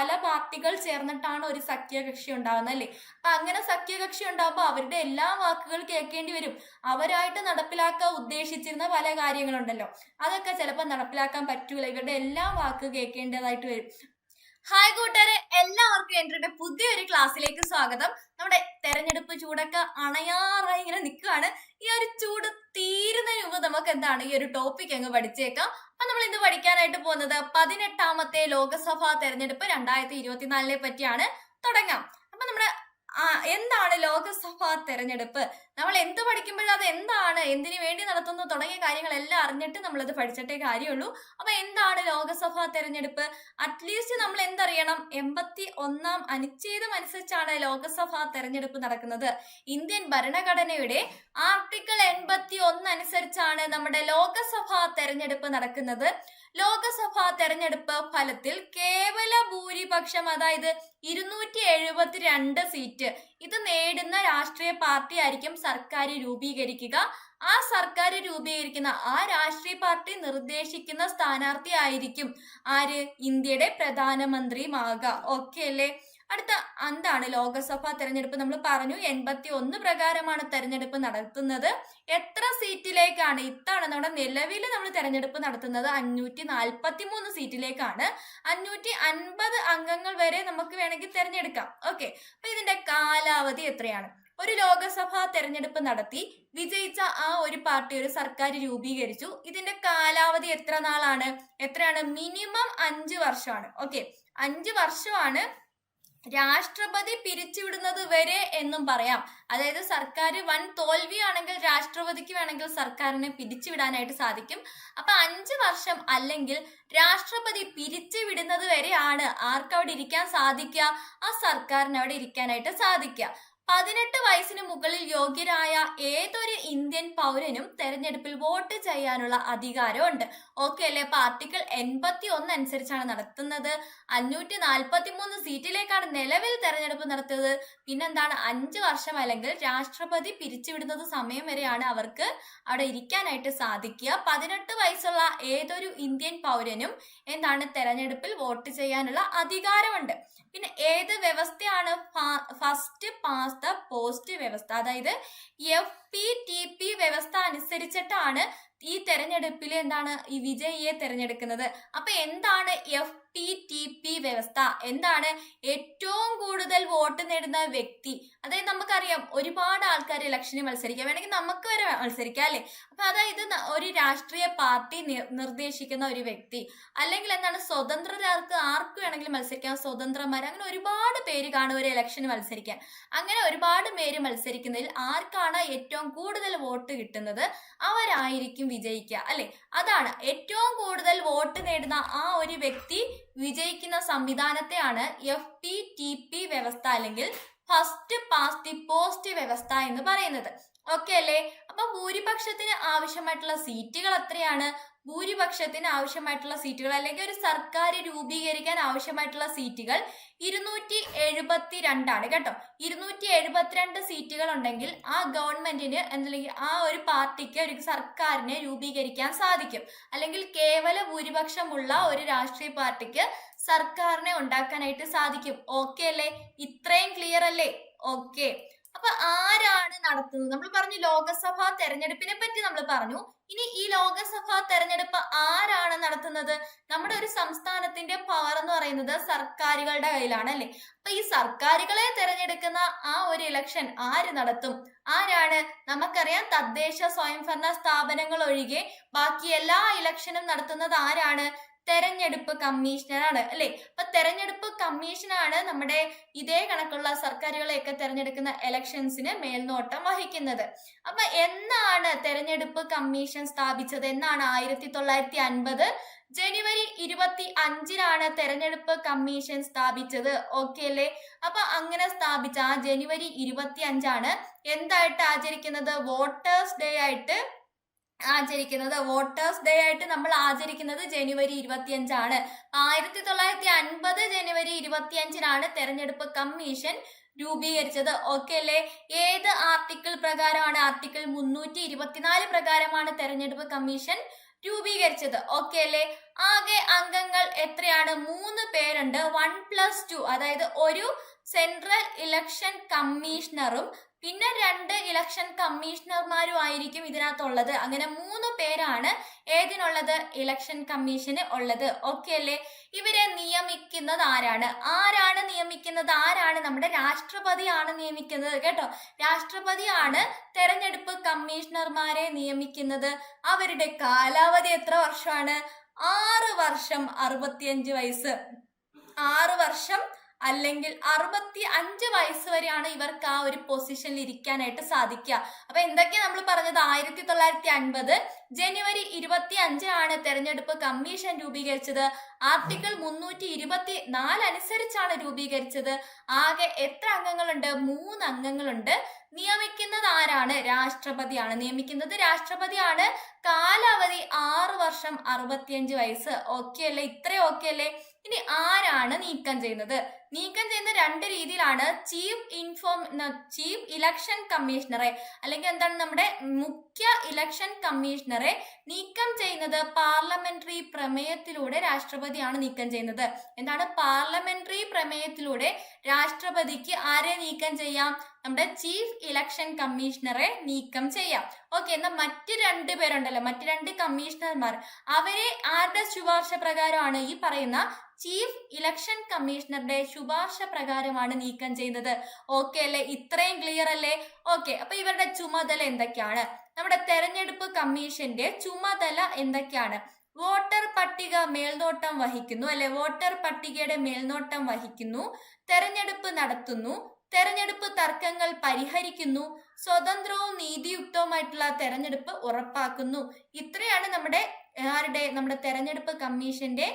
പല പാർട്ടികൾ ചേർന്നിട്ടാണ് ഒരു സഖ്യകക്ഷി ഉണ്ടാകുന്നത് അല്ലേ. അപ്പൊ അങ്ങനെ സഖ്യകക്ഷി ഉണ്ടാകുമ്പോൾ അവരുടെ എല്ലാ വാക്കുകൾ കേൾക്കേണ്ടി വരും. അവരായിട്ട് നടപ്പിലാക്കാൻ ഉദ്ദേശിച്ചിരുന്ന പല കാര്യങ്ങളുണ്ടല്ലോ, അതൊക്കെ ചിലപ്പോൾ നടപ്പിലാക്കാൻ പറ്റൂല. ഇവരുടെ എല്ലാ വാക്ക് കേൾക്കേണ്ടതായിട്ട് വരും. ഹായ് കൂട്ടുകാരെ, എല്ലാവർക്കും എൻ്റെ പുതിയൊരു ക്ലാസ്സിലേക്ക് സ്വാഗതം. നമ്മുടെ തെരഞ്ഞെടുപ്പ് ചൂടൊക്കെ അണയാറായി ഇങ്ങനെ നിൽക്കുകയാണ്. ഈ ഒരു ചൂട് തീരുന്നതിന് മുമ്പ് നമുക്ക് എന്താണ് ഈ ഒരു ടോപ്പിക് അങ്ങ് പഠിച്ചേക്കാം. അപ്പൊ നമ്മൾ ഇന്ന് പഠിക്കാനായിട്ട് പോകുന്നത് 18ാമത്തെ ലോക്സഭാ തെരഞ്ഞെടുപ്പ് 2024 പറ്റിയാണ്. തുടങ്ങാം. അപ്പൊ നമ്മുടെ എന്താണ് ലോക്സഭാ തെരഞ്ഞെടുപ്പ്, നമ്മൾ എന്ത് പഠിക്കുമ്പോഴും അത് എന്താണ്, എന്തിനു വേണ്ടി നടത്തുന്നു തുടങ്ങിയ കാര്യങ്ങളെല്ലാം അറിഞ്ഞിട്ട് നമ്മളത് പഠിച്ചിട്ടേ കാര്യമുള്ളൂ. അപ്പൊ എന്താണ് ലോക്സഭാ തെരഞ്ഞെടുപ്പ്? അറ്റ്ലീസ്റ്റ് നമ്മൾ എന്തറിയണം, 81ാം അനുച്ഛേദം അനുസരിച്ചാണ് ലോക്സഭാ തെരഞ്ഞെടുപ്പ് നടക്കുന്നത്. ഇന്ത്യൻ ഭരണഘടനയുടെ ആർട്ടിക്കിൾ 81 അനുസരിച്ചാണ് നമ്മുടെ ലോക്സഭാ തെരഞ്ഞെടുപ്പ് നടക്കുന്നത്. ലോക്സഭാ തെരഞ്ഞെടുപ്പ് ഫലത്തിൽ കേവല ഭൂരിപക്ഷം, അതായത് 272 സീറ്റ് ഇത് നേടുന്ന രാഷ്ട്രീയ പാർട്ടി ആയിരിക്കും സർക്കാർ രൂപീകരിക്കുക. ആ സർക്കാർ രൂപീകരിക്കുന്ന ആ രാഷ്ട്രീയ പാർട്ടി നിർദ്ദേശിക്കുന്ന സ്ഥാനാർത്ഥി ആയിരിക്കും ആര്, ഇന്ത്യയുടെ പ്രധാനമന്ത്രിയുമാകുക. ഓക്കെ അല്ലേ? അടുത്ത എന്താണ് ലോക്സഭാ തെരഞ്ഞെടുപ്പ്? നമ്മൾ പറഞ്ഞു 81 പ്രകാരമാണ് തെരഞ്ഞെടുപ്പ് നടത്തുന്നത്. എത്ര സീറ്റിലേക്കാണ്? ഇത്താണ് നമ്മുടെ നിലവിൽ നമ്മൾ തെരഞ്ഞെടുപ്പ് നടത്തുന്നത് 543 സീറ്റിലേക്കാണ്. 550 അംഗങ്ങൾ വരെ നമുക്ക് വേണമെങ്കിൽ തെരഞ്ഞെടുക്കാം. ഓക്കെ, അപ്പൊ ഇതിന്റെ കാലാവധി എത്രയാണ്? ഒരു ലോക്സഭാ തെരഞ്ഞെടുപ്പ് നടത്തി വിജയിച്ച ആ ഒരു പാർട്ടി ഒരു സർക്കാർ രൂപീകരിച്ചു. ഇതിന്റെ കാലാവധി എത്ര നാളാണ്? എത്രയാണ്? മിനിമം 5 വർഷമാണ്. ഓക്കെ, 5 വർഷമാണ് രാഷ്ട്രപതി പിരിച്ചുവിടുന്നത് വരെ എന്നും പറയാം. അതായത് സർക്കാർ വൻ തോൽവിയാണെങ്കിൽ രാഷ്ട്രപതിക്ക് വേണമെങ്കിൽ സർക്കാരിനെ പിരിച്ചുവിടാനായിട്ട് സാധിക്കും. അപ്പൊ 5 വർഷം അല്ലെങ്കിൽ രാഷ്ട്രപതി പിരിച്ചുവിടുന്നത് വരെയാണ് ആർക്ക് അവിടെ ഇരിക്കാൻ സാധിക്കുക? ആ സർക്കാരിന് അവിടെ ഇരിക്കാനായിട്ട് സാധിക്കുക. 18 വയസ്സിന് മുകളിൽ യോഗ്യരായ ഏതൊരു ഇന്ത്യൻ പൗരനും തെരഞ്ഞെടുപ്പിൽ വോട്ട് ചെയ്യാനുള്ള അധികാരമുണ്ട്. ഓക്കെ അല്ലെ? അപ്പൊ ആർട്ടിക്കിൾ 81 അനുസരിച്ചാണ് നടത്തുന്നത്. 543 സീറ്റിലേക്കാണ് നിലവിൽ തെരഞ്ഞെടുപ്പ് നടത്തുന്നത്. പിന്നെന്താണ്, 5 വർഷം അല്ലെങ്കിൽ രാഷ്ട്രപതി പിരിച്ചുവിടുന്നത് സമയം വരെയാണ് അവർക്ക് അവിടെ ഇരിക്കാനായിട്ട് സാധിക്കുക. 18 വയസ്സുള്ള ഏതൊരു ഇന്ത്യൻ പൗരനും എന്താണ് തെരഞ്ഞെടുപ്പിൽ വോട്ട് ചെയ്യാനുള്ള അധികാരമുണ്ട്. പിന്നെ ഏത് വ്യവസ്ഥയാണ്? ഫസ്റ്റ് പാസ് ദ പോസ്റ്റ് വ്യവസ്ഥ, അതായത് FPTP വ്യവസ്ഥ അനുസരിച്ചിട്ടാണ് ഈ തെരഞ്ഞെടുപ്പിൽ എന്താണ് ഈ വിജയിയെ തെരഞ്ഞെടുക്കുന്നത്. അപ്പൊ എന്താണ് FPTP വ്യവസ്ഥ? എന്താണ്? ഏറ്റവും കൂടുതൽ വോട്ട് നേടുന്ന വ്യക്തി. അതായത് നമുക്കറിയാം ഒരുപാട് ആൾക്കാർ ഇലക്ഷന് മത്സരിക്കാം, വേണമെങ്കിൽ നമുക്ക് വരെ മത്സരിക്കാം അല്ലെ. അപ്പൊ അതായത് ഒരു രാഷ്ട്രീയ പാർട്ടി നിർദ്ദേശിക്കുന്ന ഒരു വ്യക്തി, അല്ലെങ്കിൽ എന്താണ് സ്വതന്ത്രർക്ക് ആർക്ക് വേണമെങ്കിലും മത്സരിക്കാം, സ്വതന്ത്രന്മാർ, അങ്ങനെ ഒരുപാട് പേര് കാണും ഒരു ഇലക്ഷന് മത്സരിക്കാൻ. അങ്ങനെ ഒരുപാട് പേര് മത്സരിക്കുന്നതിൽ ആർക്കാണ് ഏറ്റവും കൂടുതൽ വോട്ട് കിട്ടുന്നത് അവരായിരിക്കും വിജയിക്കുക അല്ലെ. അതാണ് ഏറ്റവും കൂടുതൽ വോട്ട് നേടുന്ന ആ ഒരു വ്യക്തി വിജയിക്കുന്ന സംവിധാനത്തെയാണ് FPTP വ്യവസ്ഥ അല്ലെങ്കിൽ ഫസ്റ്റ് പാസ് ദി പോസ്റ്റ് വ്യവസ്ഥ എന്ന് പറയുന്നത്. ഓക്കെ അല്ലേ? അപ്പൊ ഭൂരിപക്ഷത്തിന് ആവശ്യമായിട്ടുള്ള സീറ്റുകൾ എത്രയാണ്? ഭൂരിപക്ഷത്തിന് ആവശ്യമായിട്ടുള്ള സീറ്റുകൾ അല്ലെങ്കിൽ ഒരു സർക്കാർ രൂപീകരിക്കാൻ ആവശ്യമായിട്ടുള്ള സീറ്റുകൾ 272 ആണ് കേട്ടോ. 272 സീറ്റുകൾ ഉണ്ടെങ്കിൽ ആ ഗവൺമെന്റിന് അല്ലെങ്കിൽ ആ ഒരു പാർട്ടിക്ക് ഒരു സർക്കാരിനെ രൂപീകരിക്കാൻ സാധിക്കും. അല്ലെങ്കിൽ കേവല ഭൂരിപക്ഷമുള്ള ഒരു രാഷ്ട്രീയ പാർട്ടിക്ക് സർക്കാരിനെ ഉണ്ടാക്കാനായിട്ട് സാധിക്കും. ഓക്കെ അല്ലേ? ഇത്രയും ക്ലിയർ അല്ലേ? ഓക്കെ, അപ്പൊ ആരാണ് നടത്തുന്നത്? നമ്മൾ പറഞ്ഞു ലോക്സഭാ തെരഞ്ഞെടുപ്പിനെ പറ്റി നമ്മൾ പറഞ്ഞു. ഇനി ഈ ലോക്സഭാ തെരഞ്ഞെടുപ്പ് ആരാണ് നടത്തുന്നത്? നമ്മുടെ ഒരു സംസ്ഥാനത്തിന്റെ പവർ എന്ന് പറയുന്നത് സർക്കാരുകളുടെ കയ്യിലാണ് അല്ലെ. അപ്പൊ ഈ സർക്കാരുകളെ തെരഞ്ഞെടുക്കുന്ന ആ ഒരു ഇലക്ഷൻ ആര് നടത്തും? ആരാണ്? നമുക്കറിയാം തദ്ദേശ സ്വയംഭരണ സ്ഥാപനങ്ങൾ ഒഴികെ ബാക്കി എല്ലാ ഇലക്ഷനും നടത്തുന്നത് ആരാണ്? തെരഞ്ഞെടുപ്പ് കമ്മീഷണറാണ് അല്ലെ. അപ്പൊ തെരഞ്ഞെടുപ്പ് കമ്മീഷനാണ് നമ്മുടെ ഇതേ കണക്കുള്ള സർക്കാരുകളെയൊക്കെ തെരഞ്ഞെടുക്കുന്ന ഇലക്ഷൻസിന് മേൽനോട്ടം വഹിക്കുന്നത്. അപ്പൊ എന്നാണ് തെരഞ്ഞെടുപ്പ് കമ്മീഷൻ സ്ഥാപിച്ചത്? എന്നാണ്? 1950 ജനുവരി 25-നാണ് തെരഞ്ഞെടുപ്പ് കമ്മീഷൻ സ്ഥാപിച്ചത്. ഓക്കെ അല്ലേ? അപ്പൊ അങ്ങനെ സ്ഥാപിച്ച ആ ജനുവരി 25 എന്തായിട്ട് ആചരിക്കുന്നത്? വോട്ടേഴ്സ് ഡേ ആയിട്ട് ആചരിക്കുന്നത്. വോട്ടേഴ്സ് ഡേ ആയിട്ട് നമ്മൾ ആചരിക്കുന്നത് ജനുവരി 25. 1950 ജനുവരി 25 തെരഞ്ഞെടുപ്പ് കമ്മീഷൻ രൂപീകരിച്ചത്. ഓക്കെ അല്ലേ? ഏത് ആർട്ടിക്കിൾ പ്രകാരമാണ്? ആർട്ടിക്കിൾ 324 പ്രകാരമാണ് തെരഞ്ഞെടുപ്പ് കമ്മീഷൻ രൂപീകരിച്ചത്. ഓക്കെ അല്ലേ? ആകെ അംഗങ്ങൾ എത്രയാണ്? 3 പേരുണ്ട്. 1+2, അതായത് ഒരു സെൻട്രൽ ഇലക്ഷൻ കമ്മീഷണറും പിന്നെ 2 ഇലക്ഷൻ കമ്മീഷണർമാരും ആയിരിക്കും ഇതിനകത്തുള്ളത്. അങ്ങനെ 3 പേരാണ് ഏതിനുള്ളത്? ഇലക്ഷൻ കമ്മീഷന് ഉള്ളത്. ഓക്കെ അല്ലേ? ഇവരെ നിയമിക്കുന്നത് ആരാണ്? ആരാണ് നിയമിക്കുന്നത്? ആരാണ്? നമ്മുടെ രാഷ്ട്രപതിയാണ് നിയമിക്കുന്നത് കേട്ടോ. രാഷ്ട്രപതിയാണ് തെരഞ്ഞെടുപ്പ് കമ്മീഷണർമാരെ നിയമിക്കുന്നത്. അവരുടെ കാലാവധി എത്ര വർഷമാണ്? 6 വർഷം 65 വയസ്സ്. 6 വർഷം അല്ലെങ്കിൽ 65 വയസ്സ് വരെയാണ് ഇവർക്ക് ആ ഒരു പൊസിഷനിൽ ഇരിക്കാനായിട്ട് സാധിക്കുക. അപ്പൊ എന്തൊക്കെയാ നമ്മൾ പറഞ്ഞത്? 1950 ജനുവരി 25 തെരഞ്ഞെടുപ്പ് കമ്മീഷൻ രൂപീകരിച്ചത്. ആർട്ടിക്കിൾ 324 അനുസരിച്ചാണ് രൂപീകരിച്ചത്. ആകെ എത്ര അംഗങ്ങളുണ്ട്? 3 അംഗങ്ങളുണ്ട്. നിയമിക്കുന്നത് ആരാണ്? രാഷ്ട്രപതിയാണ് നിയമിക്കുന്നത്. രാഷ്ട്രപതിയാണ്. കാലാവധി 6 വർഷം 65 വയസ്സ്. ഓക്കെ അല്ലേ? ഇത്രയും ഓക്കെ അല്ലേ? ഇനി ആരാണ് നീക്കം ചെയ്യുന്നത്? നീക്കം ചെയ്യുന്ന 2 രീതിയിലാണ്. ചീഫ് ഇലക്ഷൻ കമ്മീഷണറെ അല്ലെങ്കിൽ എന്താണ് നമ്മുടെ മുഖ്യ ഇലക്ഷൻ കമ്മീഷണറെ നീക്കം ചെയ്യുന്നത് പാർലമെന്ററി പ്രമേയത്തിലൂടെ രാഷ്ട്രപതിയാണ് നീക്കം ചെയ്യുന്നത്. എന്താണ്? പാർലമെന്ററി പ്രമേയത്തിലൂടെ രാഷ്ട്രപതിക്ക് ആരെ നീക്കം ചെയ്യാം? നമ്മുടെ ചീഫ് ഇലക്ഷൻ കമ്മീഷണറെ നീക്കം ചെയ്യാം. ഓക്കെ. എന്നാൽ മറ്റ് 2 പേരുണ്ടല്ലോ, മറ്റ് 2 കമ്മീഷണർമാർ, അവരെ ആരുടെ ശുപാർശ പ്രകാരമാണ്? ഈ പറയുന്ന ചീഫ് ഇലക്ഷൻ കമ്മീഷണറുടെ ശുപാർശ പ്രകാരമാണ് നീക്കം ചെയ്യുന്നത്. ഓക്കെ അല്ലേ? ഇത്രയും ക്ലിയർ അല്ലേ? ഓക്കെ. അപ്പൊ ഇവരുടെ ചുമതല എന്തൊക്കെയാണ്? നമ്മുടെ തെരഞ്ഞെടുപ്പ് കമ്മീഷന്റെ ചുമതല എന്തൊക്കെയാണ്? വോട്ടർ പട്ടിക മേൽനോട്ടം വഹിക്കുന്നു അല്ലെ? വോട്ടർ പട്ടികയുടെ മേൽനോട്ടം വഹിക്കുന്നു, തെരഞ്ഞെടുപ്പ് നടത്തുന്നു, തെരഞ്ഞെടുപ്പ് തർക്കങ്ങൾ പരിഹരിക്കുന്നു, സ്വതന്ത്രവും നീതിയുക്തവുമായിട്ടുള്ള തെരഞ്ഞെടുപ്പ് ഉറപ്പാക്കുന്നു. ഇത്രയാണ് നമ്മുടെ തെരഞ്ഞെടുപ്പ് കമ്മീഷന്റെ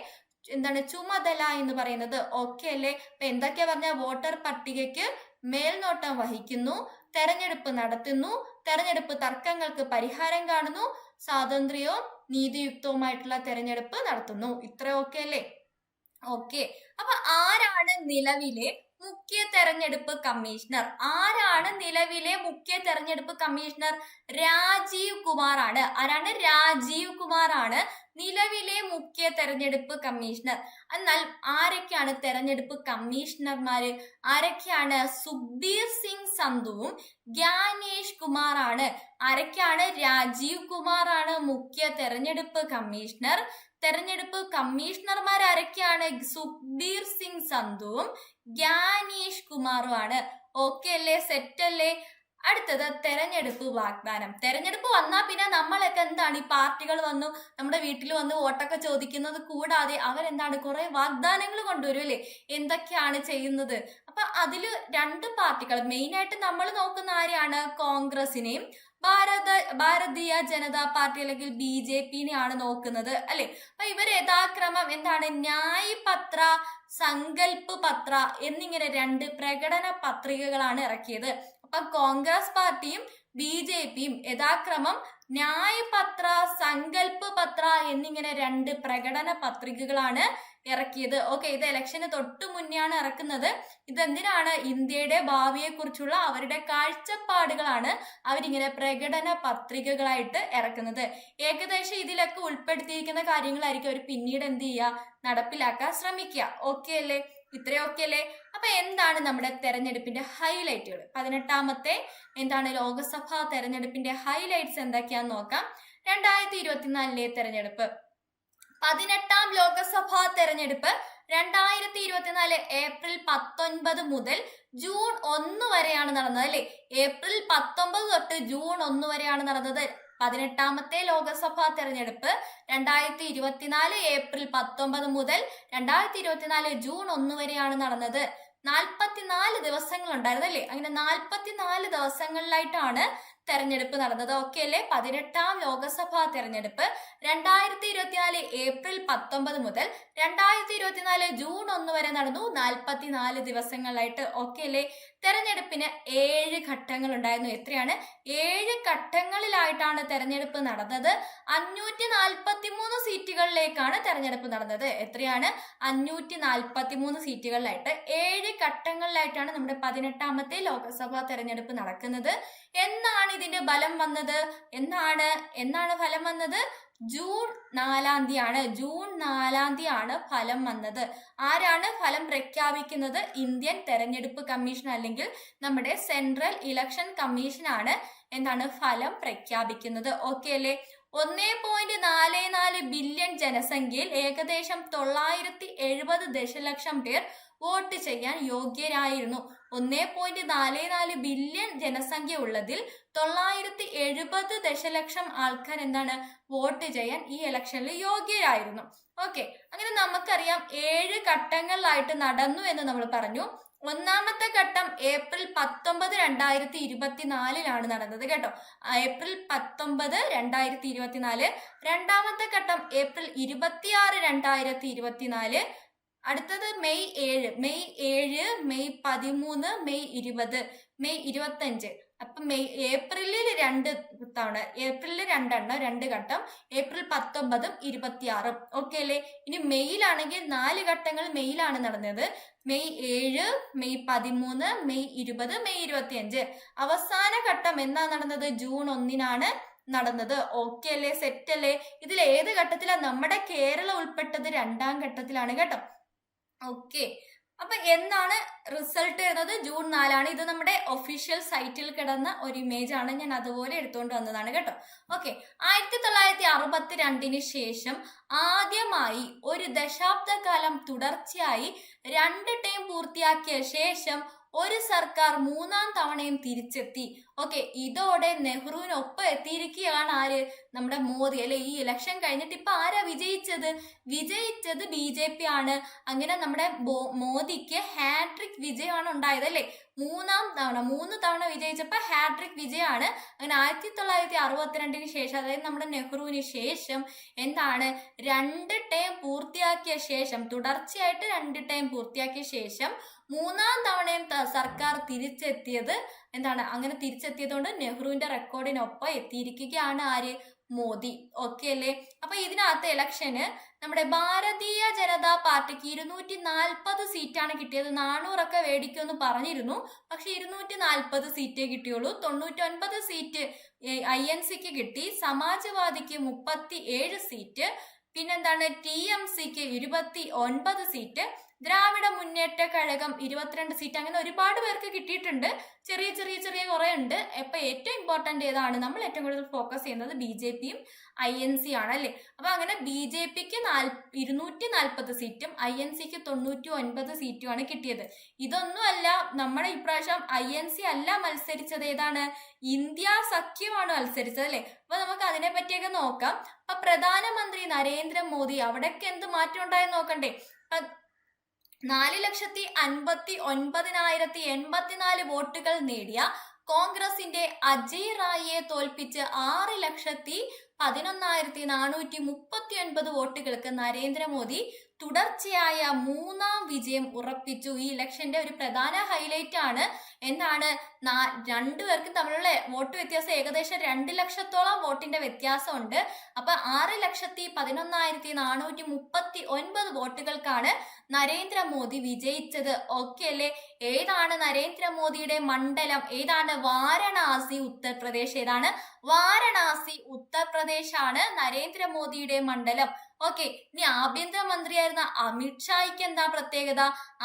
എന്താണ് ചുമതല എന്ന് പറയുന്നത്. ഓക്കെ അല്ലേ? അപ്പൊ എന്തൊക്കെയാ പറഞ്ഞ? വോട്ടർ പട്ടികയ്ക്ക് മേൽനോട്ടം വഹിക്കുന്നു, തെരഞ്ഞെടുപ്പ് നടത്തുന്നു, തെരഞ്ഞെടുപ്പ് തർക്കങ്ങൾക്ക് പരിഹാരം കാണുന്നു, സ്വാതന്ത്ര്യവും നീതിയുക്തവുമായിട്ടുള്ള തെരഞ്ഞെടുപ്പ് നടത്തുന്നു. ഇത്ര ഓക്കെ അല്ലേ? ഓക്കെ. അപ്പൊ ആരാണ് നിലവിലെ മുഖ്യ തെരഞ്ഞെടുപ്പ് കമ്മീഷണർ? ആരാണ് നിലവിലെ മുഖ്യ തെരഞ്ഞെടുപ്പ് കമ്മീഷണർ? രാജീവ് കുമാർ ആണ്. ആരാണ്? രാജീവ് കുമാർ ആണ് നിലവിലെ മുഖ്യ തെരഞ്ഞെടുപ്പ് കമ്മീഷണർ. എന്നാൽ ആരൊക്കെയാണ് തെരഞ്ഞെടുപ്പ് കമ്മീഷണർമാര്? ആരൊക്കെയാണ്? സുഖ്ബീർ സിംഗ് സന്ധുവും ജ്ഞാനേഷ് കുമാർ ആണ്. ആരൊക്കെയാണ്? രാജീവ് കുമാർ ആണ് മുഖ്യ തെരഞ്ഞെടുപ്പ് കമ്മീഷണർ. തെരഞ്ഞെടുപ്പ് കമ്മീഷണർമാർ ആരൊക്കെയാണ്? സുഖ്ബീർ സിംഗ് സന്ധുവും ജ്ഞാനേഷ് കുമാറും ആണ്. ഓക്കെ അല്ലേ? സെറ്റ് അല്ലേ? അടുത്തത് തെരഞ്ഞെടുപ്പ് വാഗ്ദാനം. തെരഞ്ഞെടുപ്പ് വന്നാൽ പിന്നെ നമ്മളൊക്കെ എന്താണ്, ഈ പാർട്ടികൾ വന്നു നമ്മുടെ വീട്ടിൽ വന്ന് വോട്ടൊക്കെ ചോദിക്കുന്നത് കൂടാതെ അവരെന്താണ് കുറെ വാഗ്ദാനങ്ങൾ കൊണ്ടുവരും അല്ലേ? എന്തൊക്കെയാണ് ചെയ്യുന്നത്? അപ്പൊ അതില് 2 പാർട്ടികൾ മെയിൻ ആയിട്ട് നമ്മൾ നോക്കുന്ന ആരെയാണ്? കോൺഗ്രസിനെയും ഭാരതീയ ജനതാ പാർട്ടി അല്ലെങ്കിൽ BJP-നെയാണ് നോക്കുന്നത് അല്ലെ? അപ്പൊ ഇവർ യഥാക്രമം എന്താണ്? ന്യായ് പത്ര, സങ്കല്പ് പത്ര എന്നിങ്ങനെ 2 പ്രകടന പത്രികകളാണ് ഇറക്കിയത്. അപ്പൊ കോൺഗ്രസ് പാർട്ടിയും BJP-യും യഥാക്രമം ന്യായ് പത്ര, സങ്കല്പ് പത്ര എന്നിങ്ങനെ 2 പ്രകടന പത്രികകളാണ് ഇറക്കിയത്. ഓക്കെ. ഇത് ഇലക്ഷന് തൊട്ടു മുന്നെയാണ് ഇറക്കുന്നത്. ഇതെന്തിനാണ്? ഇന്ത്യയുടെ ഭാവിയെ കുറിച്ചുള്ള അവരുടെ കാഴ്ചപ്പാടുകളാണ് അവരിങ്ങനെ പ്രകടന പത്രികകളായിട്ട് ഇറക്കുന്നത്. ഏകദേശം ഇതിലൊക്കെ ഉൾപ്പെടുത്തിയിരിക്കുന്ന കാര്യങ്ങളായിരിക്കും അവർ പിന്നീട് എന്ത് ചെയ്യുക? നടപ്പിലാക്കാൻ ശ്രമിക്കുക. ഓക്കെ അല്ലേ? ഇത്രയും ഓക്കെ അല്ലേ? അപ്പൊ എന്താണ് നമ്മുടെ തെരഞ്ഞെടുപ്പിന്റെ ഹൈലൈറ്റുകൾ? 18ാമത്തെ എന്താണ് ലോകസഭാ തെരഞ്ഞെടുപ്പിന്റെ ഹൈലൈറ്റ്സ് എന്തൊക്കെയാന്ന് നോക്കാം. 2024 തെരഞ്ഞെടുപ്പ്. 18ാം ലോകസഭാ തെരഞ്ഞെടുപ്പ് 2024 ഏപ്രിൽ 19 മുതൽ ജൂൺ 1 വരെയാണ് നടന്നത് അല്ലെ? ഏപ്രിൽ 19 തൊട്ട് ജൂൺ 1 വരെയാണ് നടന്നത്. 18ാമത്തെ ലോകസഭാ തെരഞ്ഞെടുപ്പ് 2024 ഏപ്രിൽ 19 മുതൽ 2024 ജൂൺ 1 വരെയാണ് നടന്നത്. 44 ദിവസങ്ങൾ ഉണ്ടായിരുന്നു അല്ലേ? അങ്ങനെ 44 ദിവസങ്ങളിലായിട്ടാണ് തെരഞ്ഞെടുപ്പ് നടന്നത്. ഓക്കെ അല്ലേ? 18ാം ലോകസഭാ തെരഞ്ഞെടുപ്പ് 2024 ഏപ്രിൽ 19 മുതൽ 2024 ജൂൺ 1 വരെ നടന്നു. 44 ദിവസങ്ങളിലായിട്ട്. ഓക്കെ അല്ലേ? തെരഞ്ഞെടുപ്പിന് 7 ഘട്ടങ്ങൾ ഉണ്ടായിരുന്നു. എത്രയാണ്? 7 ഘട്ടങ്ങളിലായിട്ടാണ് തെരഞ്ഞെടുപ്പ് നടന്നത്. 543 സീറ്റുകളിലേക്കാണ് തെരഞ്ഞെടുപ്പ് നടന്നത്. എത്രയാണ്? 543 സീറ്റുകളിലായിട്ട് 7 ഘട്ടങ്ങളിലായിട്ടാണ് നമ്മുടെ 18ാമത്തെ ലോകസഭാ തെരഞ്ഞെടുപ്പ് നടക്കുന്നത്. എന്നാണ് ഇതിന്റെ ഫലം വന്നത്? എന്നാണ് ഫലം വന്നത്? ജൂൺ 4-ാം തീയതിയാണ്. ജൂൺ 4-ാം തീയതിയാണ് ഫലം വന്നത്. ആരാണ് ഫലം പ്രഖ്യാപിക്കുന്നത്? ഇന്ത്യൻ തെരഞ്ഞെടുപ്പ് കമ്മീഷൻ അല്ലെങ്കിൽ നമ്മുടെ സെൻട്രൽ ഇലക്ഷൻ കമ്മീഷനാണ് എന്താണ് ഫലം പ്രഖ്യാപിക്കുന്നത്. ഓക്കെ അല്ലേ? 1.44 ബില്യൺ ജനസംഖ്യയിൽ ഏകദേശം 970 ദശലക്ഷം പേർ വോട്ട് ചെയ്യാൻ യോഗ്യരായിരുന്നു. 1.44 ബില്യൺ ജനസംഖ്യ ഉള്ളതിൽ 970 ദശലക്ഷം ആൾക്കാർ എന്താണ് വോട്ട് ചെയ്യാൻ ഈ ഇലക്ഷനിൽ യോഗ്യരായിരുന്നു. ഓക്കെ, അങ്ങനെ നമുക്കറിയാം 7 ഘട്ടങ്ങളിലായിട്ട് നടന്നു എന്ന് നമ്മൾ പറഞ്ഞു. ഒന്നാമത്തെ ഘട്ടം ഏപ്രിൽ 19, 2024 നടന്നത് കേട്ടോ. ഏപ്രിൽ 19, 2024. രണ്ടാമത്തെ ഘട്ടം ഏപ്രിൽ 26, 2024. അടുത്തത് മെയ് 7, മെയ് 13, മെയ് 20, മെയ് 25. അപ്പൊ ഏപ്രിലിൽ 2 തവണ, ഏപ്രിലിൽ 2 ഘട്ടം, ഏപ്രിൽ 19, 26. ഓക്കെ അല്ലേ? ഇനി മെയ്യിലാണെങ്കിൽ 4 ഘട്ടങ്ങൾ മെയ്യിലാണ് നടന്നത്. May 7, May 13, May 20, May 25. അവസാന ഘട്ടം എന്നാ നടന്നത്? ജൂൺ 1 നടന്നത്. ഓക്കെ അല്ലേ? സെറ്റ് അല്ലേ? ഇതിൽ ഏത് ഘട്ടത്തിലാണ്? നമ്മുടെ കേരളം ഉൾപ്പെട്ടത് 2-ാം ഘട്ടത്തിലാണ് കേട്ടോ. ഓക്കെ, അപ്പൊ എന്നാണ് റിസൾട്ട് വരുന്നത്? ജൂൺ 4. ഇത് നമ്മുടെ ഒഫീഷ്യൽ സൈറ്റിൽ കിടന്ന ഒരു ഇമേജ് ആണ്, ഞാൻ അതുപോലെ എടുത്തുകൊണ്ട് വന്നതാണ് കേട്ടോ. ഓക്കെ, 1962 ശേഷം ആദ്യമായി ഒരു ദശാബ്ദകാലം തുടർച്ചയായി 2 ടേം പൂർത്തിയാക്കിയ ശേഷം ഒരു സർക്കാർ 3-ാം തവണയും തിരിച്ചെത്തി. ഓക്കെ, ഇതോടെ നെഹ്റുവിനൊപ്പം എത്തിയിരിക്കുകയാണ് ആര്? നമ്മുടെ മോദി അല്ലെ? ഈ ഇലക്ഷൻ കഴിഞ്ഞിട്ട് ഇപ്പൊ ആരാ വിജയിച്ചത്? BJP ആണ്. അങ്ങനെ നമ്മുടെ മോദിക്ക് ഹാട്രിക് വിജയമാണ് ഉണ്ടായത് അല്ലെ? 3 തവണ വിജയിച്ചപ്പോ ഹാട്രിക് വിജയമാണ്. അങ്ങനെ 1962 ശേഷം, അതായത് നമ്മുടെ നെഹ്റുവിന് ശേഷം എന്താണ് 2 ടേം പൂർത്തിയാക്കിയ ശേഷം, തുടർച്ചയായിട്ട് 2 ടേം പൂർത്തിയാക്കിയ ശേഷം 3-ാം തവണയും സർക്കാർ തിരിച്ചെത്തിയത് എന്താണ്? അങ്ങനെ തിരിച്ചെത്തിയതുകൊണ്ട് നെഹ്റുവിന്റെ റെക്കോർഡിനൊപ്പം എത്തിയിരിക്കുകയാണ് ആര്? മോദി. ഓക്കെ അല്ലേ? അപ്പൊ ഇതിനകത്ത് ഇലക്ഷന് നമ്മുടെ ഭാരതീയ ജനതാ പാർട്ടിക്ക് 240 സീറ്റാണ് കിട്ടിയത്. 400 മേടിക്കുമെന്ന് പറഞ്ഞിരുന്നു. പക്ഷെ 240 സീറ്റേ കിട്ടിയുള്ളൂ. 99 സീറ്റ് INCക്ക് കിട്ടി. സമാജ്വാദിക്ക് 37 സീറ്റ്. പിന്നെന്താണ്? TMCക്ക് 29 സീറ്റ്. ദ്രാവിഡ മുന്നേറ്റ കഴകം 22 സീറ്റ്. അങ്ങനെ ഒരുപാട് പേർക്ക് കിട്ടിയിട്ടുണ്ട്. ചെറിയ കുറെ ഉണ്ട്. ഇപ്പൊ ഏറ്റവും ഇമ്പോർട്ടന്റ് ഏതാണ്? നമ്മൾ ഏറ്റവും കൂടുതൽ ഫോക്കസ് ചെയ്യുന്നത് BJPയും INC ആണ് അല്ലെ? അപ്പൊ അങ്ങനെ BJPക്ക് 240 സീറ്റും INCക്ക് 99 സീറ്റുമാണ് കിട്ടിയത്. ഇതൊന്നുമല്ല, നമ്മുടെ ഇപ്രാവശ്യം INC അല്ല മത്സരിച്ചത്. ഏതാണ്? ഇന്ത്യ സഖ്യമാണ് മത്സരിച്ചത് അല്ലെ? അപ്പൊ നമുക്ക് അതിനെ പറ്റിയൊക്കെ നോക്കാം. അപ്പൊ പ്രധാനമന്ത്രി നരേന്ദ്രമോദി, അവിടേക്ക് എന്ത് മാറ്റം ഉണ്ടായെന്ന് നോക്കണ്ടേ? 4,59,084 വോട്ടുകൾ നേടിയ കോൺഗ്രസിന്റെ അജയ് റായിയെ തോൽപ്പിച്ച് 6,11,439 വോട്ടുകൾക്ക് നരേന്ദ്രമോദി തുടർച്ചയായ 3-ാം വിജയം ഉറപ്പിച്ചു. ഈ ഇലക്ഷന്റെ ഒരു പ്രധാന ഹൈലൈറ്റ് ആണ്. എന്താണ്? രണ്ടുപേർക്കും തമ്മിലുള്ള വോട്ട് വ്യത്യാസം ഏകദേശം 2 ലക്ഷത്തോളം വോട്ടിന്റെ വ്യത്യാസമുണ്ട്. അപ്പൊ 6,11,439 വോട്ടുകൾക്കാണ് നരേന്ദ്രമോദി വിജയിച്ചത്. ഓക്കെ അല്ലേ? ഏതാണ് നരേന്ദ്രമോദിയുടെ മണ്ഡലം? ഏതാണ്? വാരണാസി, ഉത്തർപ്രദേശ്. ഏതാണ്? വാരണാസി, ഉത്തർപ്രദേശ് ആണ് നരേന്ദ്രമോദിയുടെ മണ്ഡലം. ഓക്കെ, ഇനി ആഭ്യന്തരമന്ത്രിയായിരുന്ന അമിത്ഷായ്ക്ക് എന്താ പ്രത്യേകത?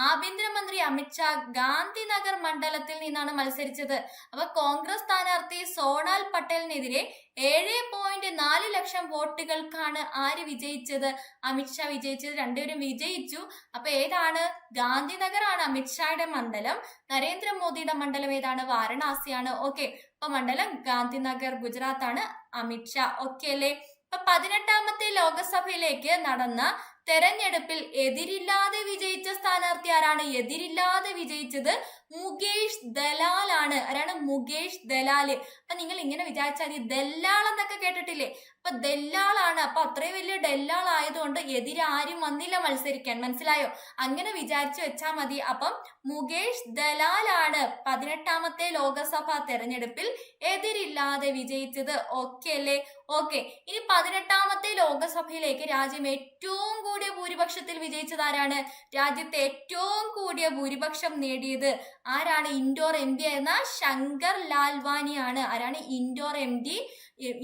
ആഭ്യന്തരമന്ത്രി അമിത്ഷാ ഗാന്ധിനഗർ മണ്ഡലത്തിൽ നിന്നാണ് മത്സരിച്ചത്. അപ്പൊ കോൺഗ്രസ് സ്ഥാനാർത്ഥി സോണാൽ പട്ടേലിനെതിരെ 7.4 ലക്ഷം വോട്ടുകൾക്കാണ് ആര് വിജയിച്ചത്? അമിത്ഷാ വിജയിച്ചത്. രണ്ടുപേരും വിജയിച്ചു. അപ്പൊ ഏതാണ്? ഗാന്ധിനഗർ ആണ് അമിത്ഷായുടെ മണ്ഡലം. നരേന്ദ്രമോദിയുടെ മണ്ഡലം ഏതാണ്? വാരണാസിയാണ്. ഓക്കെ, അപ്പൊ മണ്ഡലം ഗാന്ധിനഗർ, ഗുജറാത്ത് ആണ് അമിത്ഷാ. ഓക്കെ അല്ലേ? 18ാമത്തെ ലോകസഭയിലേക്ക് നടന്ന തെരഞ്ഞെടുപ്പിൽ എതിരില്ലാതെ വിജയിച്ച സ്ഥാനാർത്ഥി ആരാണ്? എതിരില്ലാതെ വിജയിച്ചത് മുകേഷ് ദലാൽ ആണ്. ആരാണ്? മുകേഷ് ദലാല്. അപ്പൊ നിങ്ങൾ ഇങ്ങനെ വിചാരിച്ചാൽ മതി, ദല്ലാൾ എന്നൊക്കെ കേട്ടിട്ടില്ലേ? അപ്പൊ ദല്ലാളാണ്. അപ്പൊ അത്രയും വലിയ ദല്ലാൾ ആയതുകൊണ്ട് എതിരാരും വന്നില്ല മത്സരിക്കാൻ. മനസ്സിലായോ? അങ്ങനെ വിചാരിച്ചു വെച്ചാൽ മതി. അപ്പം മുകേഷ് ദലാലാണ് 18ാമത്തെ ലോകസഭാ തെരഞ്ഞെടുപ്പിൽ എതിരില്ലാതെ വിജയിച്ചത്. ഓക്കെ അല്ലേ? ഓക്കെ, ഇനി 18ാമത്തെ ലോകസഭയിലേക്ക് രാജ്യം ഏറ്റവും കൂടിയ ഭൂരിപക്ഷത്തിൽ വിജയിച്ചത് ആരാണ്? രാജ്യത്തെ ഏറ്റവും കൂടിയ ഭൂരിപക്ഷം നേടിയത് ആരാണ്? ഇൻഡോർ MP ആയിരുന്ന ശങ്കർ ലാൽവാനി ആണ്. ആരാണ്? ഇൻഡോർ MP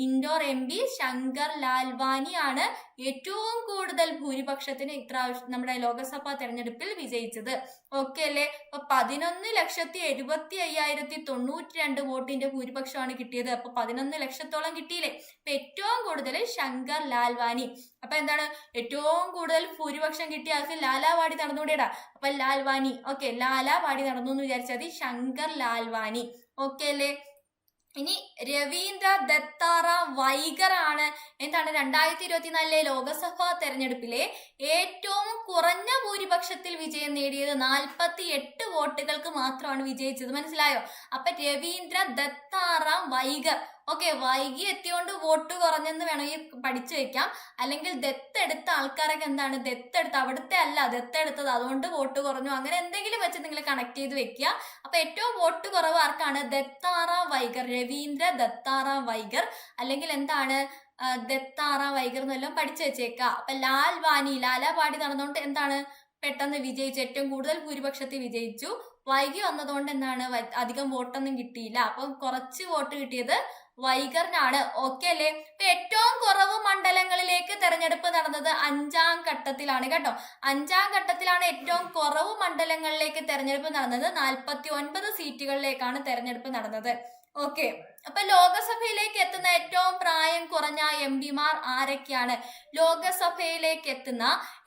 ഇൻഡോർ MP ശങ്കർ ലാൽവാനി ആണ് ഏറ്റവും കൂടുതൽ ഭൂരിപക്ഷത്തിന് ഇപ്രാവശ്യം നമ്മുടെ ലോക്സഭാ തെരഞ്ഞെടുപ്പിൽ വിജയിച്ചത്. ഓക്കെ അല്ലേ? അപ്പൊ 11,75,092 വോട്ടിന്റെ ഭൂരിപക്ഷമാണ് കിട്ടിയത്. അപ്പൊ 11 ലക്ഷത്തോളം കിട്ടിയില്ലേ? അപ്പൊ ഏറ്റവും കൂടുതൽ ശങ്കർ ലാൽവാനി. അപ്പൊ എന്താണ് ഏറ്റവും കൂടുതൽ ഭൂരിപക്ഷം കിട്ടിയ ആൾക്ക് ലാലാവാടി നടന്നുകൂടെടാ. അപ്പൊ ലാൽവാനി. ഓക്കെ, ലാലാവാടി നടന്നു എന്ന് വിചാരിച്ചാൽ മതി. ശങ്കർ ലാൽവാനി. ഓക്കെ അല്ലേ? ഇനി രവീന്ദ്ര ദത്താറാം വൈഗർ ആണ് എന്താണ് 2024 ലോക്സഭാ തെരഞ്ഞെടുപ്പിലെ ഏറ്റവും കുറഞ്ഞ ഭൂരിപക്ഷത്തിൽ വിജയം നേടിയത്. 48 വോട്ടുകൾക്ക് മാത്രമാണ് വിജയിച്ചത്. മനസ്സിലായോ? അപ്പൊ രവീന്ദ്ര ദത്താറാം വൈഗർ. ഓക്കെ, വൈകി എത്തിയോണ്ട് വോട്ട് കുറഞ്ഞെന്ന് വേണമെങ്കിൽ പഠിച്ചു വെക്കാം. അല്ലെങ്കിൽ ദത്തെടുത്ത ആൾക്കാരൊക്കെ എന്താണ് ദത്തെടുത്ത് അവിടുത്തെ അല്ല ദത്തെടുത്തത്, അതുകൊണ്ട് വോട്ട് കുറഞ്ഞു, അങ്ങനെ എന്തെങ്കിലും വെച്ച് നിങ്ങൾ കണക്ട് ചെയ്ത് വെക്കുക. അപ്പൊ ഏറ്റവും വോട്ട് കുറവ് ആർക്കാണ്? ദത്താറാം വൈഗർ, രവീന്ദ്ര ദത്താറാം വൈഗർ. അല്ലെങ്കിൽ എന്താണ് ദത്താറാം വൈഗർ എന്നെല്ലാം പഠിച്ചു വെച്ചേക്കുക. അപ്പൊ ലാലാവാടി നടന്നുകൊണ്ട് എന്താണ് പെട്ടെന്ന് വിജയിച്ചു, ഏറ്റവും കൂടുതൽ ഭൂരിപക്ഷത്തിൽ വിജയിച്ചു. വൈകി വന്നതുകൊണ്ട് എന്താണ് അധികം വോട്ടൊന്നും കിട്ടിയില്ല. അപ്പം കുറച്ച് വോട്ട് കിട്ടിയത് വൈഗറിനാണ്. ഓക്കെ അല്ലേ? ഇപ്പൊ ഏറ്റവും കുറവ് മണ്ഡലങ്ങളിലേക്ക് തെരഞ്ഞെടുപ്പ് നടന്നത് 5ാം ഘട്ടത്തിലാണ് കേട്ടോ. 5ാം ഘട്ടത്തിലാണ് ഏറ്റവും കുറവ് മണ്ഡലങ്ങളിലേക്ക് തെരഞ്ഞെടുപ്പ് നടന്നത്. 49 സീറ്റുകളിലേക്കാണ് തെരഞ്ഞെടുപ്പ് നടന്നത്. ഓക്കെ, അപ്പൊ ലോകസഭയിലേക്ക് എത്തുന്ന ഏറ്റവും പ്രായം കുറഞ്ഞ MP-മാർ ആരൊക്കെയാണ്? ലോകസഭയിലേക്ക് എത്തുന്ന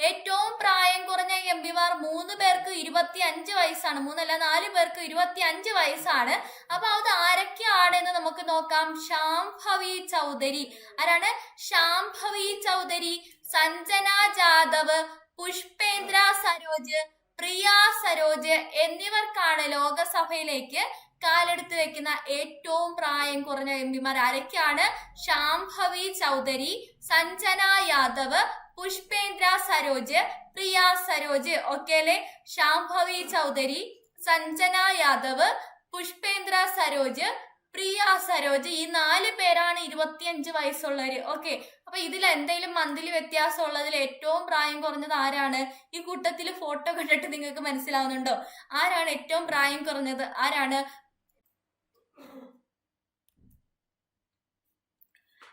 ഏറ്റവും പ്രായം കുറഞ്ഞ MP-മാർ 3 പേർക്ക് 25 വയസ്സാണ്. 3 അല്ല 4 പേർക്ക് 25 വയസ്സാണ്. അപ്പൊ അത് ആരൊക്കെയാണ് എന്ന് നമുക്ക് നോക്കാം. ശാംഭവി ചൗധരി. ആരാണ്? ശാംഭവി ചൗധരി, സഞ്ജന ജാദവ്, പുഷ്പേന്ദ്ര സരോജ്, പ്രിയ സരോജ് എന്നിവർക്കാണ് ലോകസഭയിലേക്ക് കാലെടുത്ത് വെക്കുന്ന ഏറ്റവും പ്രായം കുറഞ്ഞ MP-മാർ. ആരൊക്കെയാണ്? ശാംഭവി ചൗധരി, സഞ്ജന യാദവ്, പുഷ്പേന്ദ്ര സരോജ്, പ്രിയ സരോജ്. ഓക്കെ അല്ലേ? ശാംഭവി ചൗധരി, സഞ്ജന യാദവ്, പുഷ്പേന്ദ്ര സരോജ്, പ്രിയ സരോജ്. ഈ 4 പേരാണ് 25 വയസ്സുള്ളവര്. ഓക്കെ, അപ്പൊ ഇതിൽ എന്തെങ്കിലും മന്ത്ലി വ്യത്യാസം ഉള്ളതിൽ ഏറ്റവും പ്രായം കുറഞ്ഞത് ആരാണ്? ഈ കൂട്ടത്തിൽ ഫോട്ടോ കണ്ടിട്ട് നിങ്ങൾക്ക് മനസ്സിലാവുന്നുണ്ടോ ആരാണ് ഏറ്റവും പ്രായം കുറഞ്ഞത്? ആരാണ്?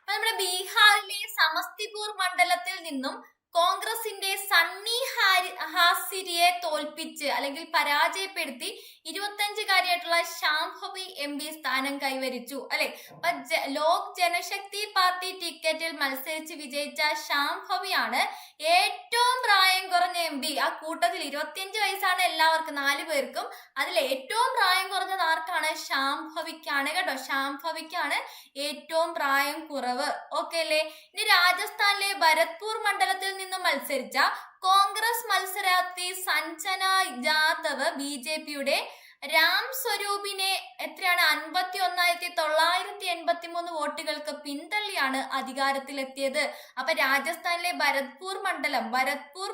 നമ്മുടെ ബീഹാറിലെ സമസ്തിപൂർ മണ്ഡലത്തിൽ നിന്നും കോൺഗ്രസിന്റെ സണ്ണി ഹാസിരിയെ തോൽപ്പിച്ച് അല്ലെങ്കിൽ പരാജയപ്പെടുത്തി 25-കാരിയായിട്ടുള്ള ശാംഭവി MP സ്ഥാനം കൈവരിച്ചു അല്ലെ. അപ്പൊ ലോക് ജനശക്തി പാർട്ടി ടിക്കറ്റിൽ മത്സരിച്ച് വിജയിച്ച ശാംഭവിയാണ് ഏറ്റവും പ്രായം കുറഞ്ഞ MP. ആ കൂട്ടത്തിൽ 25 വയസ്സാണ് എല്ലാവർക്കും, 4 പേർക്കും. അതിൽ ഏറ്റവും പ്രായം കുറഞ്ഞത് ആർക്കാണ്? ശാംഭവിക്കാണ് കേട്ടോ. ശാംഭവിക്കാണ് ഏറ്റവും പ്രായം കുറവ്. ഓക്കെ അല്ലേ? ഇനി രാജസ്ഥാനിലെ ഭരത്പൂർ മണ്ഡലത്തിൽ നിന്നും മത്സരിച്ച കോൺഗ്രസ് മത്സരാർത്ഥി സഞ്ജന ജാദവ് BJP-യുടെ രാം സ്വരൂപിനെ എത്രയാണ് 51,983 വോട്ടുകൾക്ക് പിന്തള്ളിയാണ് അധികാരത്തിലെത്തിയത്. അപ്പൊ രാജസ്ഥാനിലെ ഭരത്പൂർ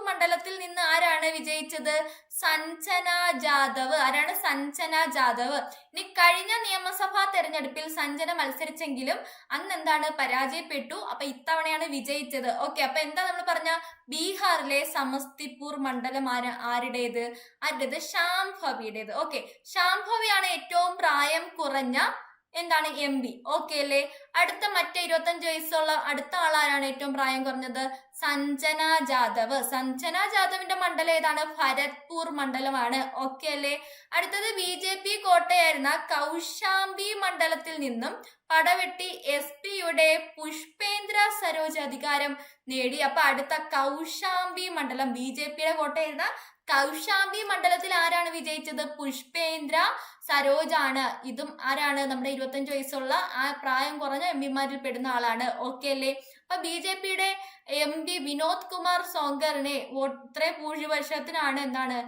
മണ്ഡലത്തിൽ നിന്ന് ആരാണ് വിജയിച്ചത്? സഞ്ജന ജാദവ്. ആരാണ്? സഞ്ജന ജാദവ്. ഇനി കഴിഞ്ഞ നിയമസഭാ തെരഞ്ഞെടുപ്പിൽ സഞ്ജന മത്സരിച്ചെങ്കിലും അന്ന് എന്താണ് പരാജയപ്പെട്ടു. അപ്പൊ ഇത്തവണയാണ് വിജയിച്ചത്. ഓക്കെ, അപ്പൊ എന്താ നമ്മൾ പറഞ്ഞ ബീഹാറിലെ സമസ്തിപൂർ മണ്ഡലം ആരുടേത്? ശാംഭവിയുടേത്. ഓക്കെ, ശാംഭവിയാണ് ഏറ്റവും പ്രായം കുറഞ്ഞ എന്താണ് MP. ഓക്കെ അല്ലേ? അടുത്ത മറ്റേ 25 വയസ്സുള്ള അടുത്ത ആളാരാണ് ഏറ്റവും പ്രായം കുറഞ്ഞത്? സഞ്ജന ജാദവ്. സഞ്ജന ജാദവിന്റെ മണ്ഡലം ഏതാണ്? ഭരത്പൂർ മണ്ഡലമാണ്. ഓക്കെ അല്ലേ? അടുത്തത് BJP കോട്ടയായിരുന്ന കൗശാംബി മണ്ഡലത്തിൽ നിന്നും പടവെട്ടി SP-യുടെ പുഷ്പേന്ദ്ര സരോജ് അധികാരം നേടി. അപ്പൊ അടുത്ത കൗശാംബി മണ്ഡലം BJP-യുടെ കോട്ടയായിരുന്ന കൗശാംബി മണ്ഡലത്തിൽ ആരാണ് വിജയിച്ചത്? പുഷ്പേന്ദ്ര സരോജ് ആണ്. ഇതും ആരാണ്? നമ്മുടെ 25 വയസ്സുള്ള ആ പ്രായം കുറഞ്ഞ MP-മാരിൽ പെടുന്ന ആളാണ്. ഓക്കെ അല്ലേ? അപ്പൊ BJP-യുടെ MP വിനോദ് കുമാർ സോങ്കറിനെ ഇത്രയും ഭൂരിപക്ഷത്തിനാണ് എന്താണ്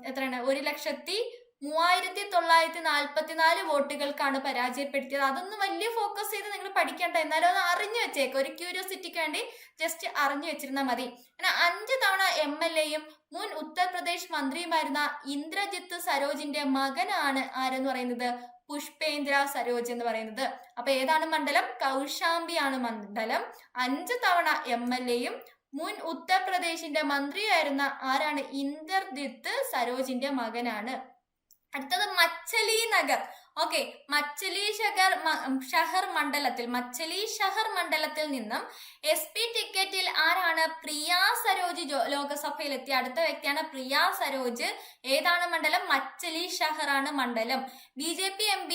എത്രയാണ് 1,03,944 വോട്ടുകൾക്കാണ് പരാജയപ്പെടുത്തിയത്. അതൊന്നും വലിയ ഫോക്കസ് ചെയ്ത് നിങ്ങൾ പഠിക്കേണ്ട, എന്നാലും അത് അറിഞ്ഞു വെച്ചേക്കും. ഒരു ക്യൂരിയോസിറ്റിക്ക് വേണ്ടി ജസ്റ്റ് അറിഞ്ഞു വെച്ചിരുന്നാൽ മതി. 5 തവണ MLA-യും മുൻ ഉത്തർപ്രദേശ് മന്ത്രിയുമായിരുന്ന ഇന്ദ്രജിത്ത് സരോജിന്റെ മകനാണ് ആരെന്ന് പറയുന്നത്? പുഷ്പേന്ദ്ര സരോജ് എന്ന് പറയുന്നത്. അപ്പൊ ഏതാണ് മണ്ഡലം? കൗശാംബിയാണ് മണ്ഡലം. 5 തവണ MLA-യും മുൻ ഉത്തർപ്രദേശിന്റെ മന്ത്രിയായിരുന്ന ആരാണ്? ഇന്ദ്രജിത്ത് സരോജിന്റെ മകനാണ്. അടുത്തത് മച്ചലി നഗർ. ഓക്കെ, മച്ചലി ഷഹർ മണ്ഡലത്തിൽ നിന്നും SP ടിക്കറ്റിൽ ആരാണ്? പ്രിയ സരോജ് ലോകസഭയിലെത്തിയ അടുത്ത വ്യക്തിയാണ് പ്രിയ സരോജ്. ഏതാണ് മണ്ഡലം? മച്ചലി ഷഹർ ആണ് മണ്ഡലം. BJP MP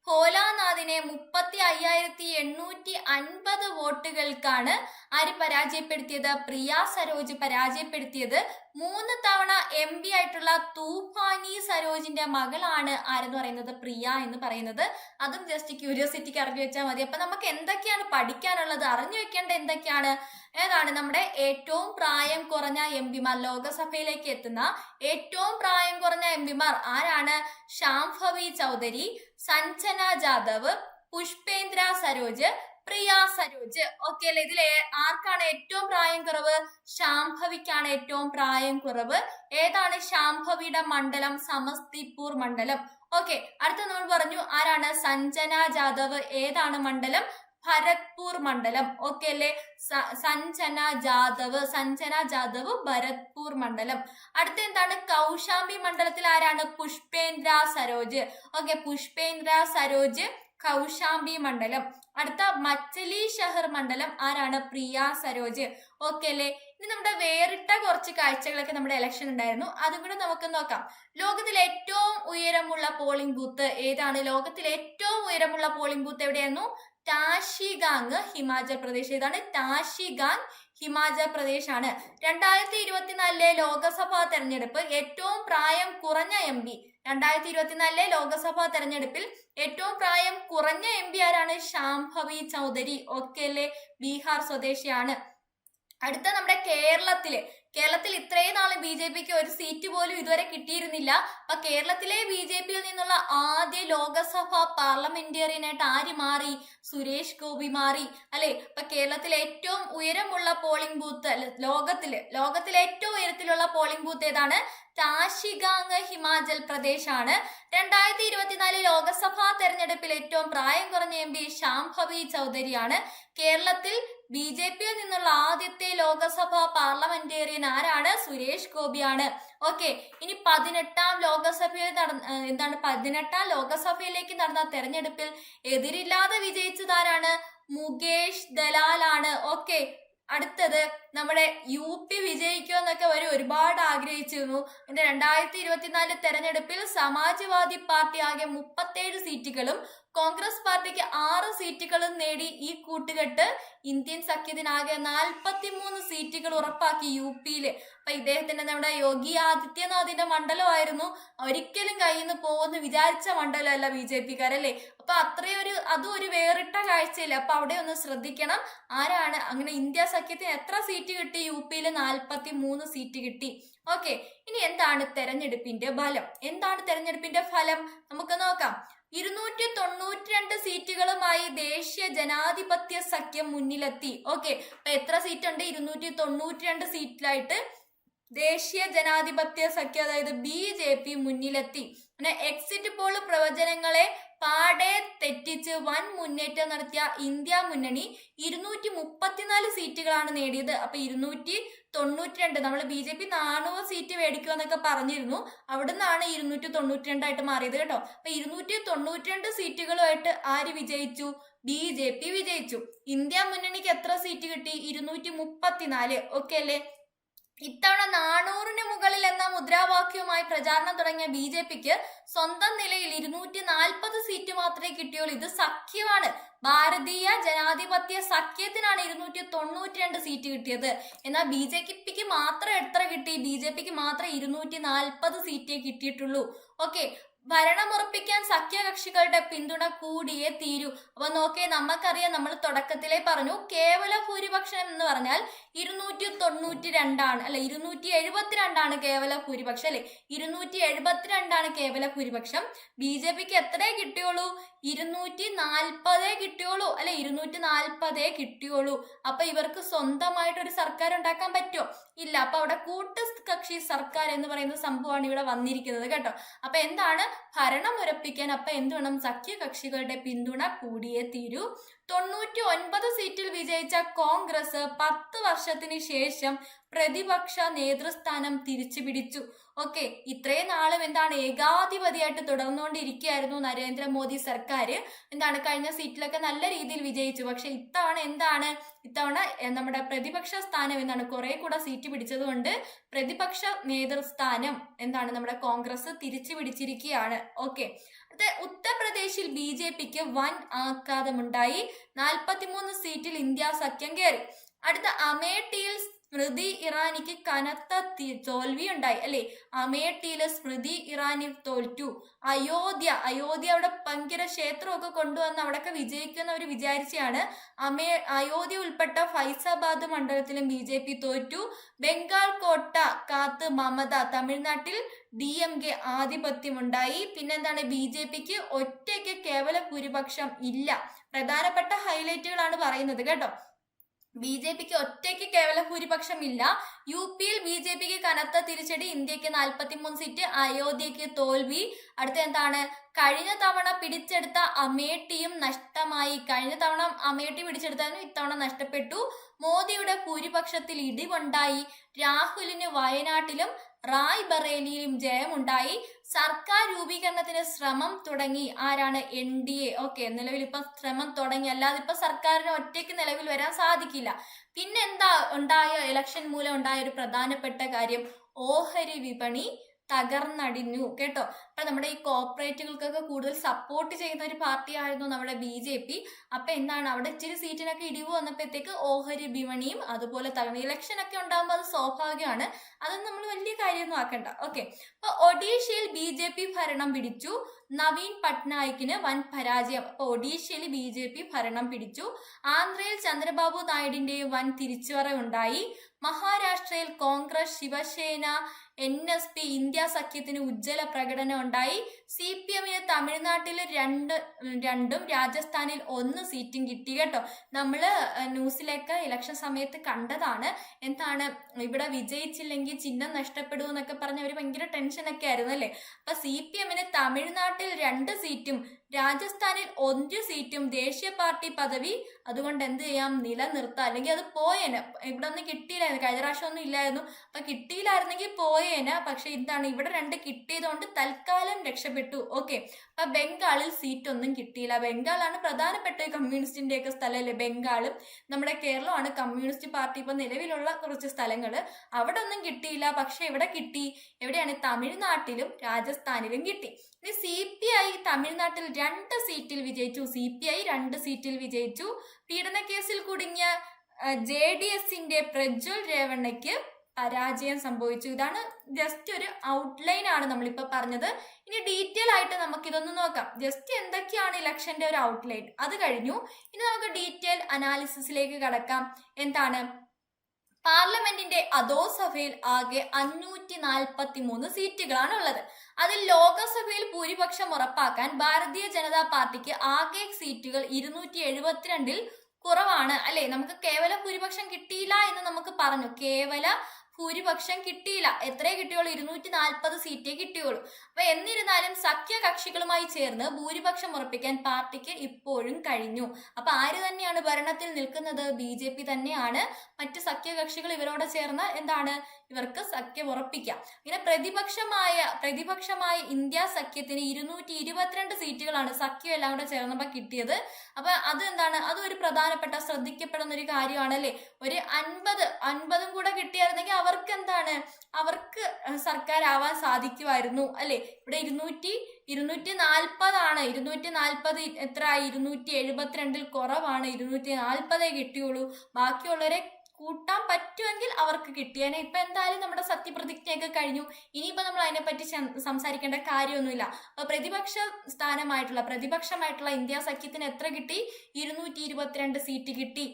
ഭോലാനാഥിനെ 35,850 വോട്ടുകൾക്കാണ് ആര് പരാജയപ്പെടുത്തിയത്? പ്രിയ സരോജ് പരാജയപ്പെടുത്തിയത്. 3 തവണ MP ആയിട്ടുള്ള തൂഫാനി സരോജിന്റെ മകളാണ് ആരെന്ന് പറയുന്നത്? പ്രിയ എന്ന് പറയുന്നത്. അതും ജസ്റ്റ് ക്യൂരിയോസിറ്റിക്ക് അറിഞ്ഞു വെച്ചാൽ മതി. അപ്പൊ നമുക്ക് എന്തൊക്കെയാണ് പഠിക്കാനുള്ളത്, അറിഞ്ഞു വെക്കേണ്ട എന്തൊക്കെയാണ്? ഏതാണ് നമ്മുടെ ഏറ്റവും പ്രായം കുറഞ്ഞ MP മാർ? ലോകസഭയിലേക്ക് എത്തുന്ന ഏറ്റവും പ്രായം കുറഞ്ഞ MP മാർ ആരാണ്? ശാംഭവി ചൗധരി, സഞ്ജന ജാദവ്, പുഷ്പേന്ദ്ര സരോജ്, പ്രിയ സരോജ്. ഓക്കെ അല്ലെ? ഇതിൽ ആർക്കാണ് ഏറ്റവും പ്രായം കുറവ്? ശാംഭവിക്കാണ് ഏറ്റവും പ്രായം കുറവ്. ഏതാണ് ശാംഭവിയുടെ മണ്ഡലം? സമസ്തിപൂർ മണ്ഡലം. ഓക്കെ, അടുത്ത നമ്മൾ പറഞ്ഞു ആരാണ്? സഞ്ജന ജാദവ്. ഏതാണ് മണ്ഡലം? ഭരത്പൂർ മണ്ഡലം. ഓക്കെ അല്ലെ? സഞ്ജന ജാദവ് ഭരത്പൂർ മണ്ഡലം. അടുത്ത എന്താണ്? കൗശാംബി മണ്ഡലത്തിൽ ആരാണ്? പുഷ്പേന്ദ്ര സരോജ്. ഓക്കെ, പുഷ്പേന്ദ്ര സരോജ് കൗശാംബി മണ്ഡലം. അടുത്ത മച്ചലി ഷഹർ മണ്ഡലം ആരാണ്? പ്രിയ സരോജ്. ഓക്കെ അല്ലെ? ഇനി നമ്മുടെ വേറിട്ട കുറച്ച് കാഴ്ചകളൊക്കെ നമ്മുടെ ഇലക്ഷൻ ഉണ്ടായിരുന്നു, അതും കൂടെ നമുക്ക് നോക്കാം. ലോകത്തിലെ ഏറ്റവും ഉയരമുള്ള പോളിംഗ് ബൂത്ത് ഏതാണ്? ലോകത്തിലെ ഏറ്റവും ഉയരമുള്ള പോളിംഗ് ബൂത്ത് എവിടെയായിരുന്നു? ടാഷിഗാങ്, ഹിമാചൽ പ്രദേശ്. ഏതാണ്? ടാഷിഗാങ്, ഹിമാചൽ പ്രദേശ് ആണ്. 2024 ലോകസഭാ തെരഞ്ഞെടുപ്പ് ഏറ്റവും പ്രായം കുറഞ്ഞ MP. 2024 ലോകസഭാ തെരഞ്ഞെടുപ്പിൽ ഏറ്റവും പ്രായം കുറഞ്ഞ MP ആരാണ്? ശാംഭവി ചൗധരി. ഓക്കെ അല്ലേ? ബീഹാർ സ്വദേശിയാണ്. അടുത്ത നമ്മുടെ കേരളത്തിൽ ഇത്രയും നാള് BJPക്ക് ഒരു സീറ്റ് പോലും ഇതുവരെ കിട്ടിയിരുന്നില്ല. അപ്പൊ കേരളത്തിലെ BJPയിൽ നിന്നുള്ള ആദ്യ ലോകസഭാ പാർലമെന്റേറിയനായിട്ട് ആര് മാറി? സുരേഷ് ഗോപി മാറി അല്ലെ? അപ്പൊ കേരളത്തിലെ ഏറ്റവും ഉയരമുള്ള പോളിംഗ് ബൂത്ത്, ലോകത്തിലെ ഏറ്റവും ഉയരത്തിലുള്ള പോളിംഗ് ബൂത്ത് ഏതാണ്? ടാഷിഗാങ്, ഹിമാചൽ പ്രദേശ് ആണ്. 2024 ലോകസഭാ തെരഞ്ഞെടുപ്പിൽ ഏറ്റവും പ്രായം കുറഞ്ഞ MP ശാംഭവി ചൗധരിയാണ്. കേരളത്തിൽ BJPയിൽ നിന്നുള്ള ആദ്യത്തെ ലോകസഭാ പാർലമെന്റേറിയൻ ആരാണ്? സുരേഷ് ഗോപിയാണ്. ഓക്കെ, ഇനി 18ാം ലോകസഭയിലേക്ക് നടന്ന തെരഞ്ഞെടുപ്പിൽ എതിരില്ലാതെ വിജയിച്ചതാരാണ്? മുകേഷ് ദലാൽ ആണ്. ഓക്കെ, അടുത്തത് നമ്മുടെ UP വിജയിക്കുമെന്നൊക്കെ ഒരുപാട് ആഗ്രഹിച്ചിരുന്നു. 2024 തെരഞ്ഞെടുപ്പിൽ സമാജ്വാദി പാർട്ടി ആകെ 37 സീറ്റുകളും കോൺഗ്രസ് പാർട്ടിക്ക് 6 സീറ്റുകളും നേടി. ഈ കൂട്ടുകെട്ട് ഇന്ത്യൻ സഖ്യത്തിനാകെ 43 സീറ്റുകൾ ഉറപ്പാക്കി UPയില്. അപ്പൊ ഇദ്ദേഹത്തിന്റെ നമ്മുടെ യോഗി ആദിത്യനാഥിന്റെ മണ്ഡലമായിരുന്നു. ഒരിക്കലും കയ്യിൽ നിന്ന് പോകുമെന്ന് വിചാരിച്ച മണ്ഡലമല്ല BJPക്കാരല്ലേ? അപ്പൊ അതും ഒരു വേറിട്ട കാഴ്ചയില്ല. അപ്പൊ അവിടെ ഒന്ന് ശ്രദ്ധിക്കണം. ആരാണ് അങ്ങനെ? ഇന്ത്യ സഖ്യത്തിന് എത്ര സീറ്റ് കിട്ടി? UPയിൽ 43 സീറ്റ് കിട്ടി. ഓക്കെ, ഇനി എന്താണ് തെരഞ്ഞെടുപ്പിന്റെ ഫലം? നമുക്ക് നോക്കാം. 292 സീറ്റുകളുമായി ദേശീയ ജനാധിപത്യ സഖ്യം മുന്നിലെത്തി. ഓക്കെ, അപ്പൊ എത്ര സീറ്റ് ഉണ്ട്? 292 സീറ്റിലായിട്ട് ദേശീയ ജനാധിപത്യ സഖ്യം, അതായത് BJP മുന്നിലെത്തി. പിന്നെ എക്സിറ്റ് പോൾ പ്രവചനങ്ങളെ പാടെ തെറ്റിച്ച് വൻ മുന്നേറ്റം നടത്തിയ ഇന്ത്യ മുന്നണി 234 സീറ്റുകളാണ് നേടിയത്. അപ്പൊ 292, നമ്മൾ BJP 400 സീറ്റ് മേടിക്കുമെന്നൊക്കെ പറഞ്ഞിരുന്നു. അവിടുന്നാണ് 292 ആയിട്ട് മാറിയത് കേട്ടോ. അപ്പൊ 292 സീറ്റുകളുമായിട്ട് ആര് വിജയിച്ചു? BJP വിജയിച്ചു. ഇന്ത്യ മുന്നണിക്ക് എത്ര സീറ്റ് കിട്ടി? 234. ഓക്കെ അല്ലേ? ഇത്തവണ 400-ന് മുകളിൽ എന്ന മുദ്രാവാക്യവുമായി പ്രചാരണം തുടങ്ങിയ BJPക്ക് സ്വന്തം നിലയിൽ 240 സീറ്റ് മാത്രമേ കിട്ടിയുള്ളൂ. ഇത് സഖ്യമാണ്. ഭാരതീയ ജനാധിപത്യ സഖ്യത്തിനാണ് 292 സീറ്റ് കിട്ടിയത്. എന്നാൽ BJPക്ക് മാത്രം എത്ര കിട്ടി? BJPക്ക് മാത്രം 240 സീറ്റേ കിട്ടിയിട്ടുള്ളൂ. ഓക്കെ, ഭരണമുറപ്പിക്കാൻ സഖ്യകക്ഷികളുടെ പിന്തുണ കൂടിയേ തീരൂ. അപ്പൊ നോക്കേ, നമുക്കറിയാം, നമ്മൾ തുടക്കത്തിലേ പറഞ്ഞു, കേവല ഭൂരിപക്ഷം എന്ന് പറഞ്ഞാൽ 292 ആണ്, അല്ലെ? 272 കേവല ഭൂരിപക്ഷം, അല്ലെ? 272 കേവല ഭൂരിപക്ഷം. BJPക്ക് എത്രേ കിട്ടിയോളൂ? 240 കിട്ടിയോളൂ, അല്ലെ? 240 കിട്ടിയോളൂ. അപ്പൊ ഇവർക്ക് സ്വന്തമായിട്ട് ഒരു സർക്കാർ ഉണ്ടാക്കാൻ പറ്റുമോ? ഇല്ല. അപ്പൊ അവിടെ കൂട്ടുകക്ഷി സർക്കാർ എന്ന് പറയുന്ന സംഭവമാണ് ഇവിടെ വന്നിരിക്കുന്നത് കേട്ടോ. അപ്പൊ എന്താണ്? ഭരണം ഉറപ്പിക്കാൻ അപ്പൊ എന്ത് വേണം? സഖ്യകക്ഷികളുടെ പിന്തുണ കൂടിയേ തീരൂ. 99 സീറ്റിൽ വിജയിച്ച കോൺഗ്രസ് 10 വർഷത്തിന് ശേഷം പ്രതിപക്ഷ നേതൃസ്ഥാനം തിരിച്ചു പിടിച്ചു. ഓക്കെ, ഇത്രയും നാളും എന്താണ് ഏകാധിപതിയായിട്ട് തുടർന്നുകൊണ്ടിരിക്കുകയായിരുന്നു നരേന്ദ്രമോദി സർക്കാർ. എന്താണ് കഴിഞ്ഞ സീറ്റിലൊക്കെ നല്ല രീതിയിൽ വിജയിച്ചു. പക്ഷെ ഇത്തവണ നമ്മുടെ പ്രതിപക്ഷ സ്ഥാനം എന്താണ് കുറെ കൂടെ സീറ്റ് പിടിച്ചത് കൊണ്ട് പ്രതിപക്ഷ നേതൃസ്ഥാനം എന്താണ് നമ്മുടെ കോൺഗ്രസ് തിരിച്ചു പിടിച്ചിരിക്കുകയാണ്. ഓക്കെ, ഉത്തർപ്രദേശിൽ BJPക്ക് വൻ ആഘാതമുണ്ടായി. 43 സീറ്റിൽ ഇന്ത്യ സഖ്യം കയറി. അടുത്ത അമേഠിയിൽ സ്മൃതി ഇറാനിക്ക് കനത്ത തോൽവി ഉണ്ടായി അല്ലെ. അമേഠിയില് സ്മൃതി ഇറാനി തോറ്റു. അയോധ്യ അവിടെ ഭയങ്കര ക്ഷേത്രമൊക്കെ കൊണ്ടുവന്ന് അവിടെയൊക്കെ വിജയിക്കുന്ന അവർ വിചാരിച്ചാണ്. അയോധ്യ ഉൾപ്പെട്ട ഫൈസാബാദ് മണ്ഡലത്തിലും BJP തോറ്റു. ബംഗാൾ കോട്ട കാത്ത് മമത. തമിഴ്നാട്ടിൽ DMK ആധിപത്യമുണ്ടായി. പിന്നെന്താണ് BJPക്ക് ഒറ്റയ്ക്ക് കേവല ഭൂരിപക്ഷം ഇല്ല. പ്രധാനപ്പെട്ട ഹൈലൈറ്റുകളാണ് പറയുന്നത് കേട്ടോ. BJPക്ക് ഒറ്റയ്ക്ക് കേവല ഭൂരിപക്ഷം ഇല്ല. UPയിൽ BJPക്ക് കനത്ത തിരിച്ചടി. ഇന്ത്യക്ക് 43 സീറ്റ്, അയോധ്യക്ക് തോൽവി. അടുത്ത എന്താണ് കഴിഞ്ഞ തവണ പിടിച്ചെടുത്ത അമേഠിയും നഷ്ടമായി. കഴിഞ്ഞ തവണ അമേഠി പിടിച്ചെടുത്താലും ഇത്തവണ നഷ്ടപ്പെട്ടു. മോദിയുടെ ഭൂരിപക്ഷത്തിൽ ഇടിവുണ്ടായി. രാഹുലിന് വയനാട്ടിലും റായ് ബറേലിയിലും ജയമുണ്ടായി. സർക്കാർ രൂപീകരണത്തിന് ശ്രമം തുടങ്ങി. ആരാണ്? NDA. ഓക്കെ, നിലവിൽ ഇപ്പൊ ശ്രമം തുടങ്ങി. അല്ലാതെ ഇപ്പൊ സർക്കാരിന് ഒറ്റയ്ക്ക് നിലവിൽ വരാൻ സാധിക്കില്ല. പിന്നെന്താ ഉണ്ടായ ഇലക്ഷൻ മൂലം ഉണ്ടായ ഒരു പ്രധാനപ്പെട്ട കാര്യം, ഓഹരി വിപണി തകർന്നടിഞ്ഞു കേട്ടോ. അപ്പൊ നമ്മുടെ ഈ കോർപ്പറേറ്റുകൾക്കൊക്കെ കൂടുതൽ സപ്പോർട്ട് ചെയ്യുന്ന ഒരു പാർട്ടി ആയിരുന്നു നമ്മുടെ BJP. അപ്പൊ എന്താണ് അവിടെ ഇച്ചിരി സീറ്റിനൊക്കെ ഇടിവ് വന്നപ്പോഴത്തേക്ക് ഓഹരി വിപണിയും അതുപോലെ തകർന്നു. ഇലക്ഷൻ ഒക്കെ ഉണ്ടാകുമ്പോൾ അത് സ്വാഭാവികമാണ്, അതൊന്നും നമ്മൾ വലിയ കാര്യമൊന്നും ആക്കണ്ട. ഓക്കെ, അപ്പൊ ഒഡീഷയിൽ BJP ഭരണം പിടിച്ചു. നവീൻ പട്നായിക്കിന് വൻ പരാജയം. അപ്പൊ ഒഡീഷയിൽ BJP ഭരണം പിടിച്ചു. ആന്ധ്രയിൽ ചന്ദ്രബാബു നായിഡുവിന്റെയും വൻ തിരിച്ചുവരവുണ്ടായി. മഹാരാഷ്ട്രയിൽ കോൺഗ്രസ്, ശിവസേന, NSP ഇന്ത്യ സഖ്യത്തിന് ഉജ്ജ്വല പ്രകടനം ഉണ്ടായി. CPMന് തമിഴ്നാട്ടിൽ രണ്ടും രാജസ്ഥാനിൽ 1 സീറ്റും കിട്ടി കേട്ടോ. നമ്മള് ന്യൂസിലൊക്കെ ഇലക്ഷൻ സമയത്ത് കണ്ടതാണ്. എന്താണ് ഇവിടെ വിജയിച്ചില്ലെങ്കിൽ ചിഹ്നം നഷ്ടപ്പെടുമെന്നൊക്കെ പറഞ്ഞ ഒരു ഭയങ്കര ടെൻഷനൊക്കെ ആയിരുന്നു അല്ലെ. അപ്പൊ CPMന് തമിഴ്നാട്ടിൽ 2 സീറ്റും രാജസ്ഥാനിൽ 1 സീറ്റും ദേശീയ പാർട്ടി പദവി അതുകൊണ്ട് എന്ത് ചെയ്യാം, നിലനിർത്താം. അല്ലെങ്കിൽ അത് പോയേനെ, ഇവിടെ ഒന്നും കിട്ടിയില്ലായിരുന്നു, കഴിഞ്ഞ പ്രാവശ്യം ഒന്നും ഇല്ലായിരുന്നു. അപ്പൊ കിട്ടിയില്ലായിരുന്നെങ്കിൽ പോയേനെ. പക്ഷെ എന്താണ് ഇവിടെ 2 കിട്ടിയതുകൊണ്ട് തൽക്കാലം രക്ഷപ്പെട്ടു. ഓക്കെ, അപ്പൊ ബംഗാളിൽ സീറ്റ് ഒന്നും കിട്ടിയില്ല. ബംഗാളാണ് പ്രധാനപ്പെട്ട കമ്മ്യൂണിസ്റ്റിന്റെ ഒക്കെ സ്ഥലം അല്ലേ. ബംഗാളും നമ്മുടെ കേരളമാണ് കമ്മ്യൂണിസ്റ്റ് പാർട്ടി ഇപ്പൊ നിലവിലുള്ള കുറച്ച് സ്ഥലങ്ങള്. അവിടെ ഒന്നും കിട്ടിയില്ല. പക്ഷെ ഇവിടെ കിട്ടി. എവിടെയാണ്? തമിഴ്നാട്ടിലും രാജസ്ഥാനിലും കിട്ടി. ഇനി CPI തമിഴ്നാട്ടിൽ 2 സീറ്റിൽ വിജയിച്ചു. CPI 2 സീറ്റിൽ വിജയിച്ചു. പീഡനക്കേസിൽ കുടുങ്ങിയ JDSന്റെ പ്രജ്വൽ രേവണ്ണയ്ക്ക് പരാജയം സംഭവിച്ചു. ഇതാണ് ജസ്റ്റ് ഒരു ഔട്ട്ലൈൻ ആണ് നമ്മളിപ്പോ പറഞ്ഞത്. ഇനി ഡീറ്റെയിൽ ആയിട്ട് നമുക്ക് ഇതൊന്ന് നോക്കാം. ജസ്റ്റ് എന്തൊക്കെയാണ് ഇലക്ഷന്റെ ഒരു ഔട്ട്ലൈൻ അത് കഴിഞ്ഞു. ഇനി നമുക്ക് ഡീറ്റെയിൽ അനാലിസിസിലേക്ക് കടക്കാം. എന്താണ് പാർലമെന്റിന്റെ അധോസഭയിൽ ആകെ 543 സീറ്റുകളാണ് ഉള്ളത്. അതിൽ ലോകസഭയിൽ ഭൂരിപക്ഷം ഉറപ്പാക്കാൻ ഭാരതീയ ജനതാ പാർട്ടിക്ക് ആകെ സീറ്റുകൾ 272-ൽ കുറവാണ് അല്ലെ. നമുക്ക് കേവല ഭൂരിപക്ഷം കിട്ടിയില്ല എന്ന് നമുക്ക് പറഞ്ഞു. കേവല ഭൂരിപക്ഷം കിട്ടിയില്ല. എത്രയേ കിട്ടിയുള്ളൂ? 240 സീറ്റേ കിട്ടിയുള്ളൂ. അപ്പൊ എന്നിരുന്നാലും സഖ്യകക്ഷികളുമായി ചേർന്ന് ഭൂരിപക്ഷം ഉറപ്പിക്കാൻ പാർട്ടിക്ക് ഇപ്പോഴും കഴിഞ്ഞു. അപ്പൊ ആര് തന്നെയാണ് ഭരണത്തിൽ നിൽക്കുന്നത്? BJP തന്നെയാണ്. മറ്റ് സഖ്യകക്ഷികൾ ഇവരോട് ചേർന്ന് എന്താണ് ഇവർക്ക് സഖ്യം ഉറപ്പിക്കാം. ഇങ്ങനെ പ്രതിപക്ഷമായ ഇന്ത്യ സഖ്യത്തിന് 222 സീറ്റുകളാണ് സഖ്യം എല്ലാം കൂടെ ചേർന്നപ്പോ കിട്ടിയത്. അപ്പൊ അത് എന്താണ്, അതും ഒരു പ്രധാനപ്പെട്ട ശ്രദ്ധിക്കപ്പെടുന്ന ഒരു കാര്യമാണ് അല്ലെ. ഒരു 50 കൂടെ കിട്ടിയായിരുന്നെങ്കിൽ അവർക്ക് എന്താണ്, അവർക്ക് സർക്കാർ ആവാൻ സാധിക്കുമായിരുന്നു അല്ലെ. ഇവിടെ 240 ആണ്. 240 എത്ര? 272-ൽ കുറവാണ്. 240 കിട്ടിയുള്ളൂ. ബാക്കിയുള്ളവരെ കൂട്ടാൻ പറ്റുമെങ്കിൽ അവർക്ക് കിട്ടിയേനെ. ഇപ്പൊ എന്തായാലും നമ്മുടെ സത്യപ്രതിജ്ഞയൊക്കെ കഴിഞ്ഞു. ഇനിയിപ്പോ നമ്മൾ അതിനെപ്പറ്റി സംസാരിക്കേണ്ട കാര്യമൊന്നുമില്ല. അപ്പൊ പ്രതിപക്ഷമായിട്ടുള്ള ഇന്ത്യ സഖ്യത്തിന് എത്ര കിട്ടി? 222 സീറ്റ് കിട്ടി.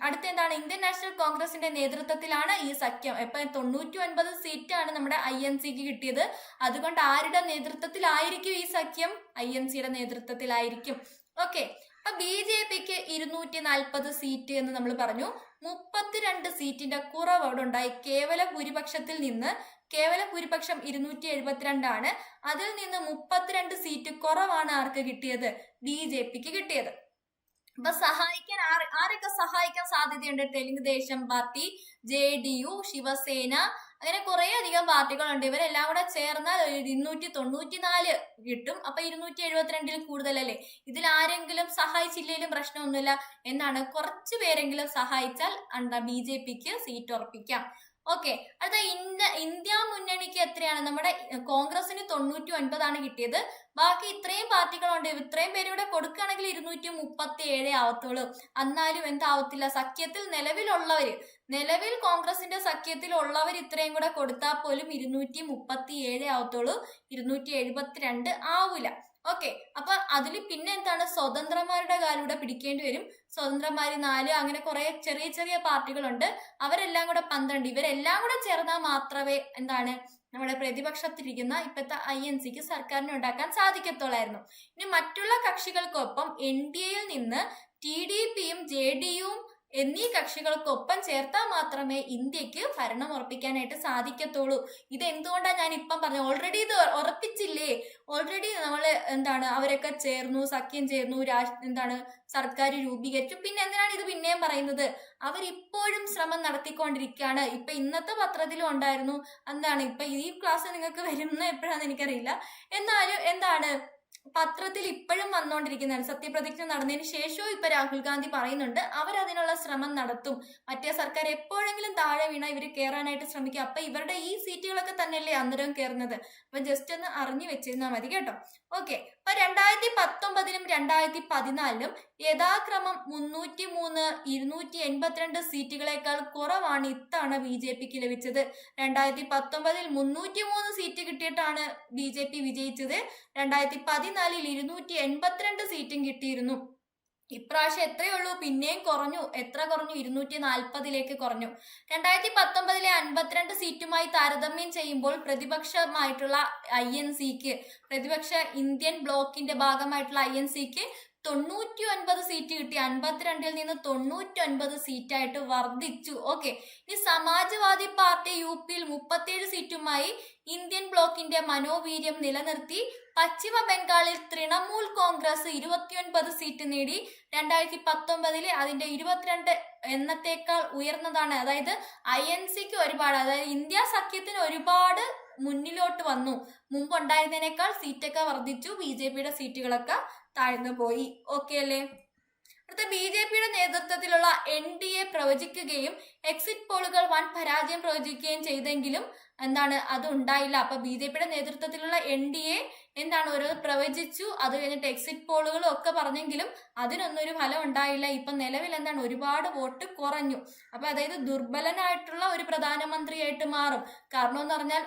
അടുത്ത എന്താണ്? ഇന്ത്യൻ നാഷണൽ കോൺഗ്രസിന്റെ നേതൃത്വത്തിലാണ് ഈ സഖ്യം. ഇപ്പൊ 99 സീറ്റാണ് നമ്മുടെ INCക്ക് കിട്ടിയത്. അതുകൊണ്ട് ആരുടെ നേതൃത്വത്തിലായിരിക്കും ഈ സഖ്യം? INCയുടെ നേതൃത്വത്തിലായിരിക്കും. ഓക്കെ, അപ്പൊ BJPക്ക് 240 സീറ്റ് എന്ന് നമ്മൾ പറഞ്ഞു. 32 സീറ്റിന്റെ കുറവ് അവിടെ ഉണ്ടായി. കേവല ഭൂരിപക്ഷം 272 ആണ്. അതിൽ നിന്ന് 32 സീറ്റ് കുറവാണ് ആർക്ക് കിട്ടിയത്? BJPക്ക് കിട്ടിയത്. അപ്പൊ സഹായിക്കാൻ ആരൊക്കെ സഹായിക്കാൻ സാധ്യതയുണ്ട്? തെലുങ്ക് ദേശം പാർട്ടി, JDU, ശിവസേന, അങ്ങനെ കുറെ അധികം പാർട്ടികളുണ്ട്. ഇവരെല്ലാം കൂടെ ചേർന്നാൽ 294 കിട്ടും. അപ്പൊ 272 കൂടുതലല്ലേ? ഇതിൽ ആരെങ്കിലും സഹായിച്ചില്ലെങ്കിലും പ്രശ്നമൊന്നുമില്ല എന്നാണ്. കുറച്ചു പേരെങ്കിലും സഹായിച്ചാൽ BJPക്ക് സീറ്റ് ഉറപ്പിക്കാം. ഓക്കെ, അടുത്ത ഇന്ത്യ മുന്നണിക്ക് എത്രയാണ്? നമ്മുടെ കോൺഗ്രസിന് 99 കിട്ടിയത്. ബാക്കി ഇത്രയും പാർട്ടികളുണ്ട്. ഇത്രയും പേര് ഇവിടെ കൊടുക്കുകയാണെങ്കിൽ 237 ആവത്തുള്ളൂ. എന്നാലും എന്താവത്തില്ല, സഖ്യത്തിൽ നിലവിൽ കോൺഗ്രസിന്റെ സഖ്യത്തിൽ ഉള്ളവർ ഇത്രയും കൂടെ കൊടുത്താൽ പോലും 237 ആവത്തുള്ളൂ, 272 ആവൂല. ഓക്കെ, അപ്പൊ അതിൽ പിന്നെ എന്താണ്, സ്വതന്ത്രന്മാരുടെ കാലൂടെ പിടിക്കേണ്ടി വരും. സ്വതന്ത്രന്മാര് 4, അങ്ങനെ കുറെ ചെറിയ ചെറിയ പാർട്ടികളുണ്ട്. അവരെല്ലാം കൂടെ 12. ഇവരെല്ലാം കൂടെ ചേർന്നാൽ മാത്രമേ എന്താണ് നമ്മുടെ പ്രതിപക്ഷത്തിരിക്കുന്ന ഇപ്പോഴത്തെ INCക്ക് സർക്കാരിനെ ഉണ്ടാക്കാൻ സാധിക്കത്തുള്ളായിരുന്നു. ഇനി മറ്റുള്ള കക്ഷികൾക്കൊപ്പം NDAയിൽ നിന്ന് TDPയും JDUവും എന്നീ കക്ഷികൾക്കൊപ്പം ചേർത്താൽ മാത്രമേ ഇന്ത്യക്ക് ഭരണം ഉറപ്പിക്കാനായിട്ട് സാധിക്കത്തുള്ളൂ. ഇത് എന്തുകൊണ്ടാണ് ഞാൻ ഇപ്പം പറഞ്ഞത്? ഓൾറെഡി ഇത് ഉറപ്പിച്ചില്ലേ? ഓൾറെഡി നമ്മൾ എന്താണ് അവരൊക്കെ ചേർന്നു, സഖ്യം ചേർന്നു, സർക്കാർ രൂപീകരിച്ചു. പിന്നെ എന്തിനാണ് ഇത് പിന്നെയും പറയുന്നത്? അവരിപ്പോഴും ശ്രമം നടത്തിക്കൊണ്ടിരിക്കുകയാണ്. ഇപ്പൊ ഇന്നത്തെ പത്രത്തിലും ഉണ്ടായിരുന്നു. ഇപ്പൊ ഈ ക്ലാസ് നിങ്ങൾക്ക് വരുന്ന എപ്പോഴാന്ന് എനിക്കറിയില്ല. എന്നാലും പത്രത്തിൽ ഇപ്പോഴും വന്നുകൊണ്ടിരിക്കുന്നതാണ്. സത്യപ്രതിജ്ഞ നടന്നതിന് ശേഷവും ഇപ്പൊ രാഹുൽ ഗാന്ധി പറയുന്നുണ്ട് അവരതിനുള്ള ശ്രമം നടത്തും. മറ്റേ സർക്കാർ എപ്പോഴെങ്കിലും താഴെ വീണ ഇവര് കയറാനായിട്ട് ശ്രമിക്കും. അപ്പൊ ഇവരുടെ ഈ സീറ്റുകളൊക്കെ തന്നെയല്ലേ അന്നേരം കയറുന്നത്. അപ്പൊ ജസ്റ്റ് ഒന്ന് അറിഞ്ഞു വെച്ചിരുന്നാൽ മതി കേട്ടോ. ഓക്കെ, അപ്പൊ 2019ലും 2014ലും യഥാക്രമം 303, 282 സീറ്റുകളെക്കാൾ കുറവാണ് ഇത്തവണ BJPക്ക് ലഭിച്ചത്. 2019ൽ 303 സീറ്റ് കിട്ടിയിട്ടാണ് BJP വിജയിച്ചത്. 2014ൽ 282 സീറ്റും കിട്ടിയിരുന്നു. ഇപ്രാവശ്യം എത്രയേ ഉള്ളൂ? പിന്നെയും കുറഞ്ഞു. എത്ര കുറഞ്ഞു? 240ലേക്ക് കുറഞ്ഞു. 2019ലെ 52 സീറ്റുമായി താരതമ്യം ചെയ്യുമ്പോൾ പ്രതിപക്ഷമായിട്ടുള്ള INCക്ക്, പ്രതിപക്ഷ ഇന്ത്യൻ ബ്ലോക്കിന്റെ ഭാഗമായിട്ടുള്ള INCക്ക് 99 സീറ്റ് കിട്ടി. 52ൽ നിന്ന് 99 സീറ്റായിട്ട് വർദ്ധിച്ചു. ഓക്കെ, ഇനി സമാജ്വാദി പാർട്ടി UPയിൽ 37 സീറ്റുമായി ഇന്ത്യൻ ബ്ലോക്കിന്റെ മനോവീര്യം നിലനിർത്തി. പശ്ചിമ ബംഗാളിൽ തൃണമൂൽ കോൺഗ്രസ് 29 സീറ്റ് നേടി. 2019ലെ അതിന്റെ 22 എണ്ണത്തേക്കാൾ ഉയർന്നതാണ്. അതായത് INCക്ക് ഒരുപാട്, അതായത് ഇന്ത്യ സഖ്യത്തിന് ഒരുപാട് മുന്നിലോട്ട് വന്നു. മുമ്പ് ഉണ്ടായിരുന്നതിനേക്കാൾ സീറ്റൊക്കെ വർദ്ധിച്ചു. BJPയുടെ സീറ്റുകളൊക്കെ താഴ്ന്നു പോയി. ഓക്കെ അല്ലേ? അടുത്ത BJPയുടെ നേതൃത്വത്തിലുള്ള NDA പ്രവചിക്കുകയും എക്സിറ്റ് പോളുകൾ വൻ പരാജയം പ്രവചിക്കുകയും ചെയ്തെങ്കിലും അത് ഉണ്ടായില്ല. അപ്പൊ BJPയുടെ നേതൃത്വത്തിലുള്ള NDA ഓരോ പ്രവചിച്ചു. അത് കഴിഞ്ഞിട്ട് എക്സിറ്റ് പോളുകളും ഒക്കെ പറഞ്ഞെങ്കിലും അതിനൊന്നും ഒരു ഫലം ഉണ്ടായില്ല. ഇപ്പൊ നിലവിൽ ഒരുപാട് വോട്ട് കുറഞ്ഞു. അപ്പൊ അതായത് ദുർബലനായിട്ടുള്ള ഒരു പ്രധാനമന്ത്രിയായിട്ട് മാറും. കാരണം എന്ന് പറഞ്ഞാൽ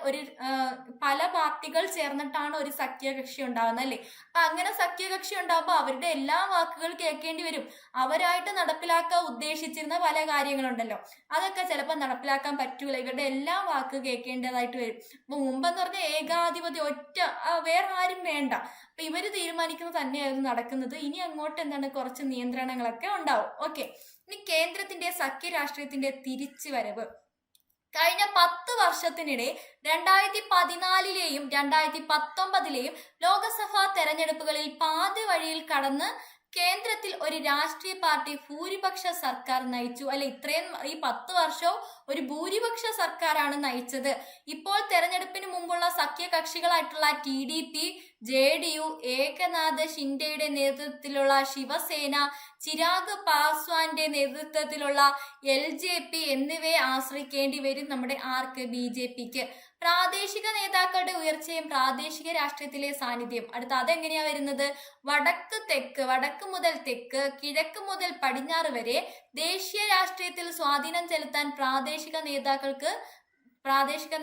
പല പാർട്ടികൾ ചേർന്നിട്ടാണ് ഒരു സഖ്യകക്ഷി ഉണ്ടാകുന്നത് അല്ലേ? അപ്പൊ അങ്ങനെ സഖ്യകക്ഷി ഉണ്ടാകുമ്പോൾ അവരുടെ എല്ലാ വാക്കുകൾ കേൾക്കേണ്ടി വരും. അവരായിട്ട് നടപ്പിലാക്കാൻ ഉദ്ദേശിച്ചിരുന്ന പല കാര്യങ്ങളുണ്ടല്ലോ, അതൊക്കെ ചിലപ്പോൾ നടപ്പിലാക്കാൻ പറ്റൂല. ഇവരുടെ എല്ലാ വാക്ക് കേൾക്കേണ്ടതായിട്ട് വരും. അപ്പൊ മുമ്പെന്ന് പറഞ്ഞാൽ ഏകാധിപത്യം, വേറെ ആരും വേണ്ട, അപ്പൊ ഇവര് തീരുമാനിക്കുന്നത് തന്നെയായിരുന്നു നടക്കുന്നത്. ഇനി അങ്ങോട്ട് കുറച്ച് നിയന്ത്രണങ്ങളൊക്കെ ഉണ്ടാവും. ഓക്കെ, ഇനി കേന്ദ്രത്തിന്റെ സഖ്യ രാഷ്ട്രീയത്തിന്റെ തിരിച്ചുവരവ്. കഴിഞ്ഞ 10 വർഷത്തിനിടെ 2014ലെയും 2019ലെയും ലോക്സഭാ തെരഞ്ഞെടുപ്പുകളിൽ പാതി വഴിയിൽ കടന്ന് കേന്ദ്രത്തിൽ ഒരു രാഷ്ട്രീയ പാർട്ടി ഭൂരിപക്ഷ സർക്കാർ നയിച്ചു. അല്ലെ, ഇത്രയും ഈ 10 വർഷവും ഒരു ഭൂരിപക്ഷ സർക്കാരാണ് നയിച്ചത്. ഇപ്പോൾ തെരഞ്ഞെടുപ്പിന് മുമ്പുള്ള സഖ്യകക്ഷികളായിട്ടുള്ള TDP, JDU, ഏകനാഥ് ഷിൻഡെയുടെ നേതൃത്വത്തിലുള്ള ശിവസേന, ചിരാഗ് പാസ്വാന്റെ നേതൃത്വത്തിലുള്ള LJP എന്നിവയെ ആശ്രയിക്കേണ്ടി വരും നമ്മുടെ BJPക്ക്. പ്രാദേശിക നേതാക്കളുടെ ഉയർച്ചയും പ്രാദേശിക രാഷ്ട്രീയത്തിലെ സാന്നിധ്യം. അതെങ്ങനെയാ വരുന്നത്? വടക്ക് മുതൽ തെക്ക്, കിഴക്ക് മുതൽ പടിഞ്ഞാറ് വരെ ദേശീയ രാഷ്ട്രീയത്തിൽ സ്വാധീനം ചെലുത്താൻ പ്രാദേശിക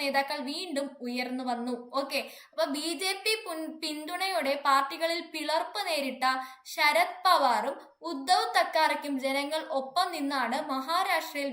നേതാക്കൾ വീണ്ടും ഉയർന്നു വന്നു. ഓക്കെ, അപ്പൊ BJP പിന്തുണയോടെ പാർട്ടികളിൽ പിളർപ്പ് നേരിട്ട ശരത് പവാറും ഉദ്ധവ് തക്കാറയ്ക്കും ജനങ്ങൾ ഒപ്പം നിന്നാണ് മഹാരാഷ്ട്രയിൽ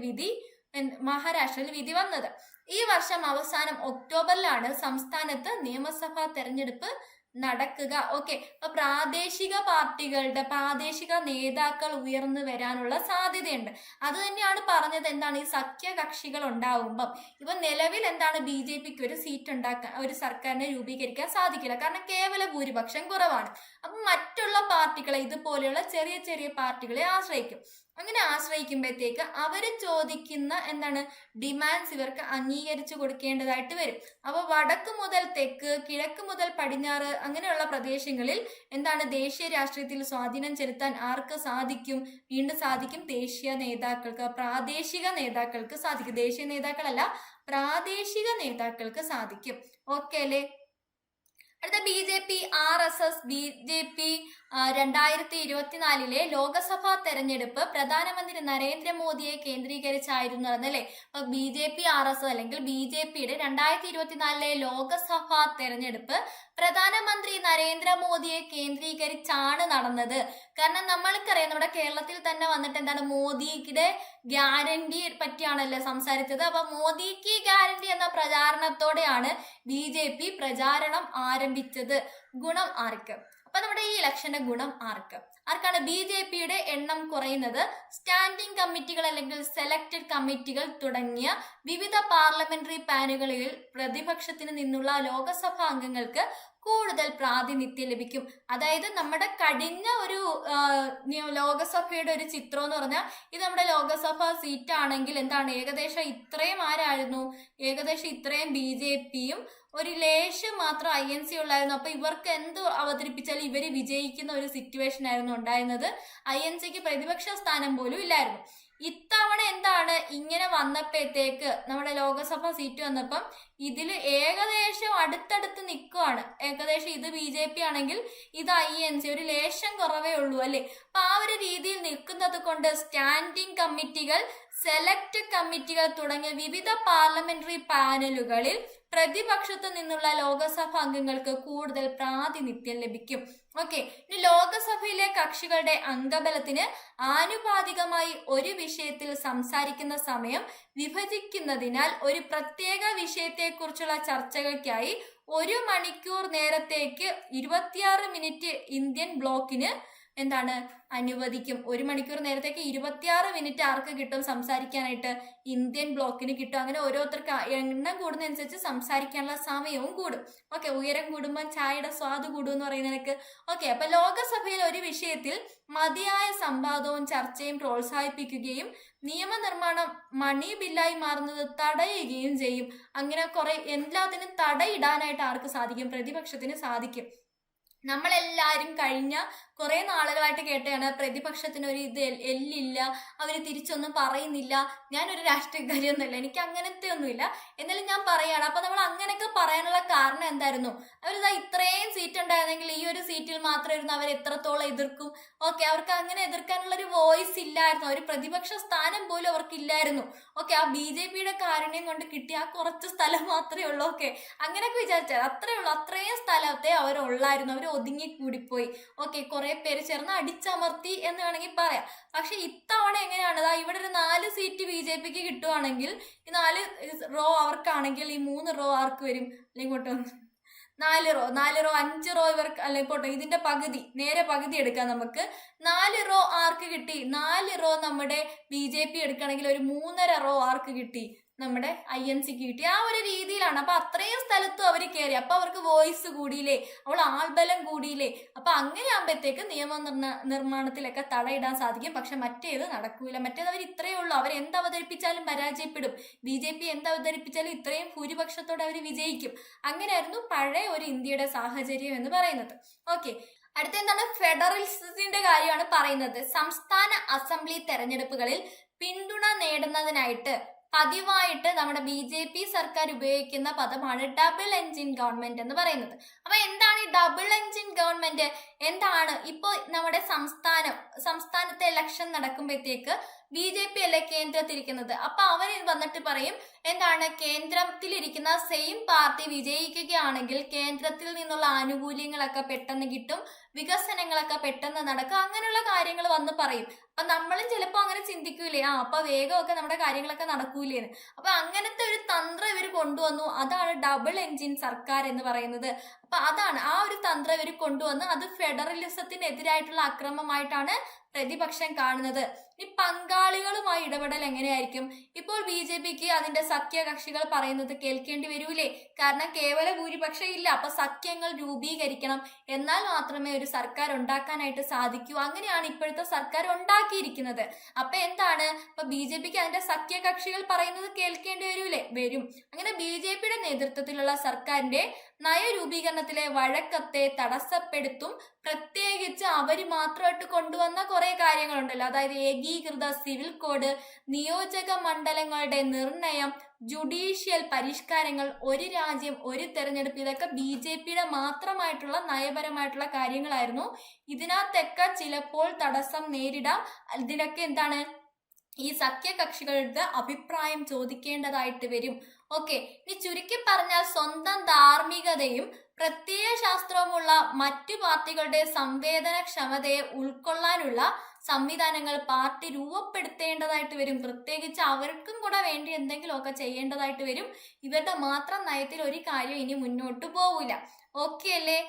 വിധി വന്നത്. ഈ വർഷം അവസാനം ഒക്ടോബറിലാണ് സംസ്ഥാനത്ത് നിയമസഭാ തെരഞ്ഞെടുപ്പ് നടക്കുക. ഓക്കെ, അപ്പൊ പ്രാദേശിക പാർട്ടികളുടെ പ്രാദേശിക നേതാക്കൾ ഉയർന്നു വരാനുള്ള സാധ്യതയുണ്ട്. അത് തന്നെയാണ് പറഞ്ഞത്. എന്താണ് ഈ സഖ്യ കക്ഷികൾ ഉണ്ടാവുമ്പം ഇപ്പൊ നിലവിൽ എന്താണ് BJPക്ക് ഒരു സീറ്റ് ഉണ്ടാക്കാൻ, ഒരു സർക്കാരിനെ രൂപീകരിക്കാൻ സാധിക്കില്ല, കാരണം കേവല ഭൂരിപക്ഷം കുറവാണ്. അപ്പൊ മറ്റുള്ള പാർട്ടികളെ, ഇതുപോലെയുള്ള ചെറിയ ചെറിയ പാർട്ടികളെ ആശ്രയിക്കും. അങ്ങനെ ആശ്രയിക്കുമ്പോഴത്തേക്ക് അവര് ചോദിക്കുന്ന എന്താണ് ഡിമാൻഡ്സ് ഇവർക്ക് അംഗീകരിച്ചു കൊടുക്കേണ്ടതായിട്ട് വരും. അപ്പൊ വടക്ക് മുതൽ തെക്ക്, കിഴക്ക് മുതൽ പടിഞ്ഞാറ് അങ്ങനെയുള്ള പ്രദേശങ്ങളിൽ എന്താണ് ദേശീയ രാഷ്ട്രീയത്തിൽ സ്വാധീനം ചെലുത്താൻ ആർക്ക് സാധിക്കും? വീണ്ടും സാധിക്കും, ദേശീയ നേതാക്കൾക്ക്, പ്രാദേശിക നേതാക്കൾക്ക് സാധിക്കും. ദേശീയ നേതാക്കളല്ല, പ്രാദേശിക നേതാക്കൾക്ക് സാധിക്കും. ഓക്കെ അല്ലേ? അടുത്ത BJP RSS. BJP 2024 ലോകസഭാ തെരഞ്ഞെടുപ്പ് പ്രധാനമന്ത്രി നരേന്ദ്രമോദിയെ കേന്ദ്രീകരിച്ചായിരുന്നു നടന്നല്ലേ. അപ്പൊ BJP RSS അല്ലെങ്കിൽ BJPയുടെ 2024 ലോകസഭാ തെരഞ്ഞെടുപ്പ് പ്രധാനമന്ത്രി നരേന്ദ്രമോദിയെ കേന്ദ്രീകരിച്ചാണ് നടന്നത്. കാരണം നമ്മൾക്കറിയാം, നമ്മുടെ കേരളത്തിൽ തന്നെ വന്നിട്ട് എന്താണ് മോദിയുടെ ഗ്യാരണ്ടി പറ്റിയാണല്ലോ സംസാരിച്ചത്. അപ്പൊ മോദിക്ക് ഗ്യാരണ്ടി എന്ന പ്രചാരണത്തോടെയാണ് BJP പ്രചാരണം ആരംഭിച്ചത്. ഗുണം ആർക്ക്? അപ്പൊ നമ്മുടെ ഈ ഇലക്ഷന്റെ ഗുണം ആർക്കാണ്? BJPയുടെ എണ്ണം കുറയുന്നത് സ്റ്റാൻഡിംഗ് കമ്മിറ്റികൾ അല്ലെങ്കിൽ സെലക്ടഡ് കമ്മിറ്റികൾ തുടങ്ങിയ വിവിധ പാർലമെന്ററി പാനലുകളിൽ പ്രതിപക്ഷത്തിന് നിന്നുള്ള ലോകസഭാ അംഗങ്ങൾക്ക് കൂടുതൽ പ്രാതിനിധ്യം ലഭിക്കും. അതായത് നമ്മുടെ കഴിഞ്ഞ ഒരു ലോകസഭയുടെ ഒരു ചിത്രം എന്ന് പറഞ്ഞാൽ, ഇത് നമ്മുടെ ലോകസഭ സീറ്റ് ആണെങ്കിൽ എന്താണ് ഏകദേശം ഇത്രയും ആരായിരുന്നു? ഏകദേശം ഇത്രയും BJPയും ഒരു ലേശം മാത്രം INC ഉള്ളായിരുന്നു. അപ്പൊ ഇവർക്ക് എന്ത് അവതരിപ്പിച്ചാലും ഇവര് വിജയിക്കുന്ന ഒരു സിറ്റുവേഷൻ ആയിരുന്നു ഉണ്ടായിരുന്നത്. INCക്ക് പ്രതിപക്ഷ സ്ഥാനം പോലും ഇല്ലായിരുന്നു. ഇത്തവണ എന്താണ് ഇങ്ങനെ വന്നപ്പോഴത്തേക്ക് നമ്മുടെ ലോകസഭ സീറ്റ് വന്നപ്പം ഇതിൽ ഏകദേശം അടുത്തടുത്ത് നിൽക്കുവാണ്. ഏകദേശം ഇത് BJP ആണെങ്കിൽ ഇത് INC, ഒരു ലേശം കുറവേ ഉള്ളൂ അല്ലെ. അപ്പൊ ആ ഒരു രീതിയിൽ നിൽക്കുന്നത് കൊണ്ട് സ്റ്റാൻഡിംഗ് കമ്മിറ്റികൾ, സെലക്ട് കമ്മിറ്റികൾ തുടങ്ങിയ വിവിധ പാർലമെന്ററി പാനലുകളിൽ പ്രതിപക്ഷത്തു നിന്നുള്ള ലോകസഭ അംഗങ്ങൾക്ക് കൂടുതൽ പ്രാതിനിധ്യം ലഭിക്കും. ഓക്കെ, ഇനി ലോകസഭയിലെ കക്ഷികളുടെ അംഗബലത്തിന് ആനുപാതികമായി ഒരു വിഷയത്തിൽ സംസാരിക്കുന്ന സമയം വിഭജിക്കുന്നതിനാൽ ഒരു പ്രത്യേക വിഷയത്തെക്കുറിച്ചുള്ള ചർച്ചകൾക്കായി 1 മണിക്കൂർ നേരത്തേക്ക് 26 മിനിറ്റ് ഇന്ത്യൻ ബ്ലോക്കിന് എന്താണ് അനുവദിക്കും. 1 മണിക്കൂർ നേരത്തേക്ക് 26 മിനിറ്റ് ആർക്ക് കിട്ടും സംസാരിക്കാനായിട്ട്? ഇന്ത്യൻ ബ്ലോക്കിന് കിട്ടും. അങ്ങനെ ഓരോരുത്തർക്ക് എണ്ണം കൂടുന്നതനുസരിച്ച് സംസാരിക്കാനുള്ള സമയവും കൂടും. ഓക്കെ, ഉയരം കൂടുമ്പോൾ ചായയുടെ സ്വാദ് കൂടും എന്ന് പറയുന്നതിനൊക്കെ. ഓക്കെ, അപ്പൊ ലോകസഭയിൽ ഒരു വിഷയത്തിൽ മതിയായ സംവാദവും ചർച്ചയും പ്രോത്സാഹിപ്പിക്കുകയും നിയമനിർമ്മാണം മണി ബില്ലായി മാറുന്നത് തടയുകയും ചെയ്യും. അങ്ങനെ കുറെ എല്ലാത്തിനും തടയിടാനായിട്ട് ആർക്ക് സാധിക്കും? പ്രതിപക്ഷത്തിന് സാധിക്കും. നമ്മളെല്ലാരും കഴിഞ്ഞ കുറെ നാളുകളായിട്ട് കേട്ടാണ് പ്രതിപക്ഷത്തിന് ഒരു ഇത് എല്ലില്ല, അവര് തിരിച്ചൊന്നും പറയുന്നില്ല. ഞാനൊരു രാഷ്ട്രീയക്കാരിയൊന്നുമില്ല, എനിക്ക് അങ്ങനത്തെ ഒന്നുമില്ല, എന്നാലും ഞാൻ പറയാണ്. അപ്പൊ നമ്മൾ അങ്ങനെയൊക്കെ പറയാനുള്ള കാരണം എന്തായിരുന്നു? അവരിതാ ഇത്രയും സീറ്റ് ഉണ്ടായിരുന്നെങ്കിൽ ഈ ഒരു സീറ്റിൽ മാത്രമായിരുന്നു അവർ എത്രത്തോളം എതിർക്കും. ഓക്കെ, അവർക്ക് അങ്ങനെ എതിർക്കാനുള്ള ഒരു വോയിസ് ഇല്ലായിരുന്നു, ഒരു പ്രതിപക്ഷ സ്ഥാനം പോലും അവർക്ക് ഇല്ലായിരുന്നു. ഓക്കെ, ആ BJPയുടെ കാരുണ്യം കൊണ്ട് കിട്ടിയ ആ കുറച്ച് സ്ഥലം മാത്രമേ ഉള്ളൂ. ഓക്കെ, അങ്ങനെയൊക്കെ വിചാരിച്ചാൽ അത്രേ ഉള്ളൂ, അത്രയും സ്ഥലത്തെ അവരുള്ളായിരുന്നു, അവർ ഒതുങ്ങി കൂടിപ്പോയി. ഓക്കെ, കുറെ പേര് ചേർന്ന് അടിച്ചമർത്തി എന്ന് വേണമെങ്കിൽ പറയാം. പക്ഷെ ഇത്തവണ എങ്ങനെയാണ്? ഇവിടെ ഒരു 4 സീറ്റ് BJPക്ക് കിട്ടുവാണെങ്കിൽ ഈ 4 റോ അവർക്കാണെങ്കിൽ ഈ 3 റോ ആർക്ക് വരും? അല്ലെങ്കിൽ പോട്ടെ 4 റോ 5 റോ ഇവർക്ക്, അല്ലെങ്കിൽ പോട്ടെ ഇതിന്റെ പകുതി, നേരെ പകുതി എടുക്കാം നമുക്ക്. 4 റോ ആർക്ക് കിട്ടി? 4 റോ നമ്മുടെ BJP എടുക്കുകയാണെങ്കിൽ ഒരു 3.5 റോ ആർക്ക് കിട്ടി? നമ്മുടെ INCക്ക് കിട്ടി. ആ ഒരു രീതിയിലാണ്. അപ്പൊ അത്രയും സ്ഥലത്തും അവർ കയറി. അപ്പൊ അവർക്ക് വോയിസ് കൂടിയില്ലേ, അവൾ ആൾബലം കൂടിയില്ലേ. അപ്പൊ അങ്ങനെ ആകുമ്പോഴത്തേക്ക് നിർമ്മാണത്തിലൊക്കെ തടയിടാൻ സാധിക്കും. പക്ഷെ മറ്റേത് നടക്കൂല. മറ്റേത് അവർ ഇത്രയേ ഉള്ളൂ, അവർ എന്ത് അവതരിപ്പിച്ചാലും പരാജയപ്പെടും. BJP എന്ത് അവതരിപ്പിച്ചാലും ഇത്രയും ഭൂരിപക്ഷത്തോടെ അവർ വിജയിക്കും. അങ്ങനെയായിരുന്നു പഴയ ഒരു ഇന്ത്യയുടെ സാഹചര്യം എന്ന് പറയുന്നത്. ഓക്കെ, അടുത്ത എന്താണ്? ഫെഡറലിസത്തിന്റെ കാര്യമാണ് പറയുന്നത്. സംസ്ഥാന അസംബ്ലി തെരഞ്ഞെടുപ്പുകളിൽ പിന്തുണ നേടുന്നതിനായിട്ട് പതിവായിട്ട് നമ്മുടെ BJP സർക്കാർ ഉപയോഗിക്കുന്ന പദമാണ് ഡബിൾ എൻജിൻ ഗവൺമെന്റ് എന്ന് പറയുന്നത്. അപ്പൊ എന്താണ് ഈ ഡബിൾ എൻജിൻ ഗവൺമെന്റ്? എന്താണ്? ഇപ്പൊ നമ്മുടെ സംസ്ഥാനത്തെ ഇലക്ഷൻ നടക്കുമ്പോഴത്തേക്ക് BJP അല്ലേ കേന്ദ്രത്തിലിരിക്കുന്നത്. അപ്പൊ അവർ വന്നിട്ട് പറയും എന്താണ്, കേന്ദ്രത്തിലിരിക്കുന്ന സെയിം പാർട്ടി വിജയിക്കുകയാണെങ്കിൽ കേന്ദ്രത്തിൽ നിന്നുള്ള ആനുകൂല്യങ്ങളൊക്കെ പെട്ടെന്ന് കിട്ടും, വികസനങ്ങളൊക്കെ പെട്ടെന്ന് നടക്കും, അങ്ങനെയുള്ള കാര്യങ്ങൾ വന്ന് പറയും. അപ്പൊ നമ്മളും ചിലപ്പോ അങ്ങനെ ചിന്തിക്കൂലേ, അപ്പൊ വേഗമൊക്കെ നമ്മുടെ കാര്യങ്ങളൊക്കെ നടക്കൂലേന്ന്. അപ്പൊ അങ്ങനത്തെ ഒരു തന്ത്രം ഇവർ കൊണ്ടുവന്നു. അതാണ് ഡബിൾ എൻജിൻ സർക്കാർ എന്ന് പറയുന്നത്. അപ്പൊ അതാണ് ആ ഒരു തന്ത്രം ഇവർ കൊണ്ടുവന്ന് അത് ഫെഡറലിസത്തിനെതിരായിട്ടുള്ള അക്രമമായിട്ടാണ് പ്രതിപക്ഷം കാണുന്നത്. ഈ പങ്കാളികളുമായി ഇടപെടൽ എങ്ങനെയായിരിക്കും? ഇപ്പോൾ BJPക്ക് അതിന്റെ സഖ്യകക്ഷികൾ പറയുന്നത് കേൾക്കേണ്ടി വരൂലേ? കാരണം കേവല ഭൂരിപക്ഷം ഇല്ല. അപ്പൊ സഖ്യങ്ങൾ രൂപീകരിക്കണം, എന്നാൽ മാത്രമേ ഒരു സർക്കാർ ഉണ്ടാക്കാനായിട്ട് സാധിക്കൂ. അങ്ങനെയാണ് ഇപ്പോഴത്തെ സർക്കാർ ഉണ്ടാക്കിയിരിക്കുന്നത്. അപ്പൊ എന്താണ്, ഇപ്പൊ BJPക്ക് അതിന്റെ സഖ്യകക്ഷികൾ പറയുന്നത് കേൾക്കേണ്ടി വരൂലേ? വരും. അങ്ങനെ BJPയുടെ നേതൃത്വത്തിലുള്ള സർക്കാരിന്റെ നയരൂപീകരണത്തിലെ വഴക്കത്തെ തടസ്സപ്പെടുത്തും. പ്രത്യേകിച്ച് അവര് മാത്രമായിട്ട് കൊണ്ടുവന്ന കുറെ കാര്യങ്ങളുണ്ടല്ലോ, അതായത് ഏകീകൃത സിവിൽ കോഡ്, നിയോജക മണ്ഡലങ്ങളുടെ നിർണയം, ജുഡീഷ്യൽ പരിഷ്കാരങ്ങൾ, ഒരു രാജ്യം ഒരു തെരഞ്ഞെടുപ്പ്, ഇതൊക്കെ BJPയുടെ മാത്രമായിട്ടുള്ള നയപരമായിട്ടുള്ള കാര്യങ്ങളായിരുന്നു. ഇതിനകത്തൊക്കെ ചിലപ്പോൾ തടസ്സം നേരിടാം. ഇതിനൊക്കെ എന്താണ്, ഈ സഖ്യകക്ഷികളുടെ അഭിപ്രായം ചോദിക്കേണ്ടതായിട്ട് വരും. ഓക്കെ, ഇനി ചുരുക്കി പറഞ്ഞാൽ സ്വന്തം ധാർമ്മികതയും പ്രത്യയ ശാസ്ത്രവുമുള്ള മറ്റു പാർട്ടികളുടെ സംവേദനക്ഷമതയെ ഉൾക്കൊള്ളാനുള്ള സംവിധാനങ്ങൾ പാർട്ടി രൂപപ്പെടുത്തേണ്ടതായിട്ട് വരും. പ്രത്യേകിച്ച് അവർക്കും കൂടെ വേണ്ടി എന്തെങ്കിലുമൊക്കെ ചെയ്യേണ്ടതായിട്ട് വരും. ഇവരുടെ മാത്രം നയത്തിൽ ഒരു കാര്യം ഇനി മുന്നോട്ട് പോവില്ല. ഓക്കെ അല്ലേ?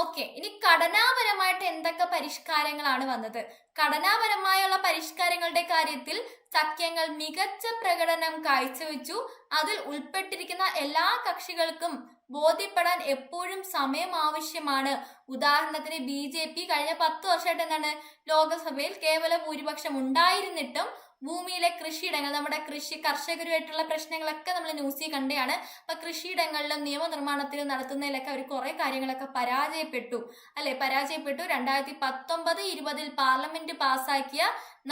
ഓക്കെ, ഇനി ഘടനാപരമായിട്ട് എന്തൊക്കെ പരിഷ്കാരങ്ങളാണ് വന്നത്? ഘടനാപരമായുള്ള പരിഷ്കാരങ്ങളുടെ കാര്യത്തിൽ സഖ്യങ്ങൾ മികച്ച പ്രകടനം കാഴ്ചവെച്ചു. അതിൽ ഉൾപ്പെട്ടിരിക്കുന്ന എല്ലാ കക്ഷികൾക്കും ബോധ്യപ്പെടാൻ എപ്പോഴും സമയം ആവശ്യമാണ്. ഉദാഹരണത്തിന് BJP കഴിഞ്ഞ 10 വർഷമായിട്ട് എന്താണ്, ലോകസഭയിൽ കേവല ഭൂരിപക്ഷം ഉണ്ടായിരുന്നിട്ടും ഭൂമിയിലെ കൃഷിയിടങ്ങൾ, നമ്മുടെ കർഷകരുമായിട്ടുള്ള പ്രശ്നങ്ങളൊക്കെ നമ്മൾ ന്യൂസിൽ കണ്ടെയാണ്. അപ്പൊ കൃഷിയിടങ്ങളിലും നിയമനിർമ്മാണത്തിലും നടത്തുന്നതിലൊക്കെ അവർ കുറെ കാര്യങ്ങളൊക്കെ പരാജയപ്പെട്ടു. 2019-20 പാർലമെന്റ് പാസാക്കിയ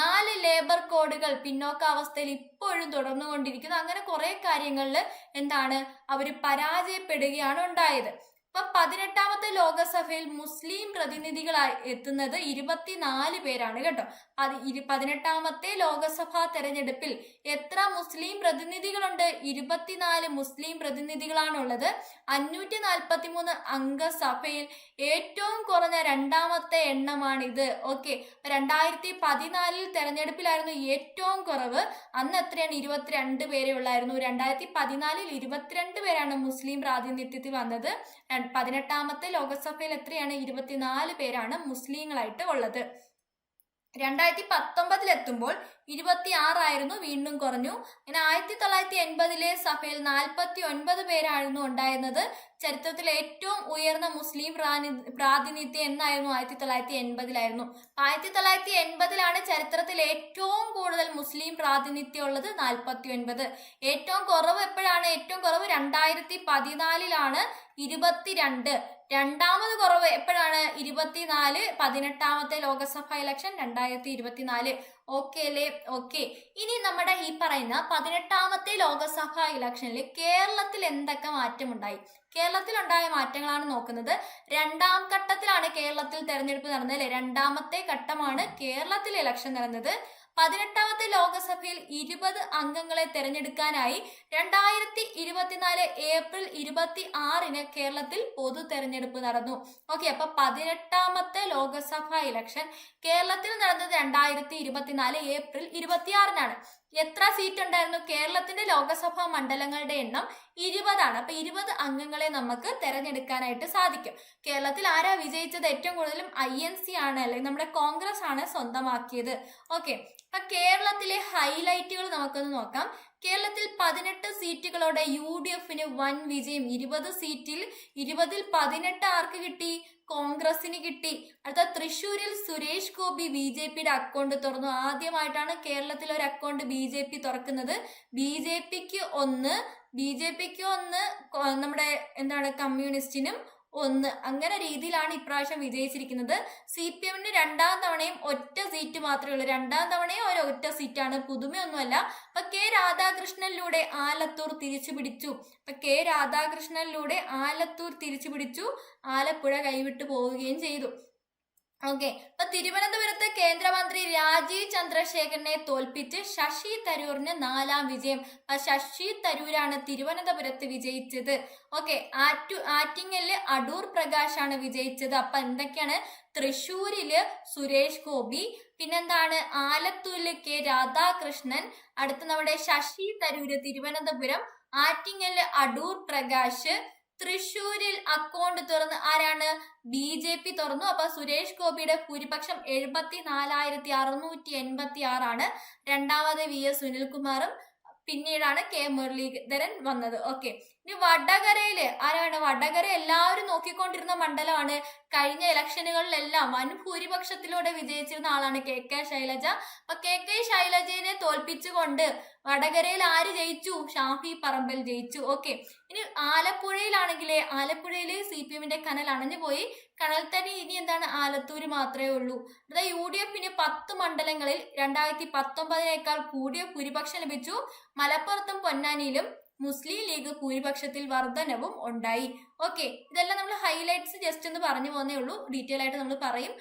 4 ലേബർ കോഡുകൾ പിന്നോക്കാവസ്ഥയിൽ ഇപ്പോഴും തുടർന്നുകൊണ്ടിരിക്കുന്നു. അങ്ങനെ കുറെ കാര്യങ്ങളിൽ എന്താണ്, അവർ പരാജയപ്പെടുകയാണ് ഉണ്ടായത്. ഇപ്പൊ 18ാമത്തെ ലോകസഭയിൽ മുസ്ലിം പ്രതിനിധികളായി എത്തുന്നത് 24 പേരാണ് കേട്ടോ. 18ാമത്തെ ലോകസഭാ തെരഞ്ഞെടുപ്പിൽ എത്ര മുസ്ലിം പ്രതിനിധികളുണ്ട്? 24 മുസ്ലിം പ്രതിനിധികളാണുള്ളത്. 543 അംഗ സഭയിൽ ഏറ്റവും കുറഞ്ഞ രണ്ടാമത്തെ എണ്ണമാണിത്. ഓക്കെ, 2014 തെരഞ്ഞെടുപ്പിലായിരുന്നു ഏറ്റവും കുറവ്. അന്ന് എത്രയാണ്? 22 പേരെ ഉള്ളായിരുന്നു. 2014 22 പേരാണ് മുസ്ലിം പ്രാതിനിധ്യത്തിൽ വന്നത്. 18ാമത്തെ ലോകസഭയിൽ എത്രയാണ്? 24 പേരാണ് മുസ്ലിങ്ങളായിട്ട് ഉള്ളത്. 2019 എത്തുമ്പോൾ 26 ആയിരുന്നു, വീണ്ടും കുറഞ്ഞു. അങ്ങനെ 1980 സഭയിൽ 49 പേരായിരുന്നു ഉണ്ടായിരുന്നത്. ചരിത്രത്തിൽ ഏറ്റവും ഉയർന്ന മുസ്ലിം പ്രാതിനിധ്യം എന്നായിരുന്നു? 1980 1980 ചരിത്രത്തിൽ ഏറ്റവും കൂടുതൽ മുസ്ലിം പ്രാതിനിധ്യം ഉള്ളത് 49. ഏറ്റവും കുറവ് എപ്പോഴാണ്? ഏറ്റവും കുറവ് 2014 22. രണ്ടാമത് കുറവ് എപ്പോഴാണ്? 24. 18ാമത്തെ ലോകസഭ ഇലക്ഷൻ 2024. ഓക്കെ അല്ലേ? ഓക്കെ, ഇനി നമ്മുടെ ഈ പറയുന്ന 18ാമത്തെ ലോകസഭാ ഇലക്ഷനിൽ കേരളത്തിൽ എന്തൊക്കെ മാറ്റമുണ്ടായി? കേരളത്തിൽ ഉണ്ടായ മാറ്റങ്ങളാണ് നോക്കുന്നത്. 2ാം ഘട്ടത്തിലാണ് കേരളത്തിൽ തെരഞ്ഞെടുപ്പ് നടന്നത് അല്ലെ? 2ാമത്തെ ഘട്ടമാണ് കേരളത്തിൽ ഇലക്ഷൻ നടന്നത്. 18ാമത്തെ ലോകസഭയിൽ 20 അംഗങ്ങളെ തെരഞ്ഞെടുക്കാനായി 2024 ഏപ്രിൽ 26 കേരളത്തിൽ പൊതു തെരഞ്ഞെടുപ്പ് നടന്നു. ഓക്കെ, അപ്പൊ 18ാമത്തെ ലോകസഭാ ഇലക്ഷൻ കേരളത്തിൽ നടന്നത് 2024 ഏപ്രിൽ 26 എത്ര സീറ്റ് ഉണ്ടായിരുന്നു? കേരളത്തിന്റെ ലോകസഭാ മണ്ഡലങ്ങളുടെ എണ്ണം 20 അപ്പൊ 20 അംഗങ്ങളെ നമുക്ക് തെരഞ്ഞെടുക്കാനായിട്ട് സാധിക്കും. കേരളത്തിൽ ആരാ വിജയിച്ചത്? ഏറ്റവും കൂടുതലും INC ആണ്, അല്ലെങ്കിൽ നമ്മുടെ കോൺഗ്രസ് ആണ് സ്വന്തമാക്കിയത്. ഓക്കെ, അപ്പൊ കേരളത്തിലെ ഹൈലൈറ്റുകൾ നമുക്കൊന്ന് നോക്കാം. കേരളത്തിൽ 18 സീറ്റുകളോടെ UDFന് വൻ വിജയം. 20 സീറ്റിൽ 20ൽ 18 ആർക്ക് കിട്ടി? കോൺഗ്രസിന് കിട്ടി. അടുത്ത തൃശ്ശൂരിൽ സുരേഷ് ഗോപി BJPയുടെ അക്കൗണ്ട് തുറന്നു. ആദ്യമായിട്ടാണ് കേരളത്തിൽ ഒരു അക്കൗണ്ട് BJP തുറക്കുന്നത്. BJPക്ക് 1, നമ്മുടെ എന്താണ് കമ്മ്യൂണിസ്റ്റിനും 1. അങ്ങനെ രീതിയിലാണ് ഇപ്രാവശ്യം വിജയിച്ചിരിക്കുന്നത്. CPMന് 2ാം തവണയും ഒറ്റ സീറ്റ് മാത്രമേ ഉള്ളൂ. 2ാം തവണയും ഒറ്റ സീറ്റാണ്, പുതുമയൊന്നുമല്ല. അപ്പൊ രാധാകൃഷ്ണനിലൂടെ ആലത്തൂർ തിരിച്ചു പിടിച്ചു. ആലപ്പുഴ കൈവിട്ടു പോവുകയും ചെയ്തു. ഓക്കെ, അപ്പൊ തിരുവനന്തപുരത്ത് കേന്ദ്രമന്ത്രി രാജീവ് ചന്ദ്രശേഖരനെ തോൽപ്പിച്ച് ശശി തരൂരിന് 4ാം വിജയം. ശശി തരൂരാണ് തിരുവനന്തപുരത്ത് വിജയിച്ചത്. ഓക്കെ, ആറ്റിങ്ങലില് അടൂർ പ്രകാശ് ആണ് വിജയിച്ചത്. അപ്പൊ എന്തൊക്കെയാണ്? തൃശ്ശൂരില് സുരേഷ് ഗോപി, പിന്നെന്താണ് ആലത്തൂരില് രാധാകൃഷ്ണൻ, അടുത്ത നമ്മുടെ ശശി തരൂര് തിരുവനന്തപുരം, ആറ്റിങ്ങലില് അടൂർ പ്രകാശ്, തൃശ്ശൂരിൽ അക്കൗണ്ട് തുറന്ന് ആരാണ്? BJP തുറന്നു. അപ്പൊ സുരേഷ് ഗോപിയുടെ ഭൂരിപക്ഷം 74,686 രണ്ടാമത് VS സുനിൽകുമാറും പിന്നീടാണ് K മുരളീധരൻ വന്നത്. ഓക്കെ, ഇനി വടകരയില് ആരാണ്? വടകര എല്ലാവരും നോക്കിക്കൊണ്ടിരുന്ന മണ്ഡലമാണ്. കഴിഞ്ഞ ഇലക്ഷനുകളിലെല്ലാം വൻ ഭൂരിപക്ഷത്തിലൂടെ വിജയിച്ചിരുന്ന ആളാണ് KK ശൈലജ. അപ്പൊ KK ശൈലജയെ തോൽപ്പിച്ചുകൊണ്ട് വടകരയിൽ ആര് ജയിച്ചു? ഷാഫി പറമ്പിൽ ജയിച്ചു. ഓക്കെ, ഇനി ആലപ്പുഴയിലാണെങ്കിലേ ആലപ്പുഴയില് CPM-ന്റെ കനൽ അണഞ്ഞു പോയി. കനൽ തന്നെ ഇനി എന്താണ്? ആലത്തൂര് മാത്രമേ ഉള്ളൂ. അതായത് UDF-ന് 10 മണ്ഡലങ്ങളിൽ 2019 കൂടിയ ഭൂരിപക്ഷം ലഭിച്ചു. മലപ്പുറത്തും പൊന്നാനിയിലും മുസ്ലിം ലീഗ് ഭൂരിപക്ഷത്തിൽ വർധനവും ഉണ്ടായി. ഓക്കെ, ഇതെല്ലാം നമ്മൾ ഹൈലൈറ്റ്സ് ജസ്റ്റ് ഒന്ന് പറഞ്ഞു പോകുന്നേ ഉള്ളൂ. ഡീറ്റെയിൽ ആയിട്ട് നമ്മൾ പറയും.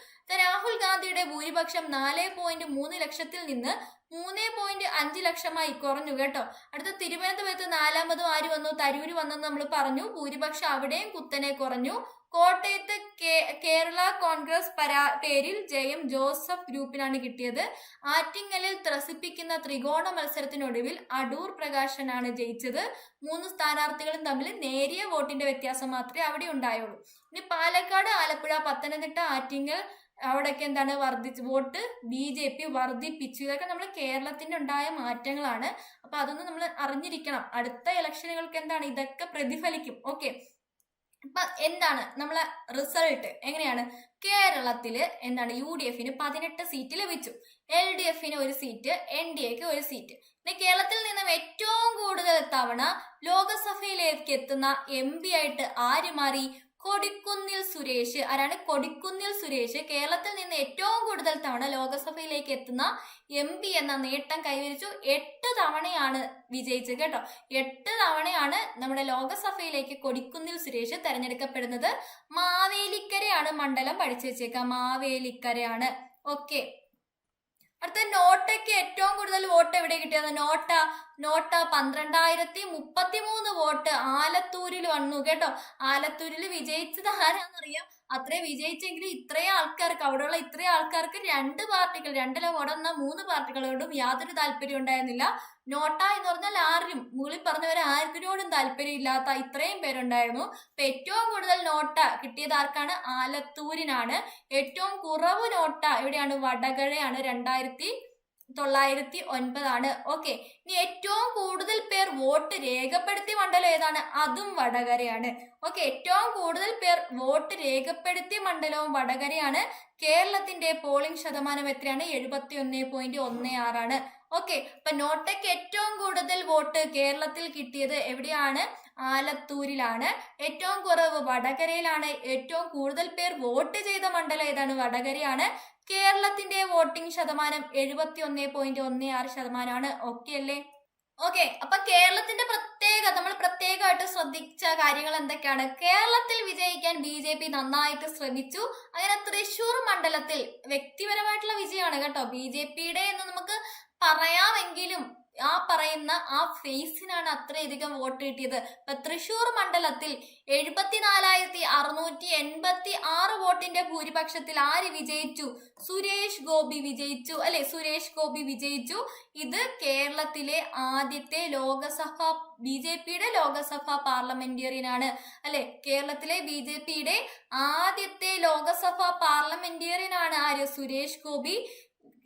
രാഹുൽ ഗാന്ധിയുടെ ഭൂരിപക്ഷം 4.3 ലക്ഷത്തിൽ നിന്ന് 3.5 ലക്ഷമായി കുറഞ്ഞു കേട്ടോ. അടുത്ത തിരുവനന്തപുരത്ത് 4ാമതും ആര് വന്നു? തരൂര് വന്നെന്ന് നമ്മൾ പറഞ്ഞു. ഭൂരിപക്ഷം അവിടെയും കുത്തനെ കുറഞ്ഞു. കോട്ടയത്ത് കേരള കോൺഗ്രസ് പേരിൽ ജയം ജോസഫ് ഗ്രൂപ്പിനാണ് കിട്ടിയത്. ആറ്റിങ്ങലിൽ ത്രസിപ്പിക്കുന്ന ത്രികോണ മത്സരത്തിനൊടുവിൽ അടൂർ പ്രകാശനാണ് ജയിച്ചത്. 3 സ്ഥാനാർത്ഥികളും തമ്മിൽ നേരിയ വോട്ടിന്റെ വ്യത്യാസം മാത്രമേ അവിടെ ഉണ്ടായുള്ളൂ. ഇനി പാലക്കാട്, ആലപ്പുഴ, പത്തനംതിട്ട, ആറ്റിങ്ങൽ അവിടെയൊക്കെ എന്താണ്? വോട്ട് BJP വർദ്ധിപ്പിച്ചു. ഇതൊക്കെ നമ്മൾ കേരളത്തിന്റെ ഉണ്ടായ മാറ്റങ്ങളാണ്. അപ്പൊ അതൊന്നും നമ്മൾ അറിഞ്ഞിരിക്കണം. അടുത്ത ഇലക്ഷനുകൾക്ക് എന്താണ് ഇതൊക്കെ പ്രതിഫലിക്കും. ഓക്കെ, അപ്പൊ എന്താണ് നമ്മളെ റിസൾട്ട് എങ്ങനെയാണ്? കേരളത്തില് എന്താണ്? UDF-ന് 18 സീറ്റ് ലഭിച്ചു. LDF-ന് 1 സീറ്റ്, NDA-ക്ക് 1 സീറ്റ്. പിന്നെ കേരളത്തിൽ നിന്നും ഏറ്റവും കൂടുതൽ തവണ ലോകസഭയിലേക്ക് എത്തുന്ന MP ആയിട്ട് ആര് മാറി? കൊടിക്കുന്നിൽ സുരേഷ്. ആരാണ്? കൊടിക്കുന്നിൽ സുരേഷ് കേരളത്തിൽ നിന്ന് ഏറ്റവും കൂടുതൽ തവണ ലോകസഭയിലേക്ക് എത്തുന്ന MP എന്ന നേട്ടം കൈവരിച്ചു. 8 തവണയാണ് വിജയിച്ചത് കേട്ടോ. 8 തവണയാണ് നമ്മുടെ ലോകസഭയിലേക്ക് കൊടിക്കുന്നിൽ സുരേഷ് തെരഞ്ഞെടുക്കപ്പെടുന്നത്. മാവേലിക്കരയാണ് മണ്ഡലം. പഠിച്ചു വെച്ചേക്കാം, മാവേലിക്കരയാണ്. ഓക്കെ, അടുത്ത നോട്ടയ്ക്ക് ഏറ്റവും കൂടുതൽ വോട്ട് എവിടെ കിട്ടിയത്? നോട്ട 12,033 വോട്ട് ആലത്തൂരിൽ വന്നു കേട്ടോ. ആലത്തൂരിൽ വിജയിച്ചത് ആരാന്നറിയാം? അത്രേ വിജയിച്ചെങ്കിൽ ഇത്രയും ആൾക്കാർക്ക്, അവിടെയുള്ള ഇത്രയും ആൾക്കാർക്ക് 2 പാർട്ടികൾ, 2 ഓടുന്ന 3 പാർട്ടികളോടും യാതൊരു താല്പര്യം ഉണ്ടായിരുന്നില്ല. നോട്ട എന്ന് പറഞ്ഞാൽ ആരും, മുകളിൽ പറഞ്ഞവരെ ആർക്കിനോടും താല്പര്യം ഇല്ലാത്ത ഇത്രയും പേരുണ്ടായിരുന്നു. അപ്പൊ ഏറ്റവും കൂടുതൽ നോട്ട കിട്ടിയത് ആർക്കാണ്? ആലത്തൂരിനാണ്. ഏറ്റവും കുറവ് നോട്ട എവിടെയാണ്? വടകരയാണ്. 2909. ഓക്കെ, ഇനി ഏറ്റവും കൂടുതൽ പേർ വോട്ട് രേഖപ്പെടുത്തിയ മണ്ഡലം ഏതാണ്? അതും വടകരയാണ്. ഓക്കെ, ഏറ്റവും കൂടുതൽ പേർ വോട്ട് രേഖപ്പെടുത്തിയ മണ്ഡലവും വടകരയാണ്. കേരളത്തിന്റെ പോളിംഗ് ശതമാനം എത്രയാണ്? 71.16. ഓക്കെ, അപ്പൊ നോട്ടയ്ക്ക് ഏറ്റവും കൂടുതൽ വോട്ട് കേരളത്തിൽ കിട്ടിയത് എവിടെയാണ്? ആലത്തൂരിലാണ്. ഏറ്റവും കുറവ് വടകരയിലാണ്. ഏറ്റവും കൂടുതൽ പേർ വോട്ട് ചെയ്ത മണ്ഡലം ഏതാണ്? വടകരയാണ്. കേരളത്തിന്റെ വോട്ടിംഗ് ശതമാനം 71.16%. ഓക്കെ അല്ലേ? ഓക്കെ, അപ്പൊ കേരളത്തിന്റെ നമ്മൾ പ്രത്യേകമായിട്ട് ശ്രദ്ധിച്ച കാര്യങ്ങൾ എന്തൊക്കെയാണ്? കേരളത്തിൽ വിജയിക്കാൻ BJP നന്നായിട്ട് ശ്രമിച്ചു. അങ്ങനെ തൃശ്ശൂർ മണ്ഡലത്തിൽ വ്യക്തിപരമായിട്ടുള്ള വിജയമാണ് കേട്ടോ BJP-യുടെ എന്ന് നമുക്ക് പറയാമെങ്കിലും ആ പറയുന്ന ആ ഫേസിനാണ് അത്രയധികം വോട്ട് കിട്ടിയത്. ഇപ്പൊ തൃശ്ശൂർ മണ്ഡലത്തിൽ 74,686 വോട്ടിന്റെ ഭൂരിപക്ഷത്തിൽ ആര് വിജയിച്ചു? സുരേഷ് ഗോപി വിജയിച്ചു അല്ലെ? സുരേഷ് ഗോപി വിജയിച്ചു. ഇത് കേരളത്തിലെ ആദ്യത്തെ BJP-യുടെ ലോകസഭാ പാർലമെന്റേറിയനാണ് അല്ലെ? കേരളത്തിലെ BJP-യുടെ ആദ്യത്തെ ലോകസഭാ പാർലമെന്റേറിയനാണ് ആര്? സുരേഷ് ഗോപി.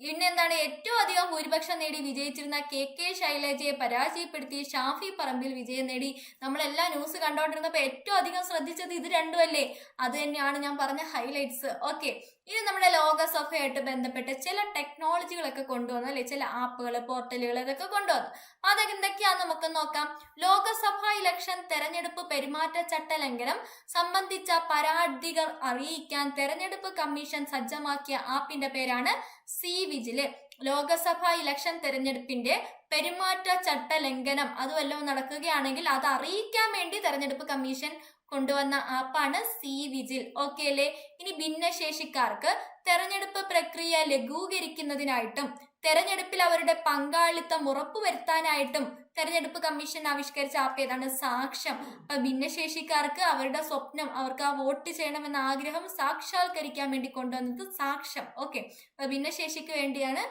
പിന്നെ എന്താണ്? ഏറ്റവും അധികം ഭൂരിപക്ഷം നേടി വിജയിച്ചിരുന്ന KK ശൈലജയെ പരാജയപ്പെടുത്തി ഷാഫി പറമ്പിൽ വിജയം നേടി. നമ്മളെല്ലാം ന്യൂസ് കണ്ടോണ്ടിരുന്നപ്പോ ഏറ്റവും അധികം ശ്രദ്ധിച്ചത് ഇത് രണ്ടും അല്ലേ? അത് തന്നെയാണ് ഞാൻ പറഞ്ഞ ഹൈലൈറ്റ്സ്. ഓക്കെ, ഇനി നമ്മുടെ ലോകസഭയായിട്ട് ബന്ധപ്പെട്ട് ചില ടെക്നോളജികളൊക്കെ കൊണ്ടുവന്നു അല്ലെ? ചില ആപ്പുകൾ, പോർട്ടലുകൾ ഇതൊക്കെ കൊണ്ടുവന്നു. അതൊക്കെ എന്തൊക്കെയാന്ന് നമുക്ക് നോക്കാം. ലോകസഭാ ഇലക്ഷൻ തെരഞ്ഞെടുപ്പ് പെരുമാറ്റച്ചട്ട ലംഘനം സംബന്ധിച്ച പരാതികൾ അറിയിക്കാൻ തെരഞ്ഞെടുപ്പ് കമ്മീഷൻ സജ്ജമാക്കിയ ആപ്പിന്റെ പേരാണ് C-വിജിൽ. ലോകസഭാ ഇലക്ഷൻ തെരഞ്ഞെടുപ്പിന്റെ പെരുമാറ്റച്ചട്ട ലംഘനം അത് വല്ലതും നടക്കുകയാണെങ്കിൽ അത് അറിയിക്കാൻ വേണ്ടി തെരഞ്ഞെടുപ്പ് കമ്മീഷൻ കൊണ്ടുവന്ന ആപ്പാണ് C-വിജിൽ. ഓക്കെ അല്ലേ? ഇനി ഭിന്നശേഷിക്കാർക്ക് തെരഞ്ഞെടുപ്പ് പ്രക്രിയ ലഘൂകരിക്കുന്നതിനായിട്ടും തെരഞ്ഞെടുപ്പിൽ അവരുടെ പങ്കാളിത്തം ഉറപ്പുവരുത്താനായിട്ടും തെരഞ്ഞെടുപ്പ് കമ്മീഷൻ ആവിഷ്കരിച്ച ആപ്പ് ഏതാണ്? സാക്ഷ്യം. അപ്പൊ ഭിന്നശേഷിക്കാർക്ക് അവരുടെ സ്വപ്നം, അവർക്ക് ആ വോട്ട് ചെയ്യണമെന്ന ആഗ്രഹം സാക്ഷാത്കരിക്കാൻ വേണ്ടി കൊണ്ടുവന്നത് സാക്ഷ്യം. ഓക്കെ, അപ്പൊ ഭിന്നശേഷിക്ക് വേണ്ടിയാണ്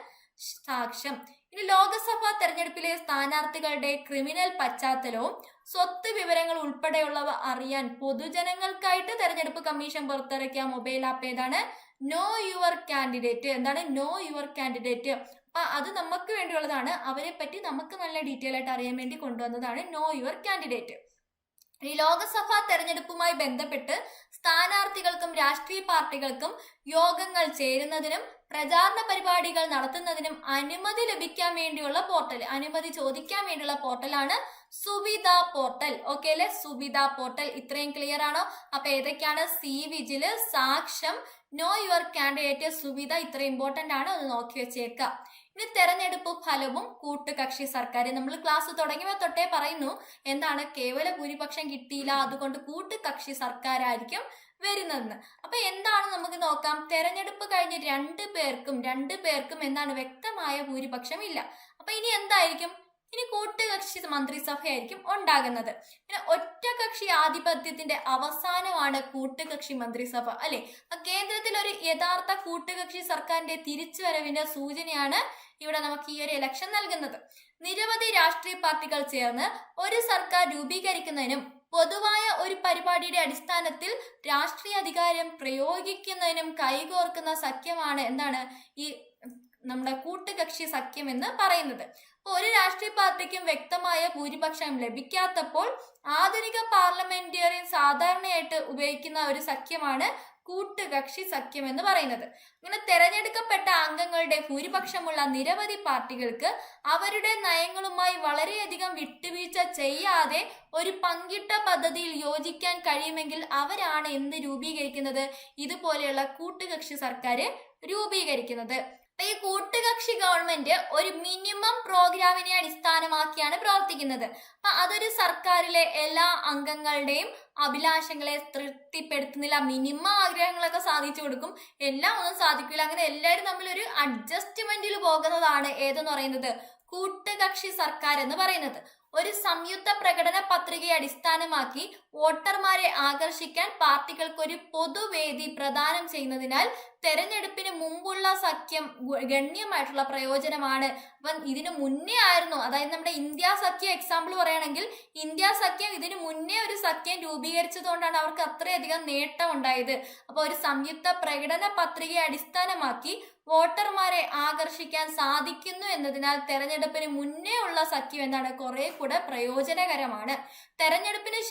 സാക്ഷ്യം. ഇനി ലോകസഭാ തെരഞ്ഞെടുപ്പിലെ സ്ഥാനാർത്ഥികളുടെ ക്രിമിനൽ പശ്ചാത്തലവും സ്വത്ത് വിവരങ്ങൾ ഉൾപ്പെടെയുള്ളവ അറിയാൻ പൊതുജനങ്ങൾക്കായിട്ട് തെരഞ്ഞെടുപ്പ് കമ്മീഷൻ പുറത്തിറക്കിയ മൊബൈൽ ആപ്പ് ഏതാണ്? No your candidate. എന്താണ് നോ യുവർ കാൻഡിഡേറ്റ്? അപ്പൊ അത് നമുക്ക് വേണ്ടിയുള്ളതാണ്. അവരെ പറ്റി നമുക്ക് നല്ല ഡീറ്റെയിൽ ആയിട്ട് അറിയാൻ വേണ്ടി കൊണ്ടുവന്നതാണ് നോ യുവർ കാൻഡിഡേറ്റ്. ഈ ലോക്സഭാ തെരഞ്ഞെടുപ്പുമായി ബന്ധപ്പെട്ട് സ്ഥാനാർത്ഥികൾക്കും രാഷ്ട്രീയ പാർട്ടികൾക്കും യോഗങ്ങൾ ചേരുന്നതിനും പ്രചാരണ പരിപാടികൾ നടത്തുന്നതിനും അനുമതി ലഭിക്കാൻ വേണ്ടിയുള്ള പോർട്ടൽ, അനുമതി ചോദിക്കാൻ വേണ്ടിയുള്ള പോർട്ടലാണ് സുവിധ പോർട്ടൽ. ഓക്കെ അല്ലെ? സുവിധ പോർട്ടൽ. ഇത്രയും ക്ലിയർ ആണോ? അപ്പൊ ഏതൊക്കെയാണ്? C vigil, Saksham, know your candidate, Suvidha. ഇത്ര ഇമ്പോർട്ടന്റ് ആണ്, അത് നോക്കി വെച്ചേക്കുക. ഇനി തെരഞ്ഞെടുപ്പ് ഫലവും കൂട്ടുകക്ഷി സർക്കാർ. നമ്മൾ ക്ലാസ് തുടങ്ങിയവ തൊട്ടേ പറയുന്നു എന്താണ്, കേവല ഭൂരിപക്ഷം കിട്ടിയില്ല, അതുകൊണ്ട് കൂട്ടുകക്ഷി സർക്കാരായിരിക്കും വരുന്നതെന്ന്. അപ്പൊ എന്താണ് നമുക്ക് നോക്കാം. തെരഞ്ഞെടുപ്പ് കഴിഞ്ഞ് രണ്ടു പേർക്കും എന്താണ്, വ്യക്തമായ ഭൂരിപക്ഷം ഇല്ല. അപ്പൊ ഇനി എന്തായിരിക്കും? ഇനി കൂട്ടുകക്ഷി മന്ത്രിസഭയായിരിക്കും ഉണ്ടാകുന്നത്. പിന്നെ ഒറ്റകക്ഷി ആധിപത്യത്തിന്റെ അവസാനമാണ് കൂട്ടുകക്ഷി മന്ത്രിസഭ അല്ലെ? കേന്ദ്രത്തിൽ ഒരു യഥാർത്ഥ കൂട്ടുകക്ഷി സർക്കാരിന്റെ തിരിച്ചുവരവിന്റെ സൂചനയാണ് ഇവിടെ നമുക്ക് ഈ ഒരു ഇലക്ഷൻ നൽകുന്നത്. നിരവധി രാഷ്ട്രീയ പാർട്ടികൾ ചേർന്ന് ഒരു സർക്കാർ രൂപീകരിക്കുന്നതിനും പൊതുവായ ഒരു പരിപാടിയുടെ അടിസ്ഥാനത്തിൽ രാഷ്ട്രീയ അധികാരം പ്രയോഗിക്കുന്നതിനും കൈകോർക്കുന്ന സഖ്യമാണ് എന്താണ് ഈ നമ്മുടെ കൂട്ടുകക്ഷി സഖ്യം എന്ന് പറയുന്നത്. ഒരു രാഷ്ട്രീയ പാർട്ടിക്കും വ്യക്തമായ ഭൂരിപക്ഷം ലഭിക്കാത്തപ്പോൾ ആധുനിക പാർലമെന്റേറിയൻ സാധാരണയായിട്ട് ഉപയോഗിക്കുന്ന ഒരു സഖ്യമാണ് കൂട്ടുകക്ഷി സഖ്യം എന്ന് പറയുന്നത്. അങ്ങനെ തെരഞ്ഞെടുക്കപ്പെട്ട അംഗങ്ങളുടെ ഭൂരിപക്ഷമുള്ള നിരവധി പാർട്ടികൾക്ക് അവരുടെ നയങ്ങളുമായി വളരെയധികം വിട്ടുവീഴ്ച ചെയ്യാതെ ഒരു പങ്കിട്ട പദ്ധതിയിൽ യോജിക്കാൻ കഴിയുമെങ്കിൽ അവരാണ് എന്ത് രൂപീകരിക്കുന്നത്? ഇതുപോലെയുള്ള കൂട്ടുകക്ഷി സർക്കാർ രൂപീകരിക്കുന്നത്. ഈ കൂട്ടുകക്ഷി ഗവൺമെന്റ് ഒരു മിനിമം പ്രോഗ്രാമിനെ അടിസ്ഥാനമാക്കിയാണ് പ്രവർത്തിക്കുന്നത്. അപ്പൊ അതൊരു സർക്കാരിലെ എല്ലാ അംഗങ്ങളുടെയും അഭിലാഷങ്ങളെ തൃപ്തിപ്പെടുത്തുന്നില്ല. മിനിമം ആഗ്രഹങ്ങളൊക്കെ സാധിച്ചു കൊടുക്കും, എല്ലാം ഒന്നും സാധിക്കില്ല. അങ്ങനെ എല്ലാവരും തമ്മിലൊരു അഡ്ജസ്റ്റ്മെന്റിൽ പോകുന്നതാണ് ഏതെന്ന് പറയുന്നത് കൂട്ടുകക്ഷി സർക്കാർ എന്ന് പറയുന്നത്. ഒരു സംയുക്ത പ്രകടന പത്രികയെ അടിസ്ഥാനമാക്കി വോട്ടർമാരെ ആകർഷിക്കാൻ പാർട്ടികൾക്ക് ഒരു പൊതുവേദി പ്രദാനം ചെയ്യുന്നതിനാൽ തെരഞ്ഞെടുപ്പിന് മുമ്പുള്ള സഖ്യം ഗണ്യമായിട്ടുള്ള പ്രയോജനമാണ്. അപ്പം ഇതിനു മുന്നേ ആയിരുന്നു, അതായത് നമ്മുടെ ഇന്ത്യ സഖ്യം എക്സാമ്പിൾ പറയുകയാണെങ്കിൽ ഇന്ത്യ സഖ്യം ഇതിനു മുന്നേ ഒരു സഖ്യം രൂപീകരിച്ചതുകൊണ്ടാണ് അവർക്ക് അത്രയധികം നേട്ടം ഉണ്ടായത്. അപ്പൊ ഒരു സംയുക്ത പ്രകടന പത്രികയെ അടിസ്ഥാനമാക്കി വോട്ടർമാരെ ആകർഷിക്കാൻ സാധിക്കുന്നു എന്നതിനാൽ തെരഞ്ഞെടുപ്പിന് മുന്നേ ഉള്ള സഖ്യം എന്താണ്, കുറെ കൂടെ പ്രയോജനകരമാണ്. തെരഞ്ഞെടുപ്പിന്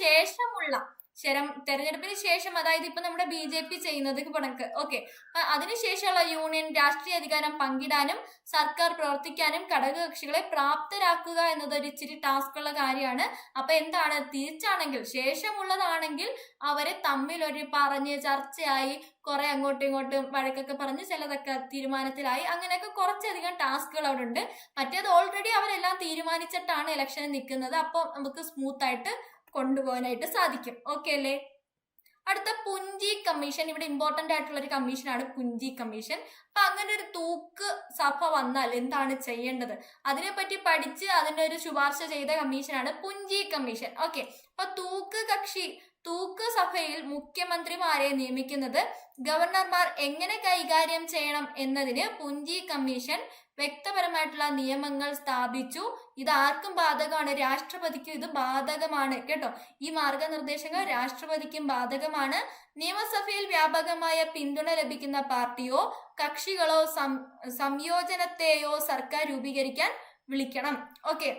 ശേഷം അതായത് ഇപ്പൊ നമ്മുടെ BJP ചെയ്യുന്നത് കണക്ക് ഓക്കെ, അതിനുശേഷമുള്ള യൂണിയൻ രാഷ്ട്രീയ അധികാരം പങ്കിടാനും സർക്കാർ പ്രവർത്തിക്കാനും ഘടകകക്ഷികളെ പ്രാപ്തരാക്കുക എന്നത് ഒരു ഇച്ചിരി ടാസ്ക് ഉള്ള കാര്യമാണ്. അപ്പൊ എന്താണ്, തിരിച്ചാണെങ്കിൽ ശേഷമുള്ളതാണെങ്കിൽ അവരെ തമ്മിൽ ഒരു പറഞ്ഞ് ചർച്ചയായി കുറെ അങ്ങോട്ടും ഇങ്ങോട്ടും വഴക്കൊക്കെ പറഞ്ഞ് ചിലതൊക്കെ തീരുമാനത്തിലായി, അങ്ങനെയൊക്കെ കുറച്ചധികം ടാസ്കുകൾ അവിടെ ഉണ്ട്. മറ്റേത് ഓൾറെഡി അവരെല്ലാം തീരുമാനിച്ചിട്ടാണ് ഇലക്ഷന് നിൽക്കുന്നത്. അപ്പോൾ നമുക്ക് സ്മൂത്ത് ആയിട്ട് കൊണ്ടുപോകാനായിട്ട് സാധിക്കും. ഓക്കെ അല്ലേ? അടുത്ത പുഞ്ചി കമ്മീഷൻ. ഇവിടെ ഇമ്പോർട്ടന്റ് ആയിട്ടുള്ള ഒരു കമ്മീഷനാണ് പുഞ്ചി കമ്മീഷൻ. അപ്പൊ അങ്ങനെ ഒരു തൂക്ക് സഭ വന്നാൽ എന്താണ് ചെയ്യേണ്ടത് അതിനെപ്പറ്റി പഠിച്ച് അതിന്റെ ഒരു ശുപാർശ ചെയ്ത കമ്മീഷനാണ് പുഞ്ചി കമ്മീഷൻ. ഓക്കെ, അപ്പൊ തൂക്ക് സഭയിൽ മുഖ്യമന്ത്രിമാരെ നിയമിക്കുന്നത് ഗവർണർമാർ എങ്ങനെ കൈകാര്യം ചെയ്യണം എന്നതിന് പുഞ്ചി കമ്മീഷൻ വ്യക്തപരമായിട്ടുള്ള നിയമങ്ങൾ സ്ഥാപിച്ചു. ഇത് ആർക്കും ബാധകമാണ്, രാഷ്ട്രപതിക്കും ഇത് ബാധകമാണ് കേട്ടോ. ഈ മാർഗനിർദ്ദേശങ്ങൾ രാഷ്ട്രപതിക്കും ബാധകമാണ്. നിയമസഭയിൽ വ്യാപകമായ പിന്തുണ ലഭിക്കുന്ന പാർട്ടിയോ കക്ഷികളോ സംയോജനത്തെയോ സർക്കാർ രൂപീകരിക്കാൻ വിളിക്കണം. ഓക്കെ,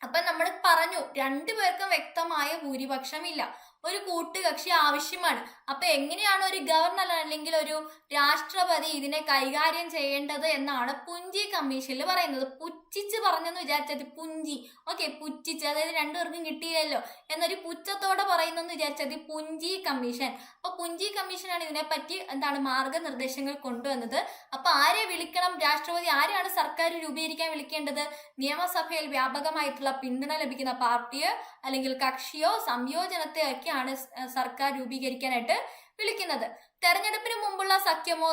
അപ്പൊ നമ്മൾ പറഞ്ഞു രണ്ടുപേർക്കും വ്യക്തമായ ഭൂരിപക്ഷം ഇല്ല, ഒരു കൂട്ടുകക്ഷി ആവശ്യമാണ്. അപ്പൊ എങ്ങനെയാണ് ഒരു ഗവർണർ അല്ലെങ്കിൽ ഒരു രാഷ്ട്രപതി ഇതിനെ കൈകാര്യം ചെയ്യേണ്ടത് എന്നാണ് പുഞ്ചി കമ്മീഷനിൽ പറയുന്നത്. പുച്ഛിച്ച് പറഞ്ഞെന്ന് വിചാരിച്ചത് പുഞ്ചി. ഓക്കെ, പുച്ഛിച്ച്, അതായത് രണ്ടുപേർക്കും കിട്ടിയില്ലല്ലോ എന്നൊരു പുച്ഛത്തോടെ പറയുന്നെന്ന് വിചാരിച്ചത് പുഞ്ചി കമ്മീഷൻ. അപ്പൊ പുഞ്ചി കമ്മീഷനാണ് ഇതിനെപ്പറ്റി എന്താണ് മാർഗനിർദ്ദേശങ്ങൾ കൊണ്ടുവന്നത്. അപ്പൊ ആരെ വിളിക്കണം? രാഷ്ട്രപതി ആരെയാണ് സർക്കാർ രൂപീകരിക്കാൻ വിളിക്കേണ്ടത്? നിയമസഭയിൽ വ്യാപകമായിട്ടുള്ള പിന്തുണ ലഭിക്കുന്ന പാർട്ടിയോ അല്ലെങ്കിൽ കക്ഷിയോ സംയോജനത്തെ ഒക്കെയാണ് സർക്കാർ രൂപീകരിക്കാനായിട്ട് വിളിക്കുന്നത്. തെരഞ്ഞെടുപ്പിന് മുമ്പുള്ള സഖ്യമോ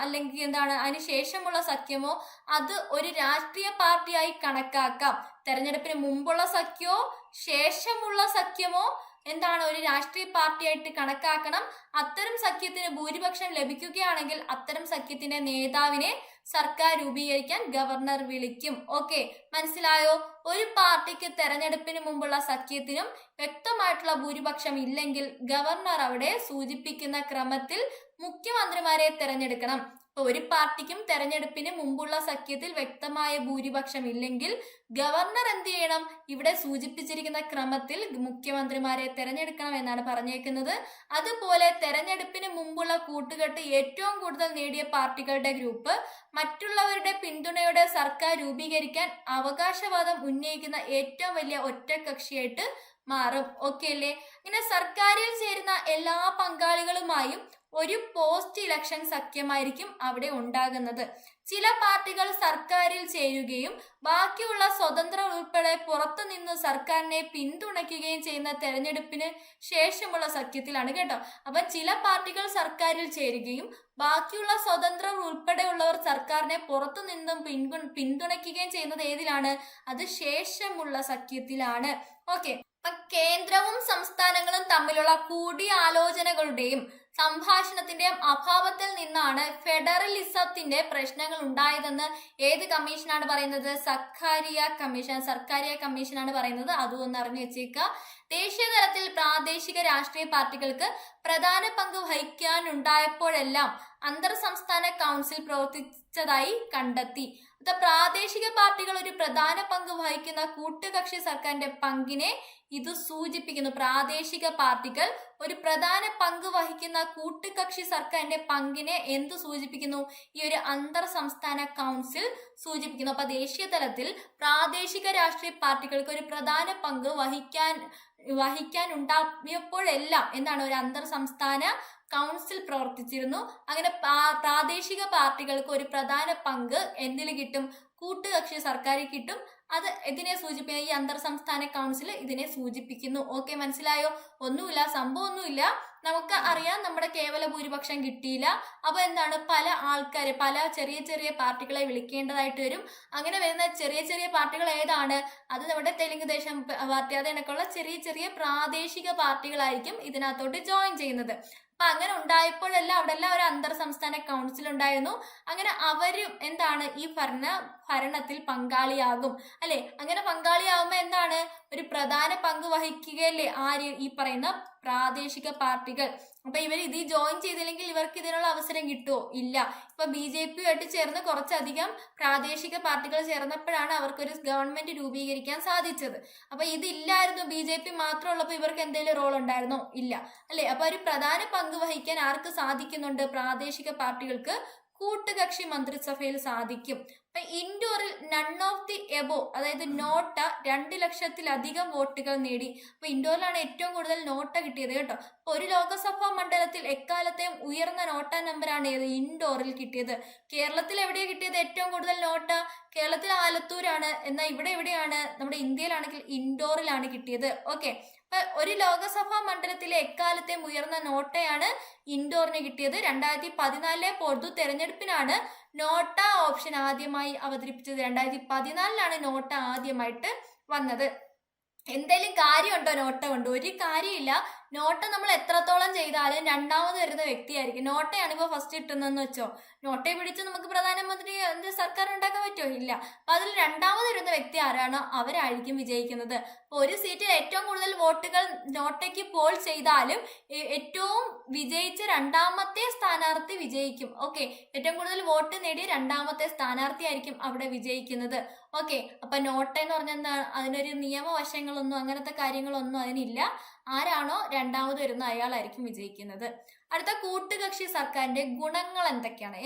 അല്ലെങ്കിൽ എന്താണ് അതിനുശേഷമുള്ള സഖ്യമോ അത് ഒരു രാഷ്ട്രീയ പാർട്ടിയായി കണക്കാക്കാം. തെരഞ്ഞെടുപ്പിന് മുമ്പുള്ള സഖ്യമോ ശേഷമുള്ള സഖ്യമോ എന്താണ് ഒരു രാഷ്ട്രീയ പാർട്ടിയായിട്ട് കണക്കാക്കണം. അത്തരം സഖ്യത്തിന് ഭൂരിപക്ഷം ലഭിക്കുകയാണെങ്കിൽ അത്തരം സഖ്യത്തിന്റെ നേതാവിനെ സർക്കാർ രൂപീകരിക്കാൻ ഗവർണർ വിളിക്കും. ഓക്കെ, മനസ്സിലായോ? ഒരു പാർട്ടിക്ക് തെരഞ്ഞെടുപ്പിന് മുമ്പുള്ള സഖ്യത്തിനും വ്യക്തമായിട്ടുള്ള ഭൂരിപക്ഷം ഇല്ലെങ്കിൽ ഗവർണർ അവിടെ സൂചിപ്പിക്കുന്ന ക്രമത്തിൽ മുഖ്യമന്ത്രിമാരെ തെരഞ്ഞെടുക്കണം. ഇപ്പൊ ഒരു പാർട്ടിക്കും തെരഞ്ഞെടുപ്പിന് മുമ്പുള്ള സഖ്യത്തിൽ വ്യക്തമായ ഭൂരിപക്ഷം ഇല്ലെങ്കിൽ ഗവർണർ എന്ത് ചെയ്യണം? ഇവിടെ സൂചിപ്പിച്ചിരിക്കുന്ന ക്രമത്തിൽ മുഖ്യമന്ത്രിമാരെ തെരഞ്ഞെടുക്കണം എന്നാണ് പറഞ്ഞേക്കുന്നത്. അതുപോലെ തെരഞ്ഞെടുപ്പിന് മുമ്പുള്ള കൂട്ടുകെട്ട് ഏറ്റവും കൂടുതൽ നേടിയ പാർട്ടികളുടെ ഗ്രൂപ്പ് മറ്റുള്ളവരുടെ പിന്തുണയോടെ സർക്കാർ രൂപീകരിക്കാൻ അവകാശവാദം ഉന്നയിക്കുന്ന ഏറ്റവും വലിയ ഒറ്റക്കക്ഷിയായിട്ട് മാറും. ഓക്കെ അല്ലേ? ഇങ്ങനെ സർക്കാരിൽ ചേരുന്ന എല്ലാ പങ്കാളികളുമായും ഒരു പോസ്റ്റ് ഇലക്ഷൻ സഖ്യമായിരിക്കും അവിടെ ഉണ്ടാകുന്നത്. ചില പാർട്ടികൾ സർക്കാരിൽ ചേരുകയും ബാക്കിയുള്ള സ്വതന്ത്രർ ഉൾപ്പെടെ പുറത്തു നിന്ന് സർക്കാരിനെ പിന്തുണയ്ക്കുകയും ചെയ്യുന്ന തെരഞ്ഞെടുപ്പിന് ശേഷമുള്ള സഖ്യത്തിലാണ് കേട്ടോ. അപ്പൊ ചില പാർട്ടികൾ സർക്കാരിൽ ചേരുകയും ബാക്കിയുള്ള സ്വതന്ത്രർ ഉൾപ്പെടെയുള്ളവർ സർക്കാരിനെ പുറത്തു നിന്നും പിന്തുണയ്ക്കുകയും ചെയ്യുന്നത് ഏതിലാണ്? അത് ശേഷമുള്ള സഖ്യത്തിലാണ്. ഓക്കെ, കേന്ദ്രവും സംസ്ഥാനങ്ങളും തമ്മിലുള്ള കൂടിയാലോചനകളുടെയും സംഭാഷണത്തിന്റെയും അഭാവത്തിൽ നിന്നാണ് ഫെഡറലിസത്തിന്റെ പ്രശ്നങ്ങൾ ഉണ്ടായതെന്ന് ഏത് കമ്മീഷനാണ് പറയുന്നത്? സർക്കാരിയ കമ്മീഷനാണ് പറയുന്നത്. അതും ഒന്ന് അറിഞ്ഞു വെച്ചേക്കുക. ദേശീയ തലത്തിൽ പ്രാദേശിക രാഷ്ട്രീയ പാർട്ടികൾക്ക് പ്രധാന പങ്ക് വഹിക്കാനുണ്ടായപ്പോഴെല്ലാം അന്തർ സംസ്ഥാന കൗൺസിൽ പ്രവർത്തിച്ചതായി കണ്ടെത്തി. പ്രാദേശിക പാർട്ടികൾ ഒരു പ്രധാന പങ്ക് വഹിക്കുന്ന കൂട്ടുകക്ഷി സർക്കാരിന്റെ പങ്കിനെ ഇത് സൂചിപ്പിക്കുന്നു. പ്രാദേശിക പാർട്ടികൾ ഒരു പ്രധാന പങ്ക് വഹിക്കുന്ന കൂട്ടുകക്ഷി സർക്കാരിന്റെ പങ്കിനെ എന്ത് സൂചിപ്പിക്കുന്നു? ഈ ഒരു അന്തർ സംസ്ഥാന കൗൺസിൽ സൂചിപ്പിക്കുന്നു. അപ്പൊ ദേശീയ തലത്തിൽ പ്രാദേശിക രാഷ്ട്രീയ പാർട്ടികൾക്ക് ഒരു പ്രധാന പങ്ക് വഹിക്കാനുണ്ടായപ്പോഴെല്ലാം എന്താണ്? ഒരു അന്തർ സംസ്ഥാന കൗൺസിൽ പ്രവർത്തിച്ചിരുന്നു. അങ്ങനെ പ്രാദേശിക പാർട്ടികൾക്ക് ഒരു പ്രധാന പങ്ക് എന്തിൽ കിട്ടും? കൂട്ടുകക്ഷി സർക്കാരിൽ കിട്ടും. അത് ഇതിനെ സൂചിപ്പിക്കുന്ന ഈ അന്തർ സംസ്ഥാന കൗൺസിൽ ഇതിനെ സൂചിപ്പിക്കുന്നു. ഓക്കെ, മനസ്സിലായോ? ഒന്നുമില്ല, സംഭവം ഒന്നുമില്ല. നമുക്ക് അറിയാം നമ്മുടെ കേവല ഭൂരിപക്ഷം കിട്ടിയില്ല. അപ്പൊ എന്താണ്? പല ആൾക്കാരെ, പല ചെറിയ ചെറിയ പാർട്ടികളെ വിളിക്കേണ്ടതായിട്ട് വരും. അങ്ങനെ വരുന്ന ചെറിയ ചെറിയ പാർട്ടികൾ ഏതാണ്? അത് നമ്മുടെ തെലുങ്ക് ദേശം പാർട്ടി, അതിനൊക്കെയുള്ള ചെറിയ ചെറിയ പ്രാദേശിക പാർട്ടികളായിരിക്കും ഇതിനകത്തോട്ട് ജോയിൻ ചെയ്യുന്നത്. അപ്പൊ അങ്ങനെ ഉണ്ടായപ്പോഴെല്ലാം അവിടെ എല്ലാം ഒരു അന്തർ സംസ്ഥാന കൗൺസിൽ ഉണ്ടായിരുന്നു. അങ്ങനെ അവരും എന്താണ്? ഈ ഭരണത്തിൽ പങ്കാളിയാകും അല്ലെ? അങ്ങനെ പങ്കാളിയാകുമ്പോ എന്താണ്? ഒരു പ്രധാന പങ്ക് വഹിക്കുകയല്ലേ ആര്? ഈ പറയുന്ന പ്രാദേശിക പാർട്ടികൾ. അപ്പൊ ഇവർ ഇതിൽ ജോയിൻ ചെയ്തില്ലെങ്കിൽ ഇവർക്ക് ഇതിനുള്ള അവസരം കിട്ടുമോ? ഇല്ല. ഇപ്പൊ BJP ആയിട്ട് ചേർന്ന് കുറച്ചധികം പ്രാദേശിക പാർട്ടികൾ ചേർന്നപ്പോഴാണ് അവർക്കൊരു ഗവൺമെന്റ് രൂപീകരിക്കാൻ സാധിച്ചത്. അപ്പൊ ഇതില്ലായിരുന്നു, BJP മാത്രമുള്ളപ്പോൾ ഇവർക്ക് എന്തെങ്കിലും റോൾ ഉണ്ടായിരുന്നോ? ഇല്ല അല്ലെ? അപ്പൊ ഒരു പ്രധാന പങ്ക് വഹിക്കാൻ ആർക്ക് സാധിക്കുന്നുണ്ട്? പ്രാദേശിക പാർട്ടികൾക്ക് കൂട്ടുകക്ഷി മന്ത്രിസഭയിൽ സാധിക്കും. അപ്പൊ ഇൻഡോറിൽ നൺ ഓഫ് ദി എബോ, അതായത് നോട്ട 2 ലക്ഷത്തിലധികം വോട്ടുകൾ നേടി. അപ്പൊ ഇൻഡോറിലാണ് ഏറ്റവും കൂടുതൽ നോട്ട കിട്ടിയത് കേട്ടോ. ഒരു ലോകസഭാ മണ്ഡലത്തിൽ എക്കാലത്തെയും ഉയർന്ന നോട്ട നമ്പറാണ് ഏത്? ഇൻഡോറിൽ കിട്ടിയത്. കേരളത്തിൽ എവിടെയാണ് കിട്ടിയത് ഏറ്റവും കൂടുതൽ നോട്ട? കേരളത്തിൽ ആലത്തൂരാണ്. എന്നാൽ ഇവിടെ എവിടെയാണ്? നമ്മുടെ ഇന്ത്യയിലാണെങ്കിൽ ഇൻഡോറിലാണ് കിട്ടിയത്. ഓക്കെ, അപ്പൊ ഒരു ലോകസഭാ മണ്ഡലത്തിലെ എക്കാലത്തെ ഉയർന്ന നോട്ടയാണ് ഇൻഡോറിന് കിട്ടിയത്. 2014 പൊതു തെരഞ്ഞെടുപ്പിനാണ് നോട്ട ഓപ്ഷൻ ആദ്യമായി അവതരിപ്പിച്ചത്. 2014 നോട്ട ആദ്യമായിട്ട് വന്നത്. എന്തെങ്കിലും കാര്യമുണ്ടോ നോട്ട കൊണ്ട്? ഒരു കാര്യമില്ല. നോട്ട നമ്മൾ എത്രത്തോളം ചെയ്താലും രണ്ടാമത് വരുന്ന വ്യക്തിയായിരിക്കും. നോട്ടയാണ് ഇപ്പൊ ഫസ്റ്റ് കിട്ടുന്നതെന്ന് വെച്ചോ, നോട്ടയെ പിടിച്ച് നമുക്ക് പ്രധാനമന്ത്രി സർക്കാർ ഉണ്ടാക്കാൻ പറ്റുമോ? ഇല്ല. അപ്പൊ അതിൽ രണ്ടാമത് വരുന്ന വ്യക്തി ആരാണോ അവരായിരിക്കും വിജയിക്കുന്നത്. അപ്പൊ ഒരു സീറ്റിൽ ഏറ്റവും കൂടുതൽ വോട്ടുകൾ നോട്ടയ്ക്ക് പോൾ ചെയ്താലും ഏറ്റവും വിജയിച്ച രണ്ടാമത്തെ സ്ഥാനാർത്ഥി വിജയിക്കും. ഓക്കെ, ഏറ്റവും കൂടുതൽ വോട്ട് നേടിയ രണ്ടാമത്തെ സ്ഥാനാർത്ഥി ആയിരിക്കും അവിടെ വിജയിക്കുന്നത്. ഓക്കെ, അപ്പൊ നോട്ട എന്ന് പറഞ്ഞാൽ എന്താണ്? അതിനൊരു നിയമവശങ്ങളൊന്നും അങ്ങനത്തെ കാര്യങ്ങളൊന്നും അതിനില്ല. ആരാണോ രണ്ടാമത് വരുന്ന അയാളായിരിക്കും വിജയിക്കുന്നത്. അടുത്ത, കൂട്ടുകക്ഷി സർക്കാരിന്റെ ഗുണങ്ങൾ എന്തൊക്കെയാണ്?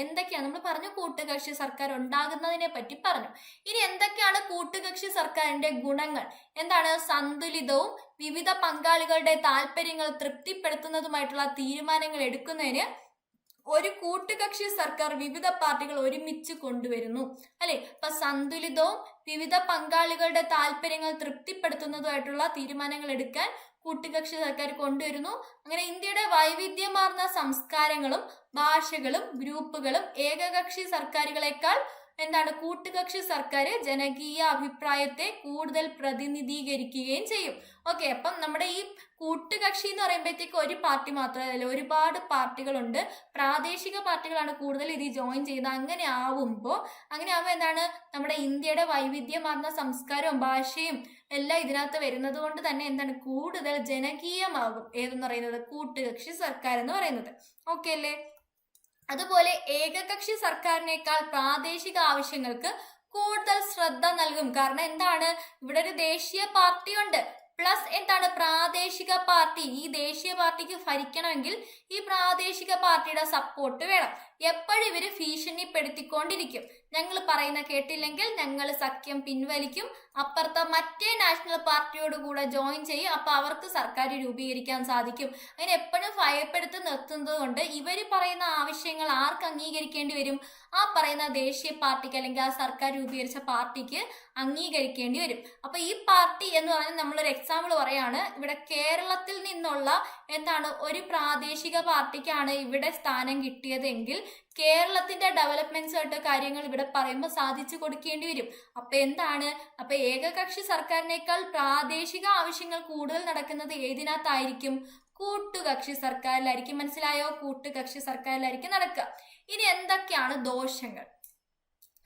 നമ്മൾ പറഞ്ഞു കൂട്ടുകക്ഷി സർക്കാർ ഉണ്ടാകുന്നതിനെ പറ്റി പറഞ്ഞു. ഇനി എന്തൊക്കെയാണ് കൂട്ടുകക്ഷി സർക്കാരിന്റെ ഗുണങ്ങൾ? എന്താണ്? സന്തുലിതവും വിവിധ പങ്കാളികളുടെ താല്പര്യങ്ങൾ തൃപ്തിപ്പെടുത്തുന്നതുമായിട്ടുള്ള തീരുമാനങ്ങൾ എടുക്കുന്നതിന് ഒരു കൂട്ടുകക്ഷി സർക്കാർ വിവിധ പാർട്ടികൾ ഒരുമിച്ച് കൊണ്ടുവരുന്നു അല്ലെ? അപ്പൊ സന്തുലിതവും വിവിധ പങ്കാളികളുടെ താല്പര്യങ്ങൾ തൃപ്തിപ്പെടുത്തുന്നതുമായിട്ടുള്ള തീരുമാനങ്ങൾ എടുക്കാൻ കൂട്ടുകക്ഷി സർക്കാർ കൊണ്ടുവരുന്നു. അങ്ങനെ ഇന്ത്യയുടെ വൈവിധ്യമാർന്ന സംസ്കാരങ്ങളും ഭാഷകളും ഗ്രൂപ്പുകളും ഏകകക്ഷി സർക്കാരുകളെക്കാൾ എന്താണ് കൂട്ടുകക്ഷി സർക്കാർ ജനകീയ അഭിപ്രായത്തെ കൂടുതൽ പ്രതിനിധീകരിക്കുകയും ചെയ്യും. ഓക്കെ, അപ്പം നമ്മുടെ ഈ കൂട്ടുകക്ഷി എന്ന് പറയുമ്പോഴത്തേക്ക് ഒരു പാർട്ടി മാത്രമല്ല, ഒരുപാട് പാർട്ടികളുണ്ട്. പ്രാദേശിക പാർട്ടികളാണ് കൂടുതൽ ഇത് ജോയിൻ ചെയ്യുന്നത്. അങ്ങനെ ആവുമ്പോൾ എന്താണ് നമ്മുടെ ഇന്ത്യയുടെ വൈവിധ്യമാർന്ന സംസ്കാരവും ഭാഷയും എല്ലാം ഇതിനകത്ത് വരുന്നത് കൊണ്ട് തന്നെ എന്താണ് കൂടുതൽ ജനകീയമാകും ഏതെന്ന് പറയുന്നത് കൂട്ടുകക്ഷി സർക്കാർ എന്ന് പറയുന്നത്. ഓക്കെ അല്ലേ? അതുപോലെ ഏകകക്ഷി സർക്കാരിനേക്കാൾ പ്രാദേശിക ആവശ്യങ്ങൾക്ക് കൂടുതൽ ശ്രദ്ധ നൽകും. കാരണം എന്താണ്, ഇവിടെ ഒരു ദേശീയ പാർട്ടി ഉണ്ട്, പ്ലസ് എന്താണ് പ്രാദേശിക പാർട്ടി. ഈ ദേശീയ പാർട്ടിക്ക് ഭരിക്കണമെങ്കിൽ ഈ പ്രാദേശിക പാർട്ടിയുടെ സപ്പോർട്ട് വേണം. എപ്പോഴും ഇവര് ഭീഷണിപ്പെടുത്തിക്കൊണ്ടിരിക്കും. ഞങ്ങൾ പറയുന്ന കേട്ടില്ലെങ്കിൽ ഞങ്ങൾ സഖ്യം പിൻവലിക്കും, അപ്പുറത്തെ മറ്റേ നാഷണൽ പാർട്ടിയോട് കൂടെ ജോയിൻ ചെയ്യും, അപ്പൊ അവർക്ക് സർക്കാർ രൂപീകരിക്കാൻ സാധിക്കും. അങ്ങനെ എപ്പോഴും ഭയപ്പെടുത്തി നിർത്തുന്നത് കൊണ്ട് ഇവർ പറയുന്ന ആവശ്യങ്ങൾ ആർക്ക് അംഗീകരിക്കേണ്ടി വരും? ആ പറയുന്ന ദേശീയ പാർട്ടിക്ക് അല്ലെങ്കിൽ ആ സർക്കാർ രൂപീകരിച്ച പാർട്ടിക്ക് അംഗീകരിക്കേണ്ടി വരും. അപ്പൊ ഈ പാർട്ടി എന്ന് പറഞ്ഞാൽ നമ്മളൊരു എക്സാമ്പിൾ പറയാണ്, ഇവിടെ കേരളത്തിൽ നിന്നുള്ള എന്താണ് ഒരു പ്രാദേശിക പാർട്ടിക്കാണ് ഇവിടെ സ്ഥാനം കിട്ടിയതെങ്കിൽ കേരളത്തിന്റെ ഡെവലപ്മെന്റ്സ് ആയിട്ട് കാര്യങ്ങൾ ഇവിടെ പറയുമ്പോൾ സാധിച്ചു കൊടുക്കേണ്ടി വരും. അപ്പൊ ഏകകക്ഷി സർക്കാരിനേക്കാൾ പ്രാദേശിക ആവശ്യങ്ങൾ കൂടുതൽ നടക്കുന്നത് ഏതിനകത്തായിരിക്കും? കൂട്ടുകക്ഷി സർക്കാരിലായിരിക്കും. മനസ്സിലായോ? കൂട്ടുകക്ഷി സർക്കാരിലായിരിക്കും നടക്കുക. ഇനി എന്തൊക്കെയാണ് ദോഷങ്ങൾ?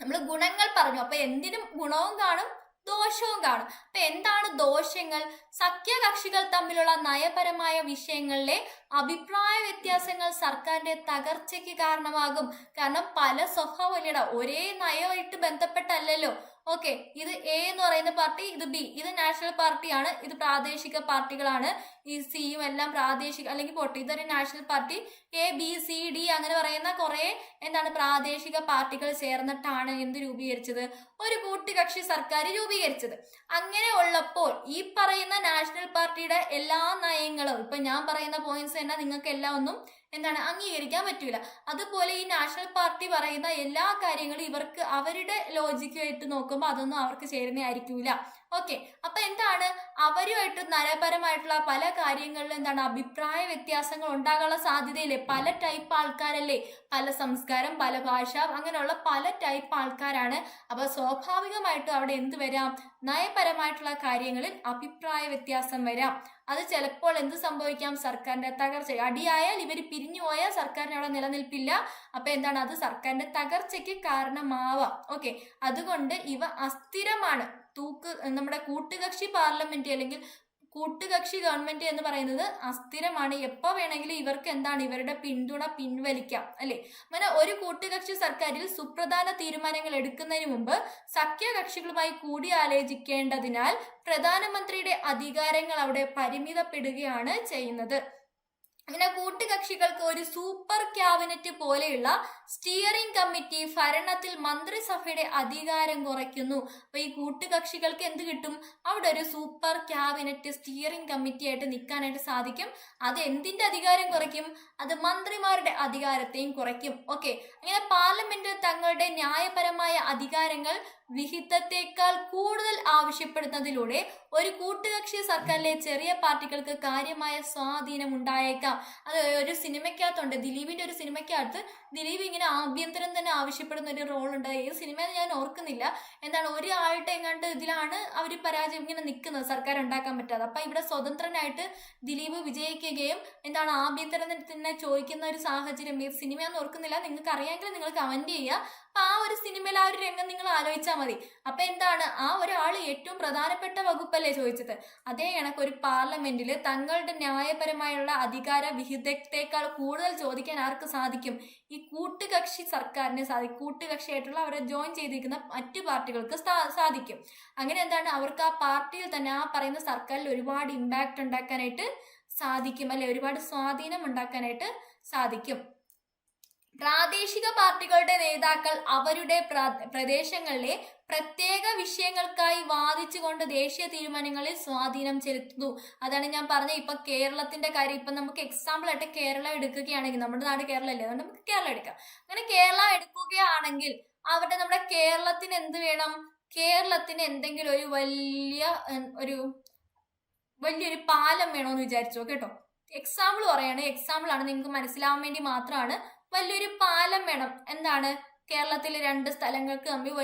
നമ്മൾ ഗുണങ്ങൾ പറഞ്ഞു, അപ്പൊ എന്തിനും ഗുണവും കാണും ദോഷവും കാണും. അപ്പൊ എന്താണ് ദോഷങ്ങൾ? സഖ്യകക്ഷികൾ തമ്മിലുള്ള നയപരമായ വിഷയങ്ങളിലെ അഭിപ്രായ വ്യത്യാസങ്ങൾ സർക്കാരിന്റെ തകർച്ചയ്ക്ക് കാരണമാകും. കാരണം പല സ്വഭാവം ഒരേ നയമായിട്ട് ബന്ധപ്പെട്ടല്ലോ. ഓക്കെ, ഇത് എ എന്ന് പറയുന്ന പാർട്ടി, ഇത് ബി, ഇത് നാഷണൽ പാർട്ടിയാണ്, ഇത് പ്രാദേശിക പാർട്ടികളാണ്, ഈ സിയും എല്ലാം പ്രാദേശിക അല്ലെങ്കിൽ പോട്ടെ ഇതൊരു national party, A B C D അങ്ങനെ പറയുന്ന കുറെ പ്രാദേശിക പാർട്ടികൾ ചേർന്നിട്ടാണ് എന്ത് രൂപീകരിച്ചത്? ഒരു കൂട്ടുകക്ഷി സർക്കാർ രൂപീകരിച്ചത്. അങ്ങനെ ഉള്ളപ്പോൾ ഈ പറയുന്ന നാഷണൽ പാർട്ടിയുടെ എല്ലാ നയങ്ങളും ഇപ്പൊ ഞാൻ പറയുന്ന പോയിന്റ്സ് തന്നെ നിങ്ങൾക്ക് എല്ലാം ഒന്നും അംഗീകരിക്കാൻ പറ്റൂല. അതുപോലെ ഈ നാഷണൽ പാർട്ടി പറയുന്ന എല്ലാ കാര്യങ്ങളും ഇവർക്ക് അവരുടെ ലോജിക്കുമായിട്ട് നോക്കുമ്പോൾ അതൊന്നും അവർക്ക് ചേരുന്നതായിരിക്കൂല. ഓക്കെ, അപ്പൊ അവരുമായിട്ട് നയപരമായിട്ടുള്ള പല കാര്യങ്ങളിലും അഭിപ്രായ വ്യത്യാസങ്ങൾ ഉണ്ടാകാനുള്ള സാധ്യതയില്ലേ? പല ടൈപ്പ് ആൾക്കാരല്ലേ, പല സംസ്കാരം, പല ഭാഷ, അങ്ങനെയുള്ള പല ടൈപ്പ് ആൾക്കാരാണ്. അപ്പൊ സ്വാഭാവികമായിട്ടും അവിടെ എന്ത് വരാം? നയപരമായിട്ടുള്ള കാര്യങ്ങളിൽ അഭിപ്രായ വ്യത്യാസം വരാം. അത് ചിലപ്പോൾ എന്ത് സംഭവിക്കാം? സർക്കാരിന്റെ തകർച്ച. അടിയായാൽ ഇവർ പിരിഞ്ഞു പോയാൽ സർക്കാരിന് അവിടെ നിലനിൽപ്പില്ല. അപ്പൊ അത് സർക്കാരിന്റെ തകർച്ചയ്ക്ക് കാരണമാവാം. ഓക്കെ, അതുകൊണ്ട് ഇവ അസ്ഥിരമാണ്. നമ്മുടെ കൂട്ടുകക്ഷി പാർലമെന്റ് അല്ലെങ്കിൽ കൂട്ടുകക്ഷി ഗവൺമെന്റ് എന്ന് പറയുന്നത് അസ്ഥിരമാണ്. എപ്പോ വേണമെങ്കിലും ഇവർക്ക് ഇവരുടെ പിന്തുണ പിൻവലിക്കാം അല്ലെ. അങ്ങനെ ഒരു കൂട്ടുകക്ഷി സർക്കാരിൽ സുപ്രധാന തീരുമാനങ്ങൾ എടുക്കുന്നതിന് മുമ്പ് സഖ്യകക്ഷികളുമായി കൂടിയാലോചിക്കേണ്ടതിനാൽ പ്രധാനമന്ത്രിയുടെ അധികാരങ്ങൾ അവിടെ പരിമിതപ്പെടുകയാണ് ചെയ്യുന്നത്. അങ്ങനെ കൂട്ടുകക്ഷികൾക്ക് ഒരു സൂപ്പർ ക്യാബിനറ്റ് പോലെയുള്ള സ്റ്റിയറിംഗ് കമ്മിറ്റി ഭരണത്തിൽ മന്ത്രിസഭയുടെ അധികാരം കുറയ്ക്കുന്നു. അപ്പൊ ഈ കൂട്ടുകക്ഷികൾക്ക് എന്ത് കിട്ടും? അവിടെ ഒരു സൂപ്പർ ക്യാബിനറ്റ് സ്റ്റിയറിംഗ് കമ്മിറ്റി ആയിട്ട് നിൽക്കാനായിട്ട് സാധിക്കും. അത് എന്തിന്റെ അധികാരം കുറയ്ക്കും? അത് മന്ത്രിമാരുടെ അധികാരത്തെയും കുറയ്ക്കും. ഓക്കെ, അങ്ങനെ പാർലമെന്റ് തങ്ങളുടെ ന്യായപരമായ അധികാരങ്ങൾ വിഹിതത്തെക്കാൾ കൂടുതൽ ആവശ്യപ്പെടുന്നതിലൂടെ ഒരു കൂട്ടുകക്ഷി സർക്കാരിലെ ചെറിയ പാർട്ടികൾക്ക് കാര്യമായ സ്വാധീനം ഉണ്ടായേക്കാം. അത് ഒരു സിനിമയ്ക്കകത്തുണ്ട്, ദിലീപിന്റെ ഒരു സിനിമയ്ക്കകത്ത് ദിലീപ് ഇങ്ങനെ ആഭ്യന്തരം തന്നെ ആവശ്യപ്പെടുന്ന ഒരു റോൾ ഉണ്ട്. ഏത് സിനിമയെന്ന് ഞാൻ ഓർക്കുന്നില്ല. ഒരാളുടെ ഇതിലാണ് അവർ പരാജയം ഇങ്ങനെ നിൽക്കുന്നത്, സർക്കാർ ഉണ്ടാക്കാൻ പറ്റാതെ. അപ്പൊ ഇവിടെ സ്വതന്ത്രനായിട്ട് ദിലീപ് വിജയിക്കുകയും ആഭ്യന്തരത്തിന് ചോദിക്കുന്ന ഒരു സാഹചര്യം. ഏത് സിനിമയാന്ന് ഓർക്കുന്നില്ല, നിങ്ങൾക്ക് അറിയാമെങ്കിൽ നിങ്ങൾ കമന്റ് ചെയ്യുക. അപ്പൊ ആ ഒരു സിനിമയിൽ ആ ഒരു രംഗം നിങ്ങൾ ആലോചിച്ചാൽ മതി. അപ്പൊ ആ ഒരാൾ ഏറ്റവും പ്രധാനപ്പെട്ട വകുപ്പല്ലേ ചോദിച്ചത്. അതേ കണക്ക് ഒരു പാർലമെന്റിൽ തങ്ങളുടെ ന്യായപരമായുള്ള അധികാര വിഹിതത്തെക്കാൾ കൂടുതൽ ചോദിക്കാൻ ആർക്ക് സാധിക്കും? ഈ കൂട്ടുകക്ഷി സർക്കാരിനെ സാധിക്കും. കൂട്ടുകക്ഷിയായിട്ടുള്ള അവരെ ജോയിൻ ചെയ്തിരിക്കുന്ന മറ്റു പാർട്ടികൾക്ക് സാധിക്കും. അങ്ങനെ അവർക്ക് ആ പാർട്ടിയിൽ തന്നെ ആ പറയുന്ന സർക്കാരിൽ ഒരുപാട് ഇമ്പാക്ട് ഉണ്ടാക്കാനായിട്ട് സാധിക്കും അല്ലെ, ഒരുപാട് സ്വാധീനം ഉണ്ടാക്കാനായിട്ട് സാധിക്കും. പ്രാദേശിക പാർട്ടികളുടെ നേതാക്കൾ അവരുടെ പ്രദേശങ്ങളിലെ പ്രത്യേക വിഷയങ്ങൾക്കായി വാദിച്ചുകൊണ്ട് ദേശീയ തീരുമാനങ്ങളിൽ സ്വാധീനം ചെലുത്തുന്നു. അതാണ് ഞാൻ പറഞ്ഞത്. ഇപ്പൊ കേരളത്തിന്റെ കാര്യം ഇപ്പൊ നമുക്ക് എക്സാമ്പിൾ ആയിട്ട് കേരളം എടുക്കുകയാണെങ്കിൽ, നമ്മുടെ നാട് കേരളം അല്ലേ, അതുകൊണ്ട് നമുക്ക് കേരളം എടുക്കാം. അങ്ങനെ കേരളം എടുക്കുകയാണെങ്കിൽ അവിടെ നമ്മുടെ കേരളത്തിന് എന്ത് വേണം? കേരളത്തിന് എന്തെങ്കിലും ഒരു വലിയൊരു പാലം വേണമെന്ന് വിചാരിച്ചോ കേട്ടോ. എക്സാമ്പിൾ പറയാണ്, എക്സാമ്പിൾ ആണ്, നിങ്ങൾക്ക് മനസ്സിലാവാൻ വേണ്ടി മാത്രമാണ്. വലിയൊരു പാലം വേണം. കേരളത്തിലെ 2 സ്ഥലങ്ങൾക്ക് തമ്മിൽ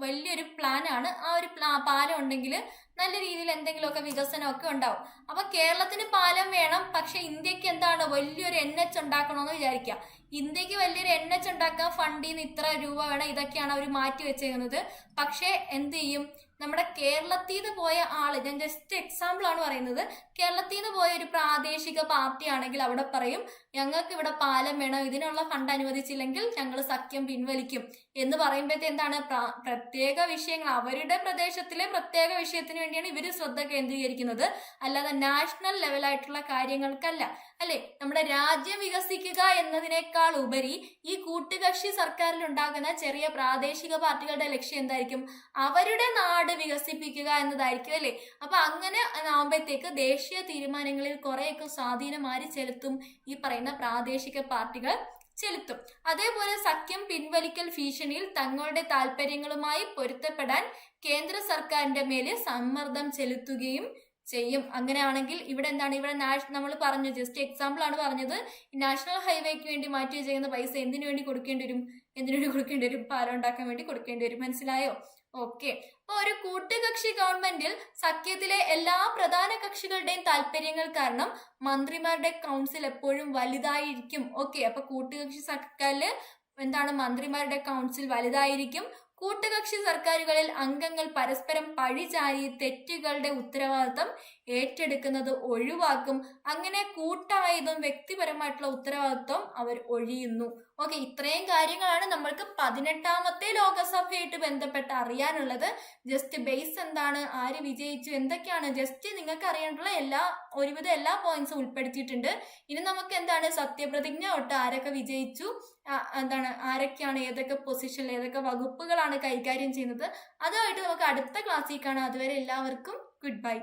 വലിയൊരു പ്ലാനാണ്. ആ ഒരു പാലം ഉണ്ടെങ്കിൽ നല്ല രീതിയിൽ എന്തെങ്കിലുമൊക്കെ വികസനമൊക്കെ ഉണ്ടാവും. അപ്പൊ കേരളത്തിന് പാലം വേണം, പക്ഷെ ഇന്ത്യക്ക് എന്താണ് വലിയൊരു NH ഉണ്ടാക്കണമെന്ന് വിചാരിക്കുക. ഇന്ത്യക്ക് വലിയൊരു NH ഉണ്ടാക്കാൻ ഫണ്ടിൽ നിന്ന് ഇത്ര രൂപ വേണം, ഇതൊക്കെയാണ് അവർ മാറ്റി വെച്ചേക്കുന്നത്. പക്ഷെ എന്ത് ചെയ്യും, നമ്മുടെ കേരളത്തിൽ നിന്ന് പോയ ആള്, ഞാൻ ജസ്റ്റ് എക്സാമ്പിൾ ആണ് പറയുന്നത്, കേരളത്തിൽ നിന്ന് പോയ ഒരു പ്രാദേശിക പാർട്ടി ആണെങ്കിൽ അവിടെ പറയും ഞങ്ങൾക്ക് ഇവിടെ പാലം വേണം, ഇതിനുള്ള ഫണ്ട് അനുവദിച്ചില്ലെങ്കിൽ ഞങ്ങൾ സഖ്യം പിൻവലിക്കും എന്ന് പറയുമ്പോഴത്തെ എന്താണ്, പ്രത്യേക വിഷയങ്ങൾ അവരുടെ പ്രദേശത്തിലെ പ്രത്യേക വിഷയത്തിന് വേണ്ടിയാണ് ഇവര് ശ്രദ്ധ കേന്ദ്രീകരിക്കുന്നത്, അല്ലാതെ നാഷണൽ ലെവലായിട്ടുള്ള കാര്യങ്ങൾക്കല്ല. അല്ലെ, നമ്മുടെ രാജ്യം വികസിക്കുക എന്നതിനേക്കാൾ ഉപരി ഈ കൂട്ടുകക്ഷി സർക്കാരിൽ ഉണ്ടാകുന്ന ചെറിയ പ്രാദേശിക പാർട്ടികളുടെ ലക്ഷ്യം എന്തായിരിക്കും, അവരുടെ നാട് വികസിപ്പിക്കുക എന്നതായിരിക്കും. അല്ലെ, അപ്പൊ അങ്ങനെ ആവുമ്പോഴത്തേക്ക് ദേശീയ തീരുമാനങ്ങളിൽ കുറെയൊക്കെ സ്വാധീനം ആര് ചെലുത്തും, ഈ പറയുന്ന പ്രാദേശിക പാർട്ടികൾ ചെലുത്തും. അതേപോലെ സഖ്യം പിൻവലിക്കൽ ഭീഷണിയിൽ തങ്ങളുടെ താല്പര്യങ്ങളുമായി പൊരുത്തപ്പെടാൻ കേന്ദ്ര സർക്കാരിന്റെ മേലെ സമ്മർദ്ദം ചെലുത്തുകയും ചെയ്യും. അങ്ങനെയാണെങ്കിൽ ഇവിടെ എന്താണ്, ഇവിടെ നമ്മൾ പറഞ്ഞു, ജസ്റ്റ് എക്സാമ്പിൾ ആണ് പറഞ്ഞത്, നാഷണൽ ഹൈവേക്ക് വേണ്ടി മാറ്റി വെച്ചിരിക്കുന്ന പൈസ എന്തിനു വേണ്ടി കൊടുക്കേണ്ടി വരും, പാലം ഉണ്ടാക്കാൻ വേണ്ടി കൊടുക്കേണ്ടി വരും. മനസ്സിലായോ? ഓക്കെ. അപ്പൊ ഒരു കൂട്ടുകക്ഷി ഗവൺമെന്റിൽ സഖ്യത്തിലെ എല്ലാ പ്രധാന കക്ഷികളുടെയും താല്പര്യങ്ങൾ കാരണം മന്ത്രിമാരുടെ കൗൺസിൽ എപ്പോഴും വലുതായിരിക്കും. ഓക്കെ, അപ്പൊ കൂട്ടുകക്ഷി സർക്കാരില് എന്താണ്, മന്ത്രിമാരുടെ കൗൺസിൽ വലുതായിരിക്കും. കൂട്ടുകക്ഷി സർക്കാരുകളിൽ അംഗങ്ങൾ പരസ്പരം പഴിചാരി തെറ്റുകളുടെ ഉത്തരവാദിത്തം ഏറ്റെടുക്കുന്നത് ഒഴിവാക്കും. അങ്ങനെ കൂട്ടായതും വ്യക്തിപരമായിട്ടുള്ള ഉത്തരവാദിത്വം അവർ ഒഴിയുന്നു. ഓക്കെ, ഇത്രയും കാര്യങ്ങളാണ് നമ്മൾക്ക് 18ാമത്തെ ലോകസഭയായിട്ട് ബന്ധപ്പെട്ട് അറിയാനുള്ളത്. ജസ്റ്റ് ബേസ് എന്താണ്, ആര് വിജയിച്ചു, എന്തൊക്കെയാണ് ജസ്റ്റ് നിങ്ങൾക്ക് അറിയാനുള്ള ഒരുവിധം എല്ലാ പോയിന്റ്സും ഉൾപ്പെടുത്തിയിട്ടുണ്ട്. ഇനി നമുക്ക് എന്താണ്, സത്യപ്രതിജ്ഞ തൊട്ട് ആരൊക്കെ വിജയിച്ചു, എന്താണ്, ആരൊക്കെയാണ് ഏതൊക്കെ പൊസിഷനിൽ ഏതൊക്കെ വകുപ്പുകളാണ് കൈകാര്യം ചെയ്യുന്നത്, അതുമായിട്ട് നമുക്ക് അടുത്ത ക്ലാസ്സിൽ കാണാം. അതുവരെ എല്ലാവർക്കും ഗുഡ് ബൈ.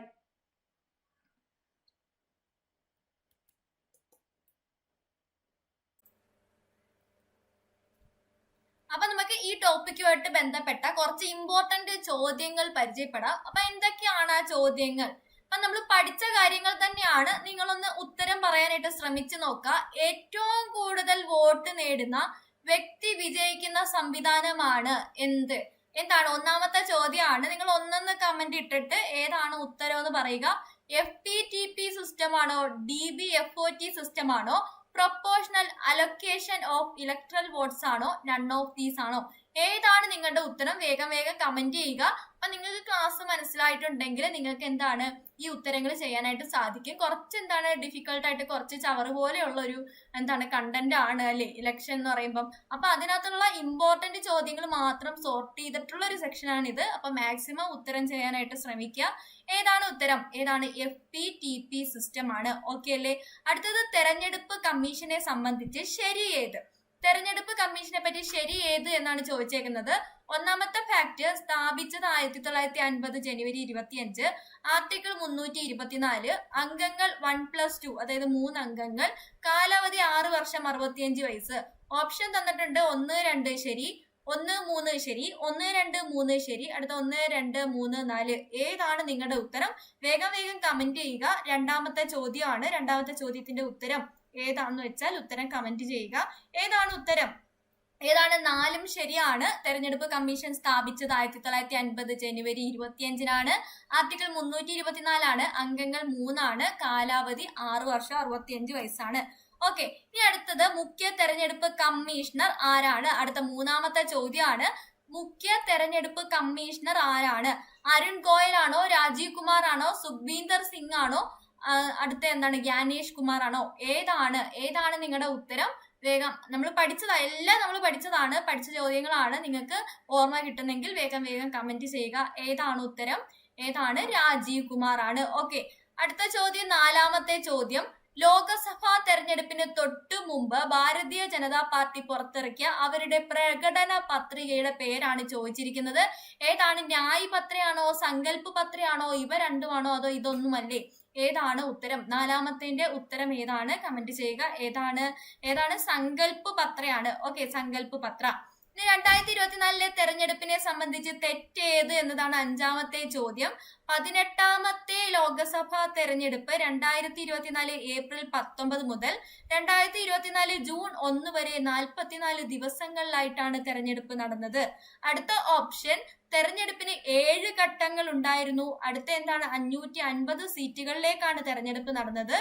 അപ്പൊ നമുക്ക് ഈ ടോപ്പിക്കുമായിട്ട് ബന്ധപ്പെട്ട കുറച്ച് ഇമ്പോർട്ടന്റ് ചോദ്യങ്ങൾ പരിചയപ്പെടാം. അപ്പൊ എന്തൊക്കെയാണ് ആ ചോദ്യങ്ങൾ? അപ്പൊ നമ്മൾ പഠിച്ച കാര്യങ്ങൾ തന്നെയാണ്. നിങ്ങളൊന്ന് ഉത്തരം പറയാനായിട്ട് ശ്രമിച്ചു നോക്കുക. ഏറ്റവും കൂടുതൽ വോട്ട് നേടുന്ന വ്യക്തി വിജയിക്കുന്ന സംവിധാനമാണ് എന്താണ്? ഒന്നാമത്തെ ചോദ്യമാണ്. നിങ്ങൾ ഒന്നൊന്ന് കമന്റ് ഇട്ടിട്ട് ഏതാണ് ഉത്തരം എന്ന് പറയുക. FPTP സിസ്റ്റം ആണോ, DBFOT സിസ്റ്റം ആണോ, proportional allocation of electoral votes ആണോ, നൺ ഓഫ് ദീസ് ആണോ? ഏതാണ് നിങ്ങളുടെ ഉത്തരം? വേഗം കമന്റ് ചെയ്യുക. അപ്പൊ നിങ്ങൾക്ക് ക്ലാസ് മനസ്സിലായിട്ടുണ്ടെങ്കിൽ നിങ്ങൾക്ക് എന്താണ് ഈ ഉത്തരങ്ങൾ ചെയ്യാനായിട്ട് സാധിക്കും. കുറച്ച് എന്താണ് ഡിഫിക്കൽട്ട് ആയിട്ട് കുറച്ച് ചവറ് പോലെയുള്ള ഒരു എന്താണ് കണ്ടന്റ് ആണ് അല്ലെ ഇലക്ഷൻ എന്ന് പറയുമ്പം. അപ്പൊ അതിനകത്തുള്ള ഇമ്പോർട്ടന്റ് ചോദ്യങ്ങൾ മാത്രം സോർട്ട് ചെയ്തിട്ടുള്ള ഒരു സെക്ഷൻ ആണ് ഇത്. അപ്പൊ മാക്സിമം ഉത്തരം ചെയ്യാനായിട്ട് ശ്രമിക്കുക. ഏതാണ് ഉത്തരം? ഏതാണ്? FPTP സിസ്റ്റം ആണ്. ഓക്കെ അല്ലേ? അടുത്തത് തെരഞ്ഞെടുപ്പ് കമ്മീഷനെ സംബന്ധിച്ച് ശരി ഏത്? തെരഞ്ഞെടുപ്പ് കമ്മീഷനെ പറ്റി ശരി ഏത് എന്നാണ് ചോദിച്ചേക്കുന്നത്. ഒന്നാമത്തെ ഫാക്ട്, സ്ഥാപിച്ചത് 1950 ജനുവരി 25. ആർട്ടിക്കിൾ 324. അംഗങ്ങൾ 1+2, അതായത് 3 അംഗങ്ങൾ. കാലാവധി 6 വർഷം 65 വയസ്സ്. ഓപ്ഷൻ തന്നിട്ടുണ്ട് 1, 2 ശരി, 1, 3 ശരി, 1, 2, 3 ശരി, അടുത്ത 1, 2, 3, 4. ഏതാണ് നിങ്ങളുടെ ഉത്തരം? വേഗം കമന്റ് ചെയ്യുക. രണ്ടാമത്തെ ചോദ്യമാണ്. രണ്ടാമത്തെ ചോദ്യത്തിന്റെ ഉത്തരം ഏതാണെന്ന് വെച്ചാൽ ഉത്തരം കമന്റ് ചെയ്യുക. ഏതാണ് ഉത്തരം? ഏതാണ്? 4ഉം ശരിയാണ്. തെരഞ്ഞെടുപ്പ് കമ്മീഷൻ സ്ഥാപിച്ചത് 1950 ജനുവരി 25-നാണ്. ആർട്ടിക്കിൾ 324 ആണ്. അംഗങ്ങൾ 3 ആണ്. കാലാവധി 6 വർഷം 65 വയസ്സാണ്. ഓക്കെ, ഇനി അടുത്തത് മുഖ്യ തെരഞ്ഞെടുപ്പ് കമ്മീഷണർ ആരാണ്? അടുത്ത മൂന്നാമത്തെ ചോദ്യമാണ്. മുഖ്യ തെരഞ്ഞെടുപ്പ് കമ്മീഷണർ ആരാണ്? അരുൺ ഗോയൽ ആണോ, രാജീവ് കുമാർ ആണോ, സുഖ്ബീന്ദർ സിംഗ് ആണോ, അടുത്ത എന്താണ് ജ്ഞാനേഷ് കുമാർ ആണോ? ഏതാണ് നിങ്ങളുടെ ഉത്തരം? വേഗം നമ്മൾ പഠിച്ചതാണ്, എല്ലാം നമ്മൾ പഠിച്ചതാണ്, പഠിച്ച ചോദ്യങ്ങളാണ്. നിങ്ങൾക്ക് ഓർമ്മ കിട്ടുന്നെങ്കിൽ വേഗം കമന്റ് ചെയ്യുക. ഏതാണ് ഉത്തരം? ഏതാണ്? രാജീവ് കുമാർ ആണ്. ഓക്കെ, അടുത്ത ചോദ്യം, നാലാമത്തെ ചോദ്യം. ലോകസഭാ തെരഞ്ഞെടുപ്പിന് തൊട്ടു മുമ്പ് ഭാരതീയ ജനതാ പാർട്ടി പുറത്തിറക്കിയ അവരുടെ പ്രകടന പത്രികയുടെ പേരാണ് ചോദിച്ചിരിക്കുന്നത്. ഏതാണ്? ന്യായ് പത്രയാണോ, സങ്കല്പ് പത്രയാണോ, ഇവ രണ്ടുമാണോ, അതോ ഇതൊന്നുമല്ലേ? ഏതാണ് ഉത്തരം? നാലാമത്തിന്റെ ഉത്തരം ഏതാണ്? കമന്റ് ചെയ്യുക. ഏതാണ്? സങ്കല്പ് പത്രയാണ്. ഓക്കെ, സങ്കല്പ് പത്ര. ഇനി 2024 തെരഞ്ഞെടുപ്പിനെ സംബന്ധിച്ച് തെറ്റേത് എന്നതാണ് 5ാമത്തെ ചോദ്യം. 18ാമത്തെ ലോക്സഭാ തെരഞ്ഞെടുപ്പ് 2024 ഏപ്രിൽ 19 മുതൽ 2024 ജൂൺ 1 വരെ 44 ദിവസങ്ങളിലായിട്ടാണ് തെരഞ്ഞെടുപ്പ് നടന്നത്. അടുത്ത ഓപ്ഷൻ തെരഞ്ഞെടുപ്പിന് 7 ഘട്ടങ്ങൾ ഉണ്ടായിരുന്നു. അടുത്ത എന്താണ് 550 സീറ്റുകളിലേക്കാണ് തെരഞ്ഞെടുപ്പ് നടന്നത്.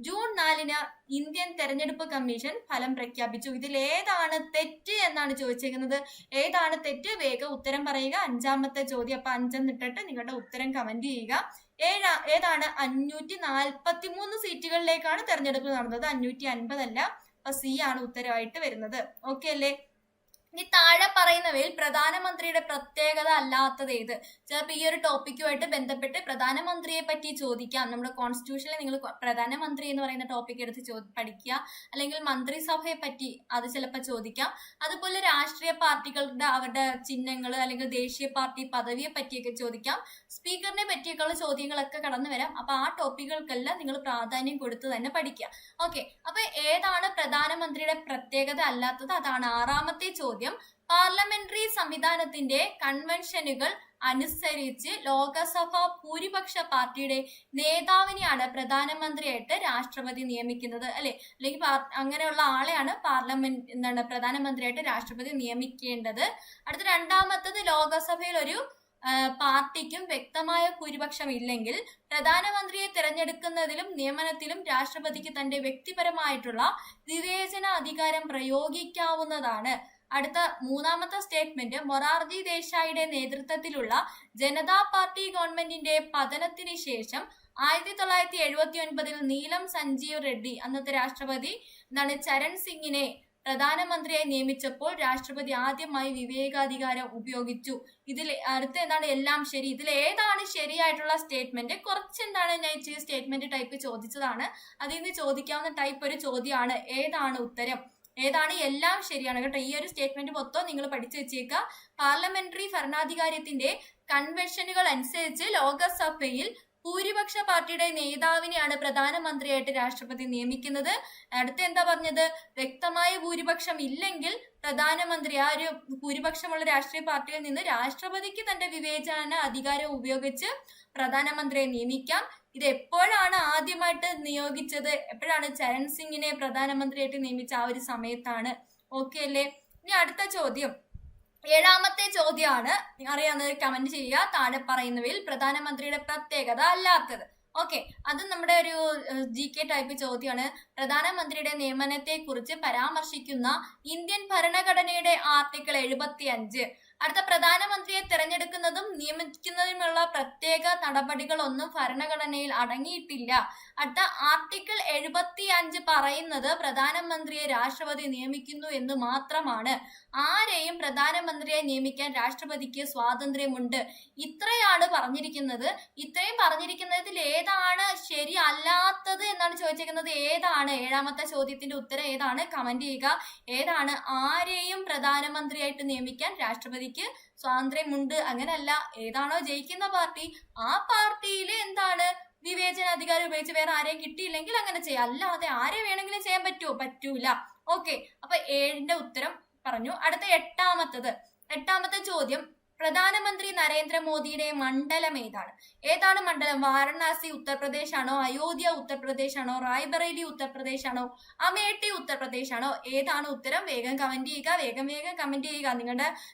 ജൂൺ 4 ഇന്ത്യൻ തെരഞ്ഞെടുപ്പ് കമ്മീഷൻ ഫലം പ്രഖ്യാപിച്ചു. ഇതിൽ ഏതാണ് തെറ്റ് എന്നാണ് ചോദിച്ചിരിക്കുന്നത്. ഏതാണ് തെറ്റ്? വേഗം ഉത്തരം പറയുക. 5ാമത്തെ ചോദ്യം. അപ്പൊ 5 എന്നിട്ടിട്ട് നിങ്ങളുടെ ഉത്തരം കമന്റ് ചെയ്യുക. ഏതാണ് 543 സീറ്റുകളിലേക്കാണ് തെരഞ്ഞെടുപ്പ് നടന്നത്, 550 അല്ല. അപ്പൊ സി ആണ് ഉത്തരവായിട്ട് വരുന്നത്. ഓക്കെ അല്ലേ? ഇനി താഴെ പറയുന്നവയിൽ പ്രധാനമന്ത്രിയുടെ പ്രത്യേകത അല്ലാത്തത് ഏത്? ചിലപ്പോൾ ഈ ഒരു ടോപ്പിക്കുമായിട്ട് ബന്ധപ്പെട്ട് പ്രധാനമന്ത്രിയെ പറ്റി ചോദിക്കാം. നമ്മുടെ കോൺസ്റ്റിറ്റ്യൂഷനിൽ നിങ്ങൾ പ്രധാനമന്ത്രി എന്ന് പറയുന്ന ടോപ്പിക് എടുത്ത് പഠിക്കുക. അല്ലെങ്കിൽ മന്ത്രിസഭയെ പറ്റി അത് ചിലപ്പോൾ ചോദിക്കാം. അതുപോലെ രാഷ്ട്രീയ പാർട്ടികളുടെ അവരുടെ ചിഹ്നങ്ങൾ അല്ലെങ്കിൽ ദേശീയ പാർട്ടി പദവിയെ പറ്റിയൊക്കെ ചോദിക്കാം. സ്പീക്കറിനെ പറ്റിയൊക്കെയുള്ള ചോദ്യങ്ങളൊക്കെ കടന്നു വരാം. അപ്പൊ ആ ടോപ്പിക്കുകൾക്കെല്ലാം നിങ്ങൾ പ്രാധാന്യം കൊടുത്ത് തന്നെ പഠിക്കുക. ഓക്കെ, അപ്പൊ ഏതാണ് പ്രധാനമന്ത്രിയുടെ പ്രത്യേകത അല്ലാത്തത്? അതാണ് 6ാമത്തെ ചോദ്യം. പാർലമെന്ററി സംവിധാനത്തിന്റെ കൺവെൻഷനുകൾ അനുസരിച്ച് ലോകസഭാ ഭൂരിപക്ഷ പാർട്ടിയുടെ നേതാവിനെയാണ് പ്രധാനമന്ത്രിയായിട്ട് രാഷ്ട്രപതി നിയമിക്കുന്നത്, അല്ലെ? അല്ലെങ്കിൽ അങ്ങനെയുള്ള ആളെയാണ് പ്രധാനമന്ത്രിയായിട്ട് രാഷ്ട്രപതി നിയമിക്കേണ്ടത്. അടുത്ത 2ാമത്തത് ലോകസഭയിൽ ഒരു പാർട്ടിക്കും വ്യക്തമായ ഭൂരിപക്ഷം ഇല്ലെങ്കിൽ പ്രധാനമന്ത്രിയെ തിരഞ്ഞെടുക്കുന്നതിലും നിയമനത്തിലും രാഷ്ട്രപതിക്ക് തന്റെ വ്യക്തിപരമായിട്ടുള്ള വിവേചന അധികാരം പ്രയോഗിക്കാവുന്നതാണ്. അടുത്ത 3ാമത്തെ സ്റ്റേറ്റ്മെന്റ്, മൊറാർജി ദേശായിയുടെ നേതൃത്വത്തിലുള്ള ജനതാ പാർട്ടി ഗവൺമെന്റിന്റെ പതനത്തിന് ശേഷം 1979 നീലം സഞ്ജീവ് റെഡ്ഡി അന്നത്തെ രാഷ്ട്രപതി ചരൺ സിംഗിനെ പ്രധാനമന്ത്രിയായി നിയമിച്ചപ്പോൾ രാഷ്ട്രപതി ആദ്യമായി വിവേകാധികാരം ഉപയോഗിച്ചു. ഇതിൽ അടുത്ത എല്ലാം ശരി. ഇതിൽ ഏതാണ് ശരിയായിട്ടുള്ള സ്റ്റേറ്റ്മെന്റ്? കുറച്ച് ഞാൻ ഇച്ചിരി സ്റ്റേറ്റ്മെന്റ് ടൈപ്പ് ചോദിച്ചതാണ്. അതിൽ നിന്ന് ചോദിക്കാവുന്ന ടൈപ്പ് ഒരു ചോദ്യമാണ്. ഏതാണ് ഉത്തരം? ഏതാണ്? എല്ലാം ശരിയാണ് കേട്ടോ. ഈ ഒരു സ്റ്റേറ്റ്മെന്റ് മൊത്തം നിങ്ങൾ പഠിച്ചു വെച്ചേക്കുക. പാർലമെന്ററി ഭരണാധികാരത്തിന്റെ കൺവെൻഷനുകൾ അനുസരിച്ച് ലോകസഭയിൽ ഭൂരിപക്ഷ പാർട്ടിയുടെ നേതാവിനെയാണ് പ്രധാനമന്ത്രിയായിട്ട് രാഷ്ട്രപതി നിയമിക്കുന്നത്. അടുത്ത പറഞ്ഞത്? വ്യക്തമായ ഭൂരിപക്ഷം ഇല്ലെങ്കിൽ പ്രധാനമന്ത്രി ആ ഒരു ഭൂരിപക്ഷമുള്ള രാഷ്ട്രീയ പാർട്ടിയിൽ നിന്ന് രാഷ്ട്രപതിക്ക് തന്റെ വിവേചന അധികാരം ഉപയോഗിച്ച് പ്രധാനമന്ത്രിയെ നിയമിക്കാം. ഇത് എപ്പോഴാണ് ആദ്യമായിട്ട് നിയോഗിച്ചത്? എപ്പോഴാണ്? ചരൺ സിംഗിനെ പ്രധാനമന്ത്രിയായിട്ട് നിയമിച്ച ആ ഒരു സമയത്താണ്. ഓക്കെ അല്ലേ? ഇനി അടുത്ത ചോദ്യം, 7ാമത്തെ ചോദ്യമാണ്. അറിയാവുന്നവർ കമന്റ് ചെയ്യുക. താഴെ പറയുന്നവയിൽ പ്രധാനമന്ത്രിയുടെ പ്രത്യേകത അല്ലാത്തത്. ഓക്കെ, അത് നമ്മുടെ ഒരു GK ടൈപ്പ് ചോദ്യമാണ്. പ്രധാനമന്ത്രിയുടെ നിയമനത്തെ കുറിച്ച് പരാമർശിക്കുന്ന ഇന്ത്യൻ ഭരണഘടനയുടെ ആർട്ടിക്കിൾ 75. അടുത്ത, പ്രധാനമന്ത്രിയെ തിരഞ്ഞെടുക്കുന്നതും നിയമിക്കുന്നതിനുമുള്ള പ്രത്യേക നടപടികളൊന്നും ഭരണഘടനയിൽ അടങ്ങിയിട്ടില്ല. അടുത്ത, ആർട്ടിക്കിൾ 75 പറയുന്നത് പ്രധാനമന്ത്രിയെ രാഷ്ട്രപതി നിയമിക്കുന്നു എന്ന് മാത്രമാണ്. ആരെയും പ്രധാനമന്ത്രിയെ നിയമിക്കാൻ രാഷ്ട്രപതിക്ക് സ്വാതന്ത്ര്യമുണ്ട്. ഇത്രയാണ് പറഞ്ഞിരിക്കുന്നത്. ഇത്രയും പറഞ്ഞിരിക്കുന്നതിൽ ഏതാണ് ശരി അല്ലാത്തത് എന്നാണ് ചോദിച്ചിരിക്കുന്നത്. ഏതാണ്? 7ാമത്തെ ചോദ്യത്തിന്റെ ഉത്തരം ഏതാണ്? കമന്റ് ചെയ്യുക. ഏതാണ്? ആരെയും പ്രധാനമന്ത്രിയായിട്ട് നിയമിക്കാൻ രാഷ്ട്രപതിക്ക് സ്വാതന്ത്ര്യമുണ്ട്. അങ്ങനല്ല, ഏതാണോ ജയിക്കുന്ന പാർട്ടി ആ പാർട്ടിയിൽ വിവേചന അധികാരം ഉപയോഗിച്ച് വേറെ ആരെയും കിട്ടിയില്ലെങ്കിൽ അങ്ങനെ ചെയ്യാം. അല്ലാതെ ആരെ വേണമെങ്കിലും ചെയ്യാൻ പറ്റുമോ? പറ്റൂല. ഓക്കെ, അപ്പൊ 7ന്റെ ഉത്തരം പറഞ്ഞു. അടുത്ത 8ാമത്തെ ചോദ്യം, പ്രധാനമന്ത്രി നരേന്ദ്രമോദിയുടെ മണ്ഡലം ഏതാണ്? ഏതാണ് മണ്ഡലം? വാരണാസി ഉത്തർപ്രദേശ് ആണോ? അയോധ്യ ഉത്തർപ്രദേശ് ആണോ? റായ്ബറേലി ഉത്തർപ്രദേശ് ആണോ? അമേഠി ഉത്തർപ്രദേശ് ആണോ? ഏതാണ് ഉത്തരം? വേഗം കമന്റ് ചെയ്യുക. വേഗം കമന്റ് ചെയ്യുക.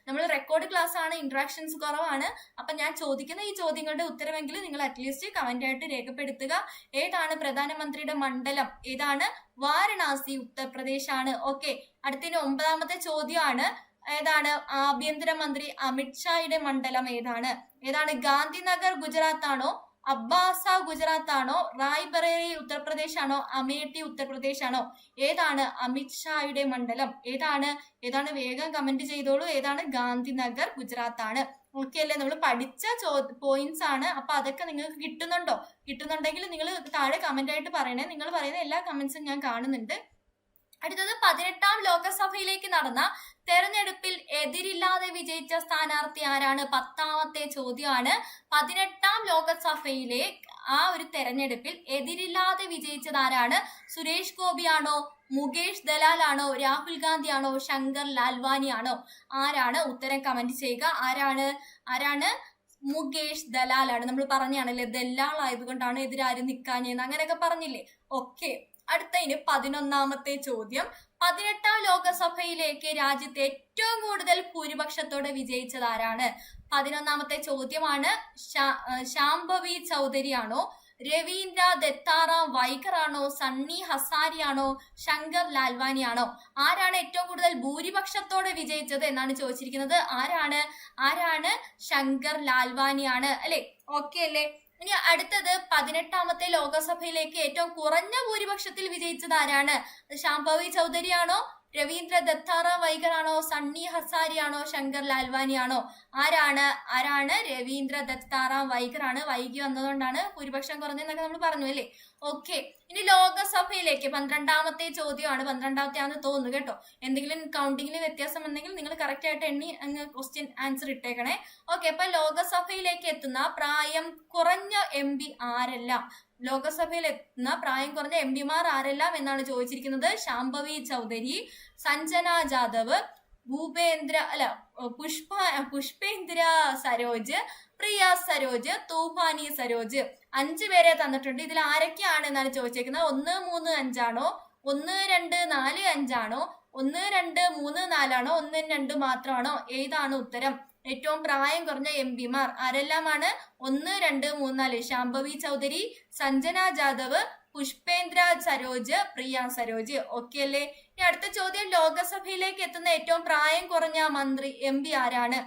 നമ്മൾ റെക്കോർഡ് ക്ലാസ് ആണ്, ഇന്ററാക്ഷൻസ് കുറവാണ്. അപ്പൊ ഞാൻ ചോദിക്കുന്ന ഈ ചോദ്യങ്ങളുടെ ഉത്തരമെങ്കിലും നിങ്ങൾ അറ്റ്ലീസ്റ്റ് കമന്റ് ആയിട്ട് രേഖപ്പെടുത്തുക. ഏതാണ് പ്രധാനമന്ത്രിയുടെ മണ്ഡലം? ഏതാണ്? വാരണാസി ഉത്തർപ്രദേശ് ആണ്. ഓക്കെ, അടുത്തതിന് 9ാമത്തെ ചോദ്യമാണ്. ഏതാണ്? ആഭ്യന്തരമന്ത്രി അമിത്ഷായുടെ മണ്ഡലം ഏതാണ്? ഗാന്ധിനഗർ ഗുജറാത്ത് ആണോ? അബ്ബാസ ഗുജറാത്ത് ആണോ? റായ്ബറേലി ഉത്തർപ്രദേശ് ആണോ? അമേഠി ഉത്തർപ്രദേശ് ആണോ? ഏതാണ് അമിത്ഷായുടെ മണ്ഡലം? ഏതാണ്? വേഗം കമന്റ് ചെയ്തോളൂ. ഏതാണ്? ഗാന്ധിനഗർ ഗുജറാത്ത് ആണ്. ഓക്കെ അല്ലേ? നമ്മൾ പഠിച്ച പോയിന്റ്സ് ആണ്. അപ്പൊ അതൊക്കെ നിങ്ങൾക്ക് കിട്ടുന്നുണ്ടെങ്കിൽ നിങ്ങൾ താഴെ കമന്റ് ആയിട്ട് പറയണേ. നിങ്ങൾ പറയുന്ന എല്ലാ കമന്റ്സും ഞാൻ കാണുന്നുണ്ട്. അടുത്തത്, 18ാം ലോകസഭയിലേക്ക് നടന്ന തെരഞ്ഞെടുപ്പിൽ എതിരില്ലാതെ വിജയിച്ച സ്ഥാനാർത്ഥി ആരാണ്? 10ാമത്തെ ചോദ്യമാണ്. 18ാം ലോകസഭയിലെ ആ ഒരു തെരഞ്ഞെടുപ്പിൽ എതിരില്ലാതെ വിജയിച്ചത് ആരാണ്? സുരേഷ് ഗോപിയാണോ, മുകേഷ് ദലാൽ ആണോ, രാഹുൽ ഗാന്ധി ആണോ, ശങ്കർ ലാൽവാനി ആണോ? ആരാണ്? ഉത്തരം കമന്റ് ചെയ്യുക. ആരാണ്? മുകേഷ് ദലാൽ ആണ്. നമ്മൾ പറഞ്ഞാണല്ലേ, ദല്ലാൾ ആയതുകൊണ്ടാണ് എതിരാരും നിക്കാഞ്ഞെന്ന് അങ്ങനെയൊക്കെ പറഞ്ഞില്ലേ. ഓക്കെ, അടുത്തതിന് 11ാമത്തെ ചോദ്യം. 18ാം ലോകസഭയിലേക്ക് രാജ്യത്തെ ഏറ്റവും കൂടുതൽ ഭൂരിപക്ഷത്തോടെ വിജയിച്ചത് ആരാണ്? 11ാമത്തെ ചോദ്യമാണ്. ശാംഭവി ചൗധരി ആണോ, രവീന്ദ്ര ദത്താറാം വൈകർ ആണോ, സണ്ണി ഹസാരി ആണോ, ശങ്കർ ലാൽവാനി ആണോ? ആരാണ് ഏറ്റവും കൂടുതൽ ഭൂരിപക്ഷത്തോടെ വിജയിച്ചത് എന്നാണ് ചോദിച്ചിരിക്കുന്നത്. ആരാണ്? ശങ്കർ ലാൽവാനി ആണ് അല്ലെ. ഓക്കെ അല്ലേ. ഇനി അടുത്തത് 18ാമത്തെ ലോകസഭയിലേക്ക് ഏറ്റവും കുറഞ്ഞ ഭൂരിപക്ഷത്തിൽ വിജയിച്ചത് ആരാണ്? ശാംഭവി ചൗധരി ആണോ, രവീന്ദ്ര ദത്താറാം വൈകർ ആണോ, സണ്ണി ഹസാരി ആണോ, ശങ്കർ ലാൽവാനി ആണോ? ആരാണ്? രവീന്ദ്ര ദത്താറാം വൈകർ ആണ്. വൈകി വന്നതുകൊണ്ടാണ് ഭൂരിപക്ഷം കുറഞ്ഞെന്നൊക്കെ നമ്മൾ പറഞ്ഞു അല്ലേ. ഓക്കെ, ഇനി ലോകസഭയിലേക്ക് 12ാമത്തെ ചോദ്യമാണ്. 12ാമത്തെ ആണെന്ന് തോന്നുന്നു കേട്ടോ. എന്തെങ്കിലും കൗണ്ടിങ്ങിൽ വ്യത്യാസം ഉണ്ടെങ്കിൽ നിങ്ങൾ കറക്റ്റ് ആയിട്ട് എണ്ണി അങ്ങ് ക്വസ്റ്റ്യൻ ആൻസർ ഇട്ടേക്കണേ. ഓക്കെ, അപ്പൊ ലോകസഭയിലേക്ക് എത്തുന്ന പ്രായം കുറഞ്ഞ MP ആരെല്ലാം? ലോകസഭയിൽ എത്തുന്ന പ്രായം കുറഞ്ഞ MP മാർ ആരെല്ലാം എന്നാണ് ചോദിച്ചിരിക്കുന്നത്. ശാംഭവി ചൗധരി, സഞ്ജന ജാദവ്, പുഷ്പേന്ദ്ര സരോജ്, പ്രിയ സരോജ്, തൂഫാനി സരോജ്. 5 പേരെ തന്നിട്ടുണ്ട്. ഇതിൽ ആരൊക്കെയാണ് എന്നാണ് ചോദിച്ചേക്കുന്നത്. 1, 3, 5 ആണോ, 1, 2, 4, 5 ആണോ, 1, 2, 3, 4 ആണോ, 1, 2 മാത്രമാണോ? ഏതാണ് ഉത്തരം? ഏറ്റവും പ്രായം കുറഞ്ഞ MP മാർ ആരെല്ലാമാണ്? 1, 2, 3, 4. ശാംഭവി ചൗധരി, സഞ്ജന ജാദവ്, പുഷ്പേന്ദ്ര സരോജ്, പ്രിയ സരോജ്. ഓക്കെ അല്ലേ. ഇനി അടുത്ത ചോദ്യം, ലോകസഭയിലേക്ക് എത്തുന്ന ഏറ്റവും പ്രായം കുറഞ്ഞ MP ആരാണ്?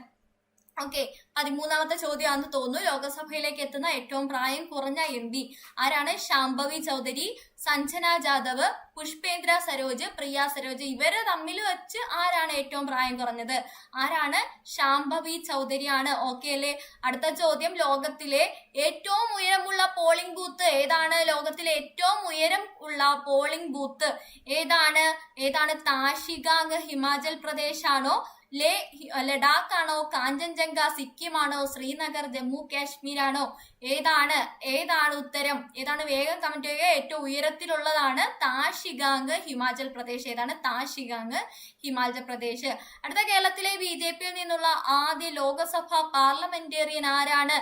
ഓക്കെ, 13ാമത്തെ ചോദ്യമാണെന്ന് തോന്നുന്നു. ലോകസഭയിലേക്ക് എത്തുന്ന ഏറ്റവും പ്രായം കുറഞ്ഞ MP ആരാണ്? ശാംഭവി ചൗധരി, സഞ്ജന ജാദവ്, പുഷ്പേന്ദ്ര സരോജ്, പ്രിയ സരോജ്. ഇവര് തമ്മിൽ വെച്ച് ആരാണ് ഏറ്റവും പ്രായം കുറഞ്ഞത്? ആരാണ്? ശാംഭവി ചൗധരി ആണ്. ഓക്കെ അല്ലേ. അടുത്ത ചോദ്യം, ലോകത്തിലെ ഏറ്റവും ഉയരമുള്ള പോളിംഗ് ബൂത്ത് ഏതാണ്? ലോകത്തിലെ ഏറ്റവും ഉയരം ഉള്ള പോളിംഗ് ബൂത്ത് ഏതാണ്? താഷിഗാങ് ഹിമാചൽ പ്രദേശ് ആണോ, ലഡാക്ക് ആണോ, കാഞ്ചൻജംഗ സിക്കിം ആണോ, ശ്രീനഗർ ജമ്മു കാശ്മീർ ആണോ? ഏതാണ് ഉത്തരം? വേഗം കമന്റ് ചെയ്യുക. ഏറ്റവും ഉയരത്തിലുള്ളതാണ് താഷിഗാങ് ഹിമാചൽ പ്രദേശ്. താഷിഗാങ് ഹിമാചൽ പ്രദേശ്. അടുത്ത, കേരളത്തിലെ BJPയിൽ നിന്നുള്ള ആദ്യ ലോകസഭാ പാർലമെന്റേറിയൻ ആരാണ്?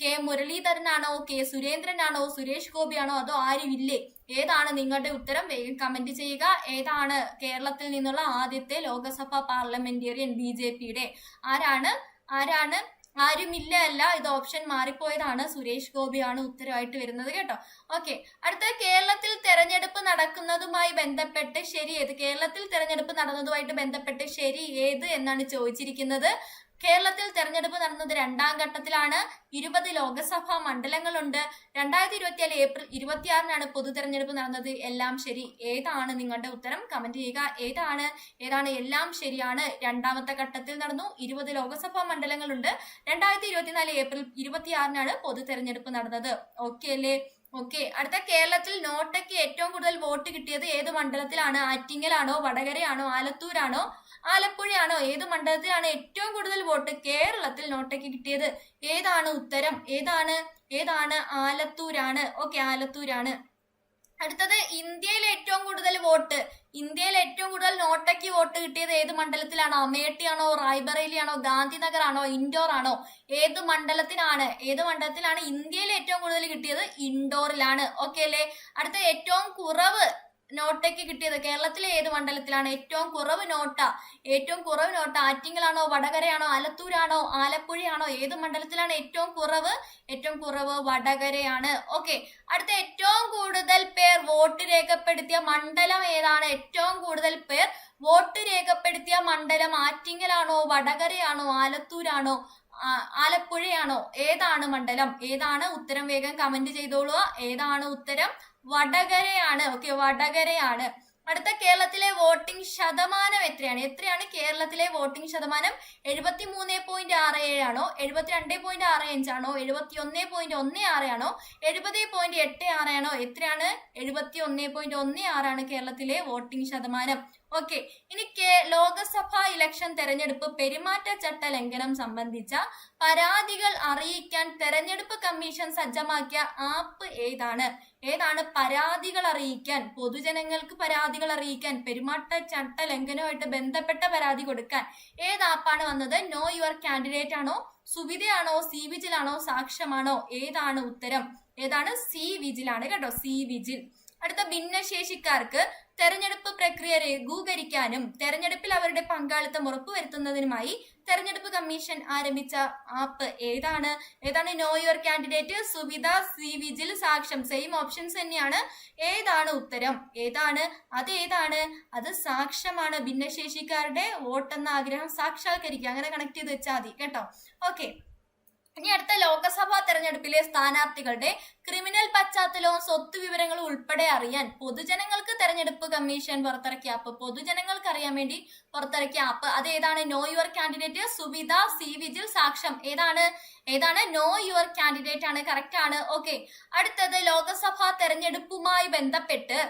K മുരളീധരൻ ആണോ, K സുരേന്ദ്രൻ ആണോ, സുരേഷ് ഗോപി ആണോ, അതോ ആരുമില്ലേ? ഏതാണ് നിങ്ങളുടെ ഉത്തരം? വേഗം കമന്റ് ചെയ്യുക. ഏതാണ് കേരളത്തിൽ നിന്നുള്ള ആദ്യത്തെ ലോകസഭാ പാർലമെന്റേറിയൻ BJPയുടെ? ആരാണ്? ആരുമില്ല അല്ല, ഇത് ഓപ്ഷൻ മാറിപ്പോയതാണ്. സുരേഷ് ഗോപിയാണ് ഉത്തരവായിട്ട് വരുന്നത് കേട്ടോ. ഓക്കെ, അടുത്ത, കേരളത്തിൽ തെരഞ്ഞെടുപ്പ് നടക്കുന്നതുമായി ബന്ധപ്പെട്ട് ശരി ഏത്? കേരളത്തിൽ തെരഞ്ഞെടുപ്പ് നടന്നതുമായിട്ട് ബന്ധപ്പെട്ട് ശരി ഏത് എന്നാണ് ചോദിച്ചിരിക്കുന്നത്. കേരളത്തിൽ തെരഞ്ഞെടുപ്പ് നടന്നത് 2ാം ഘട്ടത്തിലാണ്. 20 ലോകസഭാ മണ്ഡലങ്ങളുണ്ട്. 2024 ഏപ്രിൽ 26-നാണ് പൊതു തെരഞ്ഞെടുപ്പ് നടന്നത്. എല്ലാം ശരി. ഏതാണ് നിങ്ങളുടെ ഉത്തരം? കമന്റ് ചെയ്യുക. ഏതാണ്? എല്ലാം ശരിയാണ്. 2ാമത്തെ ഘട്ടത്തിൽ നടന്നു. 20 ലോകസഭാ മണ്ഡലങ്ങളുണ്ട്. 2024 ഏപ്രിൽ 26-നാണ് പൊതു തെരഞ്ഞെടുപ്പ് നടന്നത്. ഓക്കെ അല്ലേ. ഓക്കെ, അടുത്ത, കേരളത്തിൽ നോട്ടയ്ക്ക് ഏറ്റവും കൂടുതൽ വോട്ട് കിട്ടിയത് ഏത് മണ്ഡലത്തിലാണ്? ആറ്റിങ്ങലാണോ, വടകരയാണോ, ആലത്തൂരാണോ, ആലപ്പുഴയാണോ? ഏത് മണ്ഡലത്തിലാണ് ഏറ്റവും കൂടുതൽ വോട്ട് കേരളത്തിൽ നോട്ടയ്ക്ക് കിട്ടിയത്? ഏതാണ് ഉത്തരം? ഏതാണ്? ആലത്തൂരാണ്. ഓക്കെ, ആലത്തൂരാണ്. അടുത്തത്, ഇന്ത്യയിൽ ഏറ്റവും കൂടുതൽ നോട്ടയ്ക്ക് വോട്ട് കിട്ടിയത് ഏത് മണ്ഡലത്തിലാണോ? അമേഠിയാണോ, റായ്ബറേലിയാണോ, ഗാന്ധിനഗർ ആണോ, ഇൻഡോർ ആണോ? ഏത് മണ്ഡലത്തിലാണ് ഇന്ത്യയിൽ ഏറ്റവും കൂടുതൽ കിട്ടിയത്? ഇൻഡോറിലാണ്. ഓക്കെ അല്ലേ. അടുത്ത, ഏറ്റവും കുറവ് നോട്ടയ്ക്ക് കിട്ടിയത് കേരളത്തിലെ ഏത് മണ്ഡലത്തിലാണ്? ഏറ്റവും കുറവ് നോട്ട ആറ്റിങ്ങലാണോ, വടകരയാണോ, ആലത്തൂരാണോ, ആലപ്പുഴയാണോ? ഏത് മണ്ഡലത്തിലാണ് ഏറ്റവും കുറവ്? വടകരയാണ്. ഓക്കെ, അടുത്ത, ഏറ്റവും കൂടുതൽ പേർ വോട്ട് രേഖപ്പെടുത്തിയ മണ്ഡലം ഏതാണ്? ഏറ്റവും കൂടുതൽ പേർ വോട്ട് രേഖപ്പെടുത്തിയ മണ്ഡലം ആറ്റിങ്ങലാണോ, വടകരയാണോ, ആലത്തൂരാണോ, ആലപ്പുഴയാണോ? ഏതാണ് മണ്ഡലം? ഏതാണ് ഉത്തരം? വേഗം കമന്റ് ചെയ്തോളൂ. ഏതാണ് ഉത്തരം? വടകരയാണ്. ഓക്കെ, വടകരയാണ്. അടുത്ത, കേരളത്തിലെ വോട്ടിംഗ് ശതമാനം എത്രയാണ്? കേരളത്തിലെ വോട്ടിംഗ് ശതമാനം 73.67 ആണോ, 72.65 ആണോ, 71.16 ആണോ, 70.86 ആണോ? എത്രയാണ്? 71.16 ആണ് കേരളത്തിലെ വോട്ടിംഗ് ശതമാനം. ഓക്കെ, ഇനി ലോകസഭാ ഇലക്ഷൻ തെരഞ്ഞെടുപ്പ് പെരുമാറ്റച്ചട്ട ലംഘനം സംബന്ധിച്ച പരാതികൾ അറിയിക്കാൻ തെരഞ്ഞെടുപ്പ് കമ്മീഷൻ സജ്ജമാക്കിയ ആപ്പ് ഏതാണ്? ഏതാണ് പരാതികൾ അറിയിക്കാൻ, പൊതുജനങ്ങൾക്ക് പരാതികൾ അറിയിക്കാൻ, പെരുമാറ്റച്ചട്ട ലംഘനവുമായിട്ട് ബന്ധപ്പെട്ട പരാതി കൊടുക്കാൻ ഏത് ആപ്പാണ് വന്നത്? നോ യുവർ കാൻഡിഡേറ്റ് ആണോ, സുവിധയാണോ, സി വിജിലാണോ, സാക്ഷ്യമാണോ? ഏതാണ് ഉത്തരം? ഏതാണ്? സി വിജിലാണ് കേട്ടോ, സി വിജിൽ. അടുത്ത, ഭിന്നശേഷിക്കാർക്ക് തെരഞ്ഞെടുപ്പ് പ്രക്രിയ ലഘൂകരിക്കാനും തെരഞ്ഞെടുപ്പിൽ അവരുടെ പങ്കാളിത്തം ഉറപ്പുവരുത്തുന്നതിനുമായി തെരഞ്ഞെടുപ്പ് കമ്മീഷൻ ആരംഭിച്ച ആപ്പ് ഏതാണ്? ഏതാണ്? No your candidate, Suvidha, C vigil, സാക്ഷ്യം. സെയിം ഓപ്ഷൻസ് തന്നെയാണ്. ഏതാണ് ഉത്തരം? ഏതാണ്? അത് ഏതാണ്? അത് സാക്ഷ്യമാണ്. ഭിന്നശേഷിക്കാരുടെ വോട്ടെന്ന ആഗ്രഹം സാക്ഷാത്കരിക്കുക, അങ്ങനെ കണക്ട് ചെയ്ത് വെച്ചാൽ മതി കേട്ടോ. ഓക്കെ, ഇനി അടുത്ത, ലോക്സഭാ തെരഞ്ഞെടുപ്പിലെ സ്ഥാനാർത്ഥികളുടെ ക്രിമിനൽ പശ്ചാത്തലവും സ്വത്ത് വിവരങ്ങളും ഉൾപ്പെടെ അറിയാൻ പൊതുജനങ്ങൾക്ക് തെരഞ്ഞെടുപ്പ് കമ്മീഷൻ പുറത്തിറക്കിയ ആപ്പ്, പൊതുജനങ്ങൾക്ക് അറിയാൻ വേണ്ടി പുറത്തിറക്കിയ ആപ്പ് അത് ഏതാണ്? No your candidate, Suvidha, C vigil, സാക്ഷ്യം. ഏതാണ്? ഏതാണ്? നോ യുവർ കാൻഡിഡേറ്റ് ആണ്, കറക്റ്റ് ആണ്. ഓക്കെ, അടുത്തത്, ലോക്സഭാ തെരഞ്ഞെടുപ്പുമായി ബന്ധപ്പെട്ട്,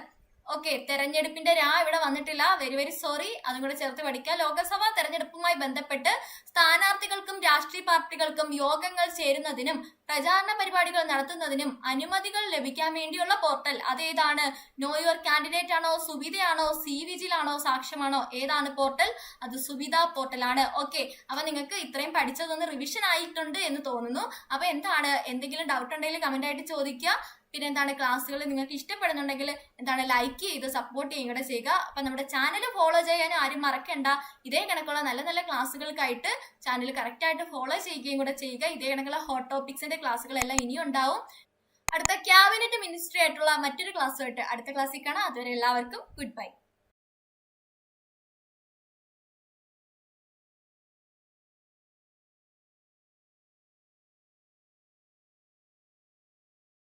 ഓക്കെ, തെരഞ്ഞെടുപ്പിന്റെ ഇവിടെ വന്നിട്ടില്ല, വെരി വെരി സോറി, അതും കൂടെ ചേർത്ത് പഠിക്കുക. ലോക്സഭാ തെരഞ്ഞെടുപ്പുമായി ബന്ധപ്പെട്ട് സ്ഥാനാർത്ഥികൾക്കും രാഷ്ട്രീയ പാർട്ടികൾക്കും യോഗങ്ങൾ ചേരുന്നതിനും പ്രചാരണ പരിപാടികൾ നടത്തുന്നതിനും അനുമതികൾ ലഭിക്കാൻ വേണ്ടിയുള്ള പോർട്ടൽ അതേതാണ്? നോ യുവർ കാൻഡിഡേറ്റ് ആണോ, സുവിധയാണോ, സി വിജിലാണോ, സാക്ഷ്യമാണോ? ഏതാണ് പോർട്ടൽ? അത് സുവിധ പോർട്ടലാണ്. ഓക്കെ, അപ്പൊ നിങ്ങൾക്ക് ഇത്രയും പഠിച്ചതൊന്ന് റിവിഷൻ ആയിട്ടുണ്ട് എന്ന് തോന്നുന്നു. അപ്പൊ എന്താണ്, എന്തെങ്കിലും ഡൗട്ട് ഉണ്ടെങ്കിൽ കമന്റ് ആയിട്ട് ചോദിക്കുക. പിന്നെ എന്താണ്, ക്ലാസ്സുകൾ നിങ്ങൾക്ക് ഇഷ്ടപ്പെടുന്നുണ്ടെങ്കിൽ എന്താണ്, ലൈക്ക് ചെയ്ത് സപ്പോർട്ട് ചെയ്യുകയും കൂടെ ചെയ്യുക. അപ്പൊ നമ്മുടെ ചാനൽ ഫോളോ ചെയ്യാൻ ആരും മറക്കണ്ട. ഇതേ കണക്കുള്ള നല്ല നല്ല ക്ലാസ്സുകൾക്കായിട്ട് ചാനൽ കറക്റ്റ് ആയിട്ട് ഫോളോ ചെയ്യുകയും കൂടെ ചെയ്യുക. ഇതേ കണക്കുള്ള ഹോട്ട് ടോപ്പിക്സിന്റെ ക്ലാസ്സുകളെല്ലാം ഇനിയും ഉണ്ടാവും. അടുത്ത ക്യാബിനറ്റ് മിനിസ്ട്രി ആയിട്ടുള്ള മറ്റൊരു ക്ലാസ്സുമായിട്ട് അടുത്ത ക്ലാസ്സിൽ കാണാം. അതുവരെ എല്ലാവർക്കും ഗുഡ് ബൈ.